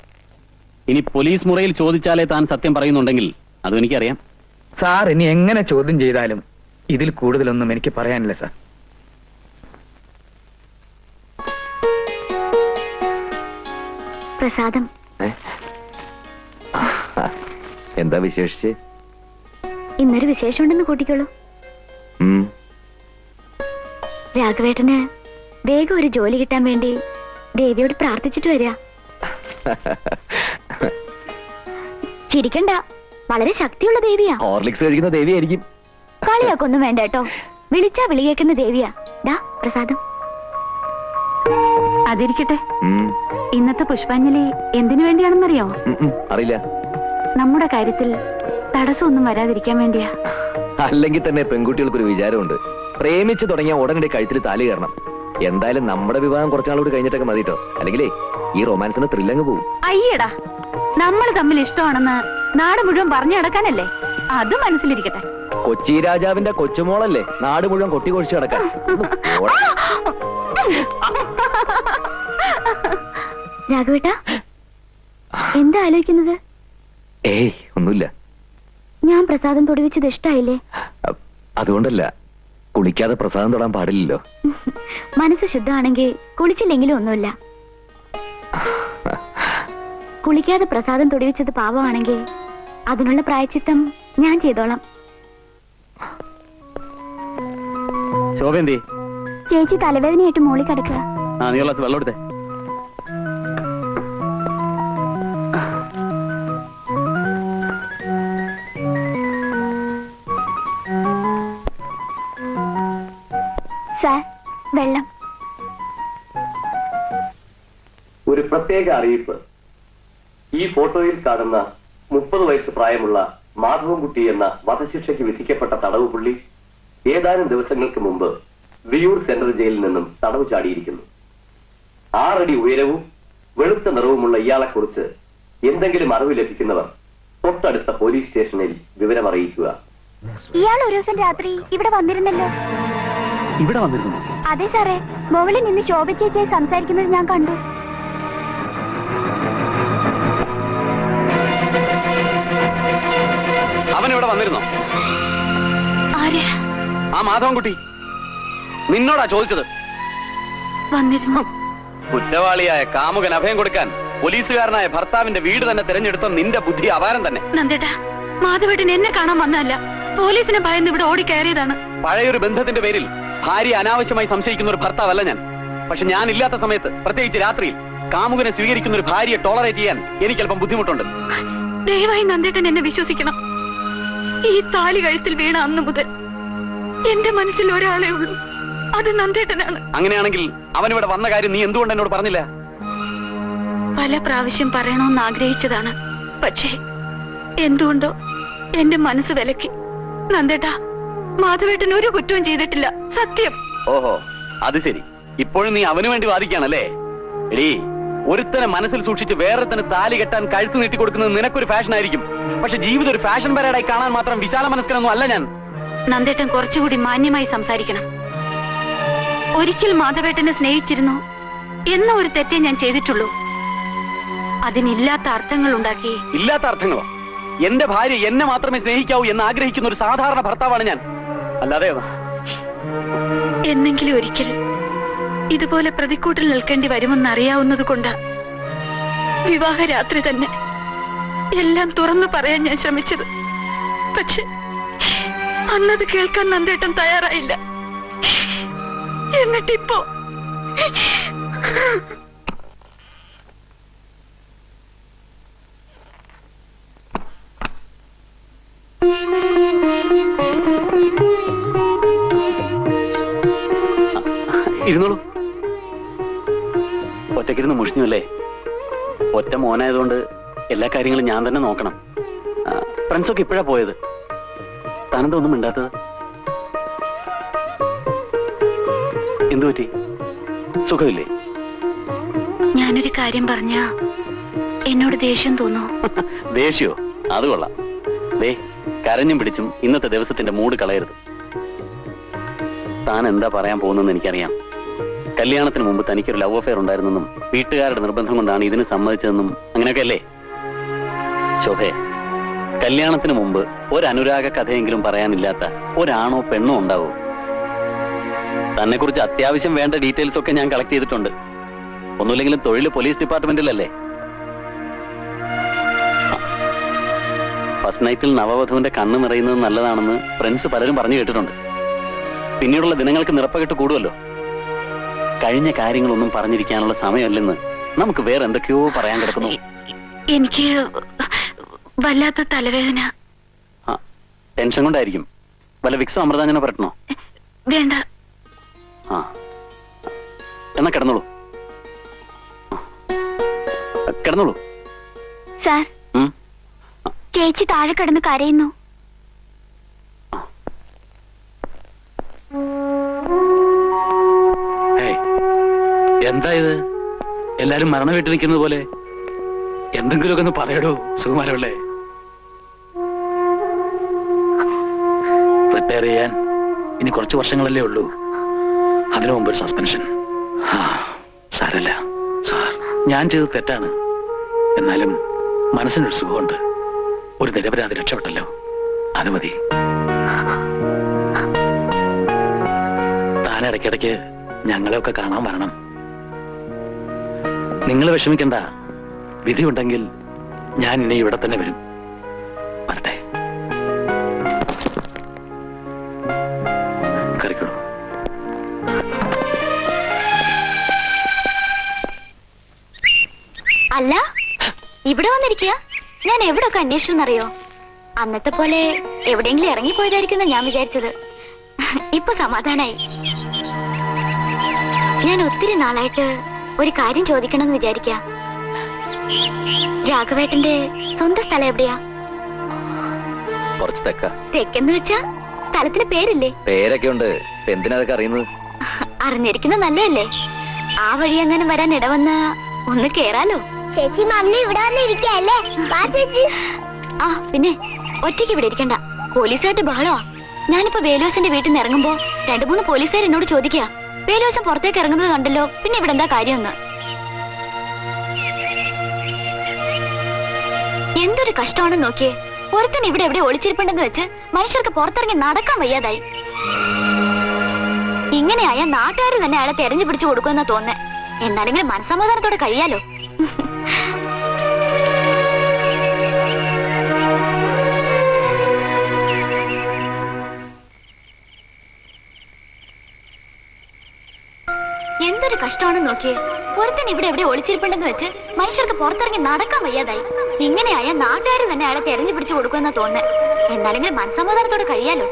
ഇനി പോലീസ് മുറയിൽ ചോദിച്ചാലേ താൻ സത്യം പറയുന്നുണ്ടെങ്കിൽ അതും എനിക്കറിയാം. സാർ ഇനി എങ്ങനെ ചോദ്യം ചെയ്താലും ഇതിൽ കൂടുതലൊന്നും എനിക്ക് പറയാനില്ല സാർ. പ്രസാദം. എന്താ വിശേഷിച്ച്? ഇന്നൊരു വിശേഷമുണ്ടെന്ന് കൂട്ടിക്കോളൂ. രാഘവേട്ടന് വേഗം ഒരു ജോലി കിട്ടാൻ വേണ്ടി ദേവിയോട് പ്രാർത്ഥിച്ചിട്ട് വരിക. ചിരിക്കണ്ട, വളരെ ശക്തിയുള്ള ദേവിയാ. ഹോർലിക്സ് കഴിക്കുന്ന ദേവിയായിരിക്കും. കളിയാക്കൊന്നും വേണ്ട കേട്ടോ. വിളിച്ചാ വിളി കേൾക്കുന്ന ദേവിയാ. ദാ പ്രസാദം. അതിരിക്കട്ടെ, ഇന്നത്തെ പുഷ്പാഞ്ജലി എന്തിനു വേണ്ടിയാണെന്നറിയോ? അറിയില്ല. നമ്മുടെ കാര്യത്തിൽ തടസ്സമൊന്നും വരാതിരിക്കാൻ വേണ്ടിയാ. അല്ലെങ്കിൽ തന്നെ പെൺകുട്ടികൾക്കൊരു വിചാരമുണ്ട്, പ്രേമിച്ചു തുടങ്ങിയ ഉടനടി കഴുത്തിൽ താലി കയറണം. എന്തായാലും നമ്മുടെ വിവാഹം കുറച്ചാളോട് കഴിഞ്ഞിട്ടൊക്കെ മതിട്ടോ, അല്ലെങ്കിലേ ഈ റൊമാൻസിന് ത്രില്ലങ്ങ് പോകും. അയ്യടാ, നമ്മൾ തമ്മിൽ ഇഷ്ടമാണെന്ന് നാട് മുഴുവൻ പറഞ്ഞു നടക്കാനല്ലേ? അത് മനസ്സിലിരിക്കട്ടെ. കൊച്ചി രാജാവിന്റെ കൊച്ചുമോളല്ലേ നാട് മുഴുവൻ കൊട്ടിക്കൊഴിച്ചു കിടക്കാൻ. രാഘവേട്ട, എന്താ ആലോചിക്കുന്നത്? ഏയ് ഒന്നുമില്ല. ഞാൻ പ്രസാദം തൊടുവിച്ചത് ഇഷ്ടായില്ലേ? അതുകൊണ്ടല്ല, കുളിക്കാതെ പ്രസാദം തൊടാൻ പാടില്ലല്ലോ. മനസ്സ് ശുദ്ധമാണെങ്കിൽ കുളിച്ചില്ലെങ്കിലും ഒന്നുമില്ല. കുളിക്കാതെ പ്രസാദം തൊടുവിച്ചത് പാവമാണെങ്കിൽ അതിനുള്ള പ്രായച്ചിത്തം ഞാൻ ചെയ്തോളാം. ശോഭന്തി, ചേച്ചി തലവേദനയായിട്ട് മോളി കിടക്കുക. നീ ഗ്ലാസ് വെള്ളം എടുത്തേ. സാർ, വെള്ളം. ഒരു പ്രത്യേക അറിയിപ്പ്. ഈ ഫോട്ടോയിൽ കാണുന്ന 30 വയസ്സ് പ്രായമുള്ള മാധവൻകുട്ടി എന്ന വധശിക്ഷയ്ക്ക് വിധിക്കപ്പെട്ട തടവ് പുള്ളി ഏതാനും ദിവസങ്ങൾക്ക് മുമ്പ് വിയൂർ സെൻട്രൽ ജയിലിൽ നിന്നും തടവ് ചാടിയിരിക്കുന്നു. 6 അടി ഉയരവും വെളുത്ത നിറവുമുള്ള ഇയാളെക്കുറിച്ച് എന്തെങ്കിലും അറിവ് ലഭിക്കുന്നവർ തൊട്ടടുത്ത പോലീസ് സ്റ്റേഷനിൽ വിവരം അറിയിക്കുക. ഇയാൾ ഒരു ദിവസം രാത്രി ഇവിടെ വന്നിരുന്നല്ലോ. ഇവിടെ വന്നിരുന്നു. അതെ സാറേ, മുകളിൽ നിന്ന് ശോഭ ചേച്ചിയായി സംസാരിക്കുന്നത് ഞാൻ കണ്ടു. അവൻ ഇവിടെ വന്നിരുന്നോ? ആര്? ആ മാധവൻകുട്ടി നിന്നോടാ ചോദിച്ചത്. വന്നിരുന്നു. കുറ്റവാളിയായ കാമുകൻ അഭയം കൊടുക്കാൻ പോലീസുകാരനായ ഭർത്താവിന്റെ വീട് തന്നെ തിരഞ്ഞെടുത്ത നിന്റെ ബുദ്ധി അപാരം തന്നെ. നന്ദേട്ടാ, മാധവേട്ടൻ എന്നെ കാണാൻ വന്നതല്ല, പോലീസിനെ ഭയന്ന് ഇവിടെ ഓടിക്കയറിയതാണ്. പഴയൊരു ബന്ധത്തിന്റെ പേരിൽ ഭാര്യ അനാവശ്യമായി സംശയിക്കുന്ന ഒരു ഭർത്താവല്ല ഞാൻ. പക്ഷെ ഞാൻ ഇല്ലാത്ത സമയത്ത്, പ്രത്യേകിച്ച് രാത്രിയിൽ, കാമുകനെ സ്വീകരിക്കുന്ന ഒരു ഭാര്യയെ ടോളറേറ്റ് ചെയ്യാൻ എനിക്ക് അല്പം ബുദ്ധിമുട്ടുണ്ട്. ദയവായി നന്ദേട്ടൻ എന്നെ വിശ്വസിക്കണം. ഈ താലി കഴുത്തിൽ വീണ അന്ന് മുതൽ എന്റെ മനസ്സിൽ ഒരാളേ ഉള്ളൂ, അത് നന്ദേട്ടനാണ്. അങ്ങനെയാണെങ്കിൽ അവനിവിടെ വന്ന കാര്യം നീ എന്തുകൊണ്ട് എന്നോട് പറഞ്ഞില്ല? പല പ്രാവശ്യം പറയണമെന്ന് ആഗ്രഹിച്ചതാണ്, പക്ഷേ എന്തുകൊണ്ടോ എന്റെ മനസ്സ് വിലക്കി. നന്ദേട്ടാ, മാധവേട്ടൻ ഒരു കുറ്റവും ചെയ്തിട്ടില്ല, സത്യം. ഓഹോ, അത് ശരി. ഇപ്പോഴും നീ അവന് വേണ്ടി വാദിക്കാണല്ലേ? എടീ, ഒരുത്തനെ മനസ്സിൽ സൂക്ഷിച്ച് വേറൊരുത്തന് താലി കെട്ടാൻ കഴുത്ത് നീട്ടിക്കൊടുക്കുന്നത് നിനക്കൊരു ഫാഷൻ ആയിരിക്കും. പക്ഷെ ജീവിതം ഒരു ഫാഷൻ പരേഡായി കാണാൻ മാത്രം വിശാല മനസ്കനൊന്നും അല്ല ഞാൻ. നന്ദേട്ടൻ കുറച്ചുകൂടി മാന്യമായി സംസാരിക്കണം. ഒരിക്കൽ മാധവേട്ടനെ സ്നേഹിച്ചിരുന്നു എന്ന ഒരു തെറ്റേ ഞാൻ ചെയ്തിട്ടുള്ളൂ. അതിനില്ലാത്ത അർത്ഥങ്ങൾ ഉണ്ടാക്കി. ഇല്ലാത്ത അർത്ഥങ്ങളോ? എന്റെ ഭാര്യ എന്നെ മാത്രമേ സ്നേഹിക്കാവൂ എന്ന് ആഗ്രഹിക്കുന്ന ഒരു സാധാരണ ഭർത്താവാണ് ഞാൻ, അല്ലാതെ. എന്നെങ്കിലും ഒരിക്കൽ ഇതുപോലെ പ്രതിക്കൂട്ടിൽ നിൽക്കേണ്ടി വരുമെന്നറിയാവുന്നത് കൊണ്ട് വിവാഹരാത്രി തന്നെ എല്ലാം തുറന്നു പറയാൻ ഞാൻ ശ്രമിച്ചത്. പക്ഷെ അന്നത് കേൾക്കാൻ നന്ദേട്ടൻ തയ്യാറായില്ല. എന്നിട്ടിപ്പോ ഇരുന്നോളൂ. ഒറ്റയ്ക്കിരുന്ന് മുഷിഞ്ഞല്ലേ? ഒറ്റ മോനായതുകൊണ്ട് എല്ലാ കാര്യങ്ങളും ഞാൻ തന്നെ നോക്കണം. ഫ്രണ്ട്സൊക്കെ ഇപ്പോഴാ പോയത്. താനെന്താ ഒന്നും മിണ്ടാത്തത്? എന്തു പറ്റി? സുഖമില്ലേ? ഞാനൊരു കാര്യം പറഞ്ഞ എന്നോട് ദേഷ്യം തോന്നോ? ദേഷ്യോ? അത് കൊള്ളാം. ദേ, കരഞ്ഞും പിടിച്ചും ഇന്നത്തെ ദിവസത്തിന്റെ മൂഡ് കളയരുത്. താൻ എന്താ പറയാൻ പോകുന്നെന്ന് എനിക്കറിയാം. കല്യാണത്തിന് മുമ്പ് തനിക്കൊരു ലവ് അഫെയർ ഉണ്ടായിരുന്നെന്നും വീട്ടുകാരുടെ നിർബന്ധം കൊണ്ടാണ് ഇതിന് സമ്മതിച്ചതെന്നും അങ്ങനെയൊക്കെ അല്ലേ? ശോഭേ, കല്യാണത്തിന് മുമ്പ് ഒരു അനുരാഗ കഥയെങ്കിലും പറയാനില്ലാത്ത ഒരാണോ പെണ്ണോ ഉണ്ടാവൂ? തന്നെ കുറിച്ച് അത്യാവശ്യം വേണ്ട ഡീറ്റെയിൽസ് ഒക്കെ ഞാൻ കളക്ട് ചെയ്തിട്ടുണ്ട്. ഒന്നുമില്ലെങ്കിലും തൊഴിൽ പോലീസ് ഡിപ്പാർട്ട്മെന്റിലല്ലേ. ഫസ്റ്റ് നൈറ്റിൽ നവവധുവിന്റെ കണ്ണ് നിറയുന്നത് നല്ലതാണെന്ന് ഫ്രണ്ട്സ് പലരും പറഞ്ഞു കേട്ടിട്ടുണ്ട്. പിന്നീടുള്ള ദിനങ്ങൾക്ക് നിറപ്പകെട്ട് കൂടുമല്ലോ. കഴിഞ്ഞ കാര്യങ്ങളൊന്നും പറഞ്ഞിരിക്കാനുള്ള സമയമല്ലെന്ന് നമുക്ക് വേറെ എന്തൊക്കെയോ പറയാൻ കിടക്കുന്നു. എനിക്ക് വല്ലാത്ത തലവേദന. ടെൻഷൻ കൊണ്ടായിരിക്കും. വല്ല വിക്സോ അമൃതാഞ്ജനോ പരട്ടണോ? വേണ്ട. ആ, എന്നാ കിടന്നോളൂ. കിടന്നോളൂ. സാർ, ചേച്ചി താഴെ കിടന്ന് കരയുന്നു. എന്താ ഇത്? എല്ലാരും മരണ വീട്ടിൽ നിൽക്കുന്നത് പോലെ. എന്തെങ്കിലുമൊക്കെ ഒന്ന് പറയടോ സുകുമാരല്ലേ. റിട്ടയർ ചെയ്യാൻ ഇനി കുറച്ച് വർഷങ്ങളല്ലേ ഉള്ളൂ. അതിനു മുമ്പ് ഒരു സസ്പെൻഷൻ. സാരല്ല സാർ, ഞാൻ ചെയ്തത് തെറ്റാണ്. എന്നാലും മനസ്സിനൊരു സുഖമുണ്ട്. ഒരു നിരപരാധി രക്ഷപ്പെട്ടല്ലോ, അത് മതി. താൻ ഇടയ്ക്കിടയ്ക്ക് ഞങ്ങളെയൊക്കെ കാണാൻ വരണം. നിങ്ങൾ വിഷമിക്കണ്ട. വിധിയുണ്ടെങ്കിൽ ഞാൻ ഇനി ഇവിടെ തന്നെ വരും. വരട്ടെ. കറിക്കോളൂ. അല്ല, ഇവിടെ വന്നിരിക്കുക. ഞാൻ എവിടെയൊക്കെ അന്വേഷിച്ചെന്നറിയോ? അന്നത്തെ പോലെ എവിടെയെങ്കിലും ഇറങ്ങിപ്പോയതായിരിക്കും ഞാൻ വിചാരിച്ചത്. ഇപ്പൊ സമാധാനായി. ഞാൻ ഒത്തിരി നാളായിട്ട് ഒരു കാര്യം ചോദിക്കണമെന്ന് വിചാരിക്ക. രാഘവേട്ടന്റെ സ്വന്തം സ്ഥലം എവിടെയാ? കുറച്ച് തെക്ക. തെക്കെന്ന് വെച്ചാ സ്ഥലത്തിന് പേരില്ലേ? പേരൊക്കെ ഉണ്ട്. എന്തിനാ അതൊക്കെ അറിയുന്നത്? അറിഞ്ഞിരിക്കുന്ന നല്ലതല്ലേ. ആ വഴി അങ്ങനെ വരാൻ ഇടവന്ന ഒന്ന് കേറാലോ. ചേച്ചി മാമിനെ ഇവിടെ വന്നിരിക്കല്ലേ? വാ ചേച്ചി. ആ, പിന്നെ ഒറ്റയ്ക്ക് ഇവിടെ ഇരിക്കണ്ട. പോലീസായിട്ട് ബഹളമാ. ഞാനിപ്പോ വേലോസിന്റെ വീട്ടിൽ നിന്ന് ഇറങ്ങുമ്പോ 2-3 പോലീസുകാർ എന്നോട് ചോദിക്കുക, വേലോസം പുറത്തേക്ക് ഇറങ്ങുന്നത് കണ്ടല്ലോ, പിന്നെ ഇവിടെ എന്താ കാര്യമെന്ന്. എന്തൊരു കഷ്ടമാണെന്ന് നോക്കിയേ. ഒരുത്തൻ ഇവിടെ എവിടെ ഒളിച്ചിരിപ്പുണ്ടെന്ന് വെച്ച് മനുഷ്യർക്ക് പുറത്തിറങ്ങി നടക്കാൻ വയ്യാതായി. ഇങ്ങനെയായ നാട്ടുകാർ തന്നെ അയാളെ തെരഞ്ഞു പിടിച്ചു കൊടുക്കുമെന്നാ തോന്നുന്നേ. എന്നാലെങ്കിലും മനസ്സമാധാനത്തോടെ കഴിയാലോ. എന്തൊരു കഷ്ടമാണെന്ന് നോക്കിയേ. ഒരുത്തൻ ഇവിടെ എവിടെ ഒളിച്ചിരിപ്പുണ്ടെന്ന് വെച്ച് മനുഷ്യർക്ക് പുറത്തിറങ്ങി നടക്കാൻ വയ്യാതായി. ഇങ്ങനെയായ നാട്ടുകാർ തന്നെ അയാളെ തെരഞ്ഞു പിടിച്ചു കൊടുക്കുമെന്നാ തോന്നുന്നേ. എന്നാലെങ്കിലും മനസ്സമാധാനത്തോടെ കഴിയാലോ.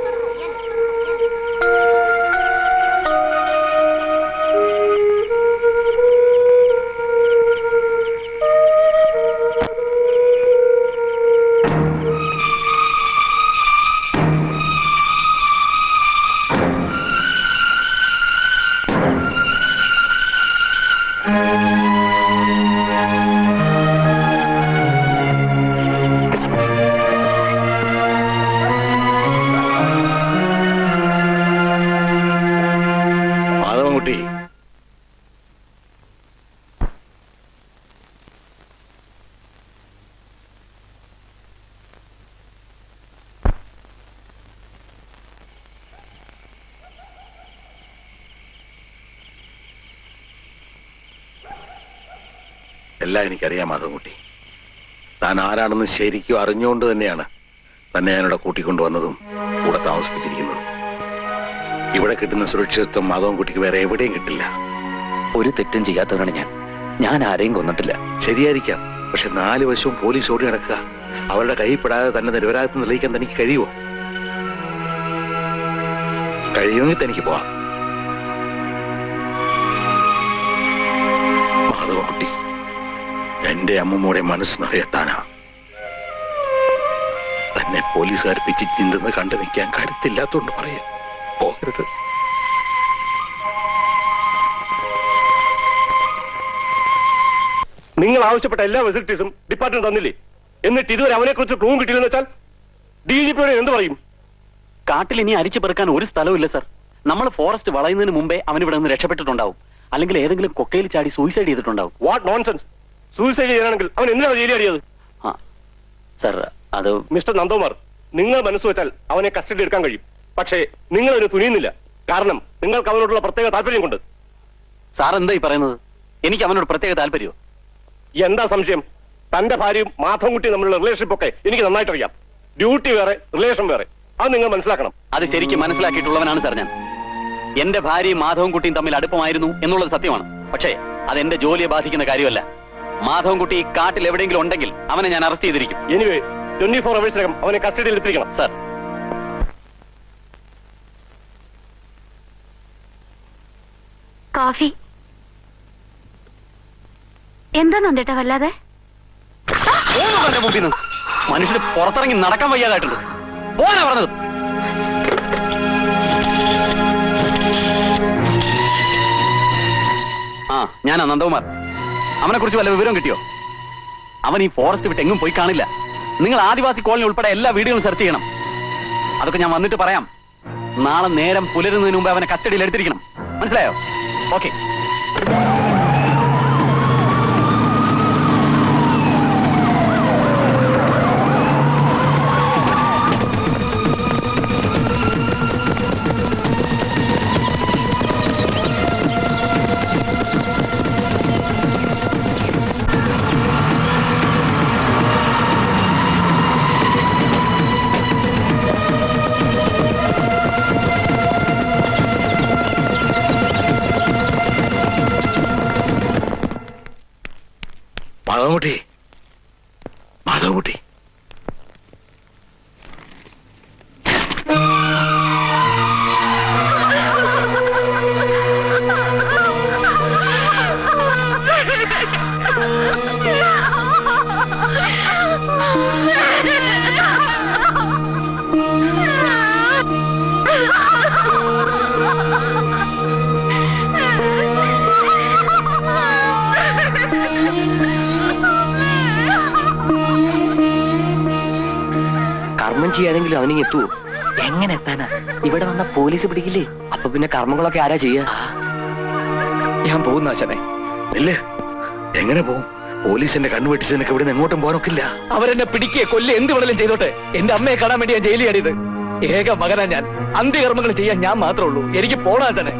മാധവൻകുട്ടി, എല്ലാം എനിക്കറിയാം മാധവൻകുട്ടി. താൻ ആരാണെന്ന് ശരിക്കും അറിഞ്ഞുകൊണ്ട് തന്നെയാണ് തന്നെ ഞാനിവിടെ കൂട്ടിക്കൊണ്ടുവന്നതും കൂടെ താമസിപ്പിച്ചിരിക്കുന്നതും. ഇവിടെ കിട്ടുന്ന സുരക്ഷിതത്വം മാധവൻകുട്ടിക്ക് വേറെ എവിടെയും കിട്ടില്ല. ഒരു തെറ്റും ചെയ്യാത്തവനാണ് ഞാൻ ആരെയും കൊന്നിട്ടില്ല. ശരിയായിരിക്കാം, പക്ഷെ 4 വശവും പോലീസ് ഓടി നടക്കുക. അവരുടെ കൈപ്പെടാതെ തന്നെ നിരപരാധിത്വം തെളിയിക്കാൻ തനിക്ക് കഴിയുമോ? കഴിയുമെങ്കിൽ തനിക്ക് പോവാം. മാധവൻകുട്ടി, എന്റെ അമ്മമ്മയുടെ മനസ്സ് നിറയെത്താനാ. തന്നെ പോലീസുകാർ പിച്ചി ചിന്തെന്ന് കണ്ടു നിൽക്കാൻ കരുത്തില്ലാത്തോണ്ട് പറയാ. പോകരുത്. നിങ്ങൾ ആവശ്യപ്പെട്ട എല്ലാ ഫെസിലിറ്റീസും ഡിപ്പാർട്ട്മെന്റ് തന്നില്ലേ? എന്നിട്ട് ഇതുവരെ അവനെ കുറിച്ച് പ്രൂവ് കിട്ടില്ലെന്ന് വെച്ചാൽ DGP എന്ത് പറയും? കാട്ടിൽ ഇനി അരിച്ചു പെറുക്കാൻ ഒരു സ്ഥലവും ഇല്ല സർ. നമ്മൾ ഫോറസ്റ്റ് വളയുന്നതിന് മുമ്പേ അവൻ ഇവിടെ നിന്ന് രക്ഷപ്പെട്ടിട്ടുണ്ടാവും. അല്ലെങ്കിൽ ഏതെങ്കിലും കൊക്കയിൽ ചാടി സൂയിസൈഡ് ചെയ്തിട്ടുണ്ടാവും. What nonsense! സൂയിസൈഡ് ചെയ്യാനാണെങ്കിൽ അവൻ എന്തിനാണ് ജയിലടിയത്? സർ, അത് മിസ്റ്റർ നന്ദകുമാർ, നിങ്ങൾ മനസ്സ് വെച്ചാൽ അവനെ കസ്റ്റഡി എടുക്കാൻ കഴിയും. പക്ഷേ നിങ്ങൾ അതിന് തുനിയുന്നില്ല. കാരണം നിങ്ങൾക്ക് അവനോടുള്ള പ്രത്യേക താല്പര്യം കൊണ്ട്. സാർ എന്താ ഈ പറയുന്നത്? എനിക്ക് അവനോട് പ്രത്യേക താല്പര്യമോ? എന്താ സംശയം? തന്റെ ഭാര്യയും മാധവൻകുട്ടിയും തമ്മിലുള്ള റിലേഷൻഷിപ്പ് ഒക്കെ എനിക്ക് നന്നായിട്ട് അറിയാം. ഡ്യൂട്ടി വേറെ, റിലേഷൻ വേറെ. അത് നിങ്ങൾ മനസ്സിലാക്കണം. അത് ശരിക്കും മനസ്സിലാക്കിയിട്ടുള്ളവനാണ് സാർ ഞാൻ. എന്റെ ഭാര്യയും മാധവൻകുട്ടിയും തമ്മിൽ അടുപ്പമായിരുന്നു എന്നുള്ളത് സത്യമാണ്. പക്ഷേ അത് എന്റെ ജോലിയെ ബാധിക്കുന്ന കാര്യമല്ല. മാധവൻകുട്ടി കാട്ടിൽ എവിടെയെങ്കിലും ഉണ്ടെങ്കിൽ അവനെ ഞാൻ അറസ്റ്റ് ചെയ്തിരിക്കും. എനിവേ 24 അവേഴ്സിനകം അവനെ കസ്റ്റഡിയിൽ എത്തിക്കണം. സാർ, കോഫി എന്താ നന്ദേട്ടാ വല്ലാതെ? മുമ്പിൽ നിന്ന് മനുഷ്യന് പുറത്തിറങ്ങി നടക്കാൻ വയ്യാതായിട്ടുണ്ട്. പോകാനാ പറഞ്ഞത്. ഞാനാ നന്ദകുമാർ. അവനെ കുറിച്ച് വല്ല വിവരം കിട്ടിയോ? അവൻ ഈ ഫോറസ്റ്റ് വിട്ട് എങ്ങും പോയി കാണില്ല. നിങ്ങൾ ആദിവാസി കോളനി ഉൾപ്പെടെ എല്ലാ വീടുകളും സെർച്ച് ചെയ്യണം. അതൊക്കെ ഞാൻ വന്നിട്ട് പറയാം. നാളെ നേരം പുലരുന്നതിന് മുമ്പ് അവനെ കസ്റ്റഡിയിൽ എടുത്തിരിക്കണം. മനസ്സിലായോ? ഓക്കെ. മാധവൻകുട്ടി, മാധവൻകുട്ടി, കർമ്മം ചെയ്യാനെങ്കിലും അവനിങ് എത്തുവോ? എങ്ങനെ എത്താനാ? ഇവിടെ വന്ന പോലീസ് പിടിക്കില്ലേ? അപ്പൊ പിന്നെ കർമ്മങ്ങളൊക്കെ ആരാ ചെയ്യാ? ഞാൻ പോകുന്ന ആശാനെ. ഇല്ല, എങ്ങനെ പോകും? പോലീസിന്റെ കണ്ണുവെട്ടിച്ച് നിനക്ക് ഇവിടെ എങ്ങോട്ടും പോകാനൊക്കില്ല. അവരെന്നെ പിടിക്കേ കൊല്ലേ എന്ത് വേണേലും ചെയ്തോട്ടെ. എന്റെ അമ്മയെ കാണാൻ വേണ്ടി ഞാൻ ജയിലിൽ ചാടിയത്. ഏക മകനാ ഞാൻ. അന്ത്യകർമ്മങ്ങൾ ചെയ്യാൻ ഞാൻ മാത്രമേ ഉള്ളൂ. എനിക്ക് പോണ ആശാനെ.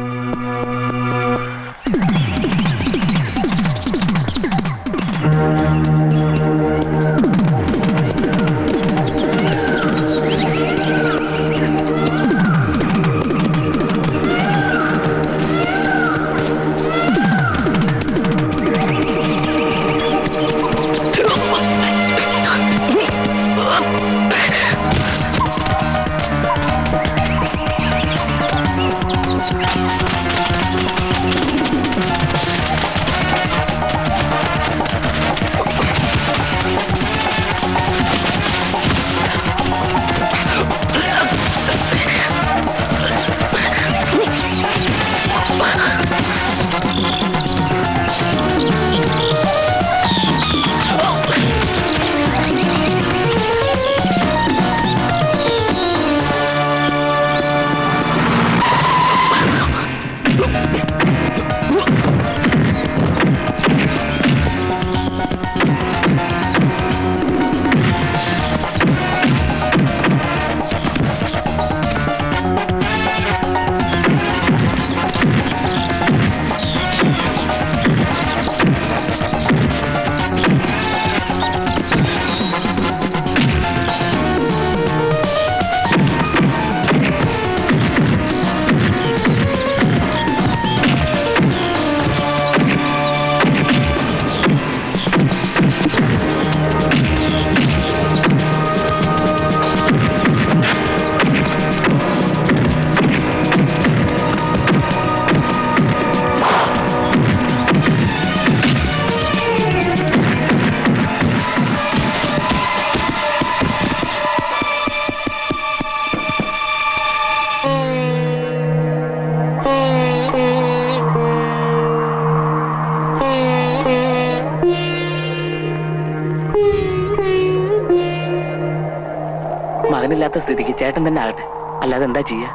മകനില്ലാത്ത സ്ഥിതിക്ക് ചേട്ടൻ തന്നെ ആകട്ടെ. അല്ലാതെ എന്താ ചെയ്യാ?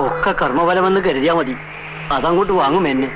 ഒക്കെ കർമ്മഫലമെന്ന് കരുതിയാ മതി. അതങ്ങോട്ട് വാങ്ങും എന്നെ.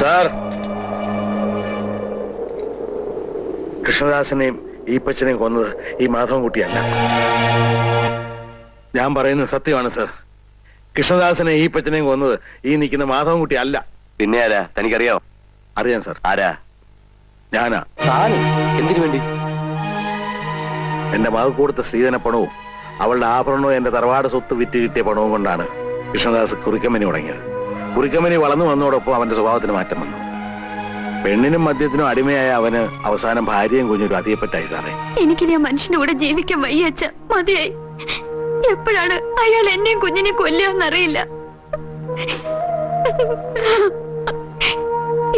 സാർ, കൃഷ്ണദാസനെയും ഈപ്പച്ചനെയും കൊന്നത് ഈ മാധവൻകുട്ടിയല്ല. ഞാൻ പറയുന്നത് സത്യമാണ് സാർ. കൃഷ്ണദാസനെ ഈപ്പച്ചനെയും കൊന്നത് ഈ നിൽക്കുന്ന മാധവൻകുട്ടി അല്ല. പിന്നെ ആരാ? തനിക്കറിയാവോ? അറിയാം സാർ. ആരാ? ഞാനാ. എന്തിനു വേണ്ടി? എന്റെ മകൾ കൊടുത്ത സ്ത്രീധന പണവും അവളുടെ ആഭരണവും എന്റെ തറവാട് സ്വത്ത് വിറ്റ് കിട്ടിയ പണവും കൊണ്ടാണ് കൃഷ്ണദാസ് കുറിക്കമ്പനി തുടങ്ങിയത്. കുറിക്കമ്പനി വളർന്നു വന്നതോടൊപ്പം അവന്റെ സ്വഭാവത്തിന് മാറ്റം വന്നു. പെണ്ണിനും മദ്യത്തിനും അടിമയായ അവന് അവസാനം ഭാര്യയും കുഞ്ഞൊരു അതിയപ്പെട്ടായി സാറേ. എനിക്കിനി ആ മനുഷ്യന്റെ കൂടെ ജീവിക്കാൻ വയ്യച്ച. മതിയായി. എപ്പോഴാണ് അയാൾ എന്നെയും കുഞ്ഞിനെയും കൊല്ലാന്നറിയില്ല.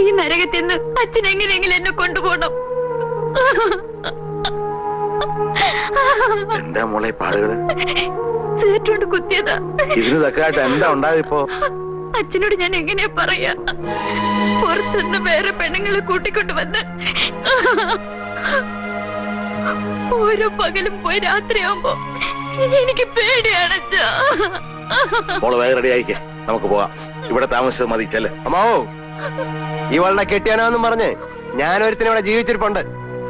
ഈ നരകത്തിൽ നിന്ന് അച്ഛൻ എങ്ങനെയെങ്കിലും എന്നെ കൊണ്ടുപോകണം. എന്താ മോളെ പാടുകള്? സേറ്റോണ്ട് കുത്തിയതാ. ഇതിന് തക്കായിട്ട് എന്താ ഉണ്ടായപ്പോ? അച്ഛനോട് ഞാൻ എങ്ങനെയാ പറയാ? പുറത്തുനിന്ന് വേറെ പെണ്ണുങ്ങളെ കൂട്ടിക്കൊണ്ട് വന്ന് ഓരോ പകലും പോയി രാത്രിയാവുമ്പോ എനിക്ക് പേടിയാണ്. മോള് വേഗം റെഡി ആയിക്കേ, നമുക്ക് പോവാം. ഇവിടെ താമസിച്ചത് മതി. ചെല്ല്. അമ്മാവോ, ഇവളുടെ കെട്ടിയാനോന്നും പറഞ്ഞ് ഞാനൊരുത്തിന് ഇവിടെ ജീവിച്ചിരിപ്പുണ്ട്.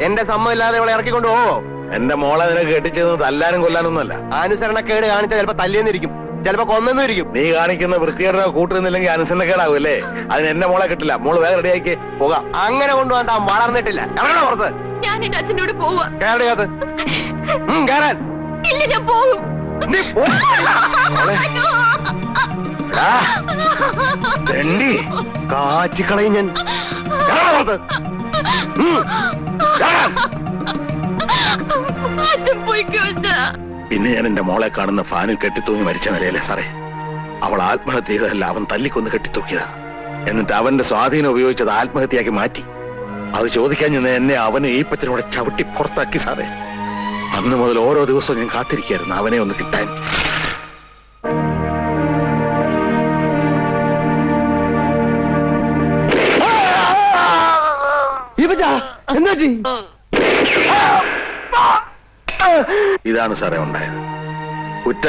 എന്റെ സമ്മതമില്ലാതെ ഇവളെ ഇറക്കിക്കൊണ്ട് പോവോ? എന്റെ മോളെ നിനക്ക് കെട്ടിച്ചത് തല്ലാനും കൊല്ലാനൊന്നുമല്ല. അനുസരണക്കേട് കാണിച്ചാൽ ചിലപ്പോ തല്ലിയെന്നിരിക്കും. ചിലപ്പോ കൊന്നെന്നും ഇരിക്കും. നീ കാണിക്കുന്ന വൃത്തികേടോ കൂട്ടുന്നില്ലെങ്കിൽ അനുസരണക്കേടാവും അല്ലേ? അതിന് എന്നെ മോളെ കിട്ടില്ല. മോള് വേഗം റെഡിയാക്കി പോകാം. അങ്ങനെ കൊണ്ടുപോകാൻ വളർന്നിട്ടില്ല. ഇറങ്ങണ പുറത്ത്. ഞാൻ എന്റെ അച്ഛനോട് പോവാ. കേരളീയത്ത് കേറാൻ ഇല്ല, ഞാൻ പോകും. നീ പോ. മോളെ. എടാ, തെണ്ടി കാച്ചിക്കളയും ഞാൻ. കേറണ പുറത്ത്. കേറാൻ. അച്ഛൻ പോയിക്കോ അച്ഛാ. പിന്നെ ഞാൻ എന്റെ മോളെ കാണുന്ന ഫാനിൽ കെട്ടിത്തൂങ്ങി മരിച്ച നിലയല്ലേ സാറേ? അവൾ ആത്മഹത്യ ചെയ്തതല്ല, അവൻ തല്ലിക്കൊന്ന് കെട്ടിത്തൂക്കിയതാ. എന്നിട്ട് അവന്റെ സ്വാധീനം ഉപയോഗിച്ചത് ആത്മഹത്യയാക്കി മാറ്റി. അത് ചോദിക്കാൻ ചെന്ന് എന്നെ അവനെ ഈ പച്ചനോടെ ചവിട്ടി പുറത്താക്കി സാറേ. അന്ന് മുതൽ ഓരോ ദിവസവും ഞാൻ കാത്തിരിക്കായിരുന്നു അവനെ ഒന്ന് കിട്ടാൻ. ഇതാണ് സാറേ ഉണ്ടായത്. കുറ്റ